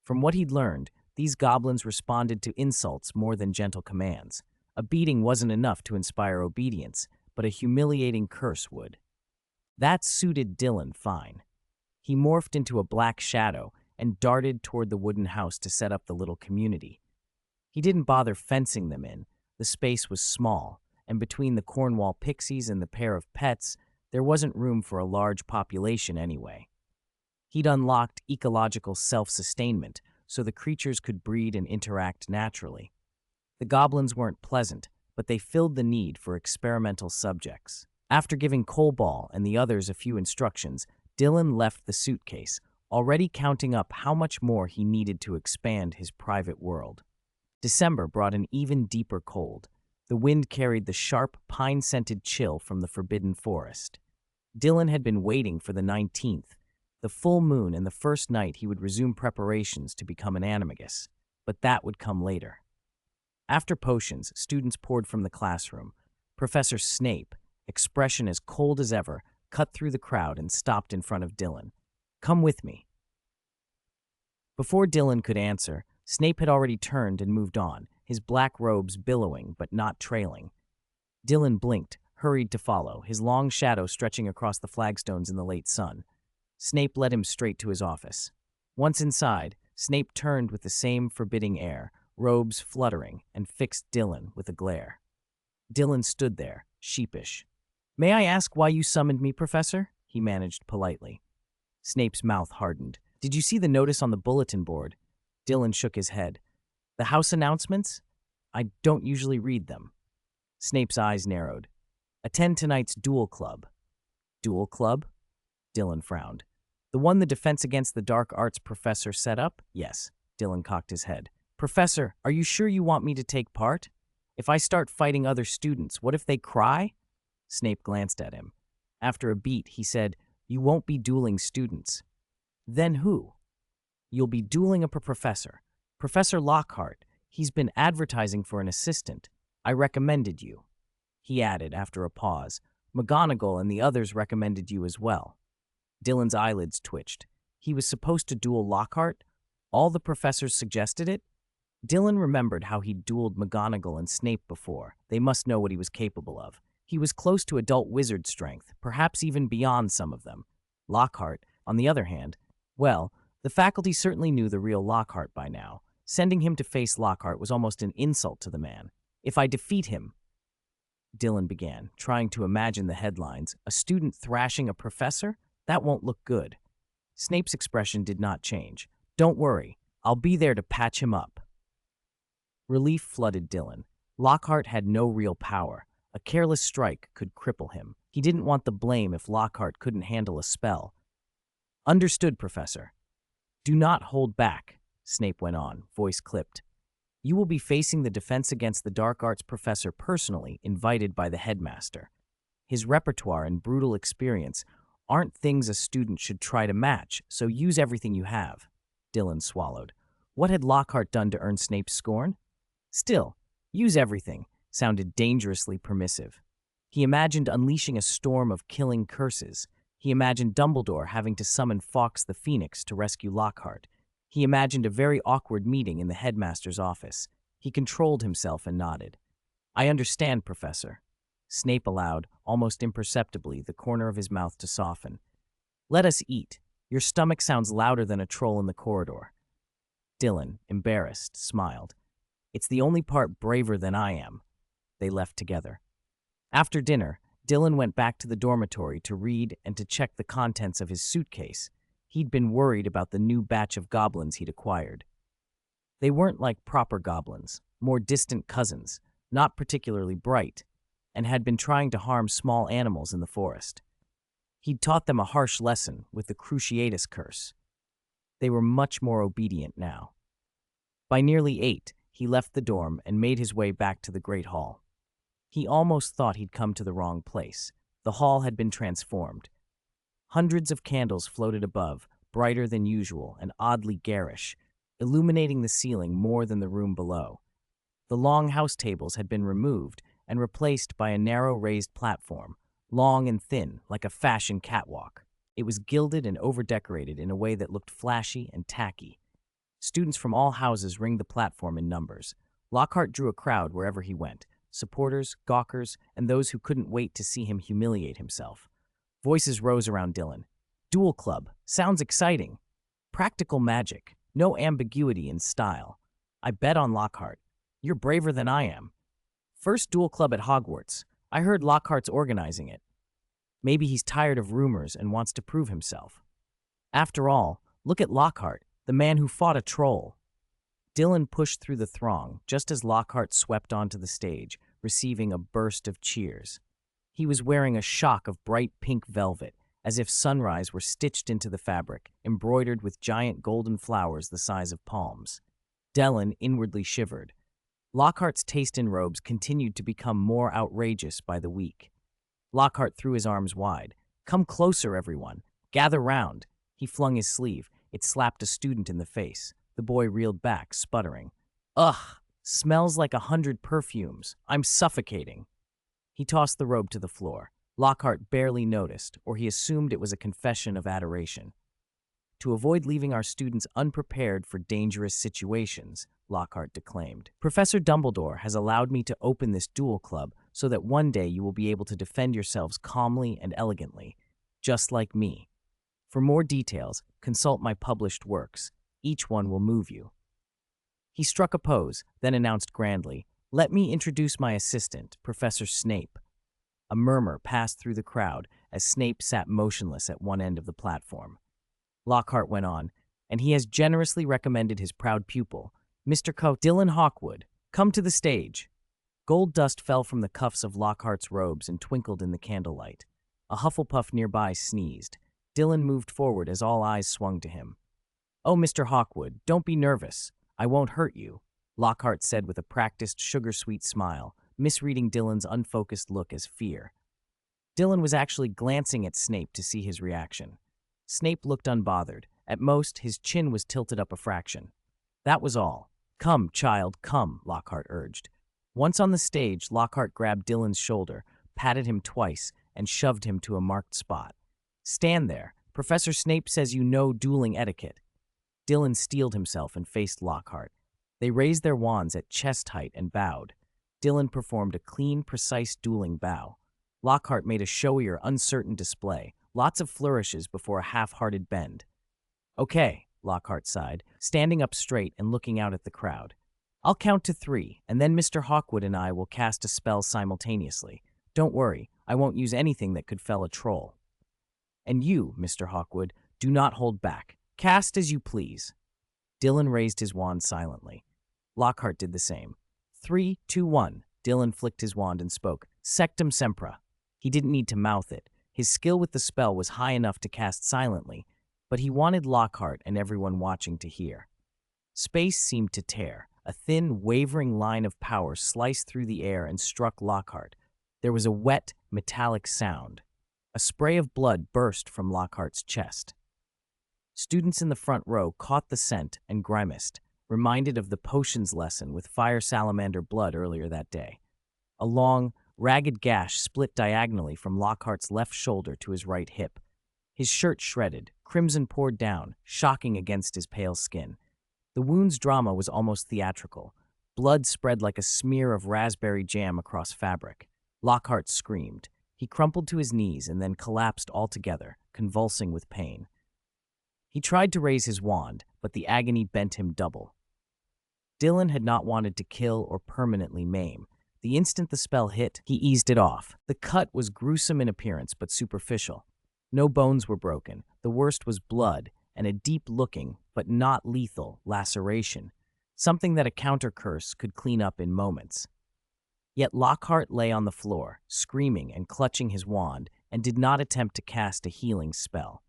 From what he'd learned, these goblins responded to insults more than gentle commands. A beating wasn't enough to inspire obedience, but a humiliating curse would. That suited Dylan fine. He morphed into a black shadow and darted toward the wooden house to set up the little community. He didn't bother fencing them in. The space was small, and between the Cornwall pixies and the pair of pets, there wasn't room for a large population anyway. He'd unlocked ecological self-sustainment, so the creatures could breed and interact naturally. The goblins weren't pleasant, but they filled the need for experimental subjects. After giving Coleball and the others a few instructions, Dylan left the suitcase, already counting up how much more he needed to expand his private world. December brought an even deeper cold. The wind carried the sharp, pine-scented chill from the forbidden forest. Dylan had been waiting for the 19th, the full moon and the first night he would resume preparations to become an animagus, but that would come later. After potions, students poured from the classroom. Professor Snape, expression as cold as ever, cut through the crowd and stopped in front of Dylan. Come with me. Before Dylan could answer, Snape had already turned and moved on, his black robes billowing but not trailing. Dylan blinked, hurried to follow, his long shadow stretching across the flagstones in the late sun. Snape led him straight to his office. Once inside, Snape turned with the same forbidding air, robes fluttering, and fixed Dylan with a glare. Dylan stood there, sheepish. "May I ask why you summoned me, Professor?" he managed politely. Snape's mouth hardened. "Did you see the notice on the bulletin board?" Dylan shook his head. "The house announcements? I don't usually read them." Snape's eyes narrowed. "Attend tonight's duel club." "Duel club?" Dylan frowned. "The one the Defense Against the Dark Arts professor set up?" "Yes." Dylan cocked his head. "Professor, are you sure you want me to take part? If I start fighting other students, what if they cry?" Snape glanced at him. After a beat, he said, "You won't be dueling students." "Then who?" "You'll be dueling a professor. Professor Lockhart. He's been advertising for an assistant. I recommended you." He added, after a pause, "McGonagall and the others recommended you as well." Dylan's eyelids twitched. He was supposed to duel Lockhart? All the professors suggested it? Dylan remembered how he'd dueled McGonagall and Snape before. They must know what he was capable of. He was close to adult wizard strength, perhaps even beyond some of them. Lockhart, on the other hand, well, the faculty certainly knew the real Lockhart by now. Sending him to face Lockhart was almost an insult to the man. "If I defeat him," Dylan began, trying to imagine the headlines. "A student thrashing a professor? That won't look good." Snape's expression did not change. "Don't worry, I'll be there to patch him up." Relief flooded Dylan. Lockhart had no real power. A careless strike could cripple him. He didn't want the blame if Lockhart couldn't handle a spell. "Understood, Professor." "Do not hold back," Snape went on, voice clipped. "You will be facing the Defense Against the Dark Arts professor personally, invited by the headmaster. His repertoire and brutal experience aren't things a student should try to match, so use everything you have." Dylan swallowed. What had Lockhart done to earn Snape's scorn? Still, "use everything" sounded dangerously permissive. He imagined unleashing a storm of killing curses. He imagined Dumbledore having to summon Fawkes the Phoenix to rescue Lockhart. He imagined a very awkward meeting in the headmaster's office. He controlled himself and nodded. "I understand, Professor." Snape allowed, almost imperceptibly, the corner of his mouth to soften. "Let us eat. Your stomach sounds louder than a troll in the corridor." Dylan, embarrassed, smiled. "It's the only part braver than I am." They left together. After dinner, Dylan went back to the dormitory to read and to check the contents of his suitcase. He'd been worried about the new batch of goblins he'd acquired. They weren't like proper goblins, more distant cousins, not particularly bright, and had been trying to harm small animals in the forest. He'd taught them a harsh lesson with the Cruciatus curse. They were much more obedient now. By nearly 8, he left the dorm and made his way back to the Great Hall. He almost thought he'd come to the wrong place. The hall had been transformed. Hundreds of candles floated above, brighter than usual and oddly garish, illuminating the ceiling more than the room below. The long house tables had been removed and replaced by a narrow raised platform, long and thin, like a fashion catwalk. It was gilded and overdecorated in a way that looked flashy and tacky. Students from all houses ringed the platform in numbers. Lockhart drew a crowd wherever he went, supporters, gawkers, and those who couldn't wait to see him humiliate himself. Voices rose around Dylan. "Duel Club. Sounds exciting. Practical magic. No ambiguity in style. I bet on Lockhart. You're braver than I am. First duel club at Hogwarts. I heard Lockhart's organizing it. Maybe he's tired of rumors and wants to prove himself. After all, look at Lockhart, the man who fought a troll." Dylan pushed through the throng just as Lockhart swept onto the stage, receiving a burst of cheers. He was wearing a shock of bright pink velvet, as if sunrise were stitched into the fabric, embroidered with giant golden flowers the size of palms. Dylan inwardly shivered. Lockhart's taste in robes continued to become more outrageous by the week. Lockhart threw his arms wide. "Come closer, everyone. Gather round." He flung his sleeve. It slapped a student in the face. The boy reeled back, sputtering. "Ugh! Smells like 100 perfumes. I'm suffocating." He tossed the robe to the floor. Lockhart barely noticed, or he assumed it was a confession of adoration. "To avoid leaving our students unprepared for dangerous situations," Lockhart declaimed, "Professor Dumbledore has allowed me to open this duel club so that one day you will be able to defend yourselves calmly and elegantly, just like me. For more details, consult my published works. Each one will move you." He struck a pose, then announced grandly, "Let me introduce my assistant, Professor Snape." A murmur passed through the crowd as Snape sat motionless at one end of the platform. Lockhart went on, "And he has generously recommended his proud pupil, Mr. Dylan Hawkwood. Come to the stage." Gold dust fell from the cuffs of Lockhart's robes and twinkled in the candlelight. A Hufflepuff nearby sneezed. Dylan moved forward as all eyes swung to him. "Oh, Mr. Hawkwood, don't be nervous. I won't hurt you," Lockhart said with a practiced, sugar-sweet smile, misreading Dylan's unfocused look as fear. Dylan was actually glancing at Snape to see his reaction. Snape looked unbothered. At most, his chin was tilted up a fraction. That was all. "Come, child, come," Lockhart urged. Once on the stage, Lockhart grabbed Dylan's shoulder, patted him twice, and shoved him to a marked spot. "Stand there. Professor Snape says you know dueling etiquette." Dylan steeled himself and faced Lockhart. They raised their wands at chest height and bowed. Dylan performed a clean, precise dueling bow. Lockhart made a showier, uncertain display, lots of flourishes before a half-hearted bend. "Okay," Lockhart sighed, standing up straight and looking out at the crowd. "I'll count to 3, and then Mr. Hawkwood and I will cast a spell simultaneously. Don't worry, I won't use anything that could fell a troll. And you, Mr. Hawkwood, do not hold back. Cast as you please." Dylan raised his wand silently. Lockhart did the same. 3, 2, 1. Dylan flicked his wand and spoke, "Sectum Sempra." He didn't need to mouth it. His skill with the spell was high enough to cast silently, but he wanted Lockhart and everyone watching to hear. Space seemed to tear. A thin, wavering line of power sliced through the air and struck Lockhart. There was a wet, metallic sound. A spray of blood burst from Lockhart's chest. Students in the front row caught the scent and grimaced, reminded of the potions lesson with fire salamander blood earlier that day. A long, ragged gash split diagonally from Lockhart's left shoulder to his right hip. His shirt shredded, crimson poured down, shocking against his pale skin. The wound's drama was almost theatrical. Blood spread like a smear of raspberry jam across fabric. Lockhart screamed. He crumpled to his knees and then collapsed altogether, convulsing with pain. He tried to raise his wand, but the agony bent him double. Dylan had not wanted to kill or permanently maim. The instant the spell hit, he eased it off. The cut was gruesome in appearance but superficial. No bones were broken. The worst was blood, and a deep-looking, but not lethal, laceration, something that a counter-curse could clean up in moments. Yet Lockhart lay on the floor, screaming and clutching his wand, and did not attempt to cast a healing spell.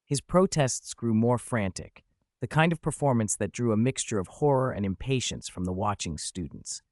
His protests grew more frantic, the kind of performance that drew a mixture of horror and impatience from the watching students.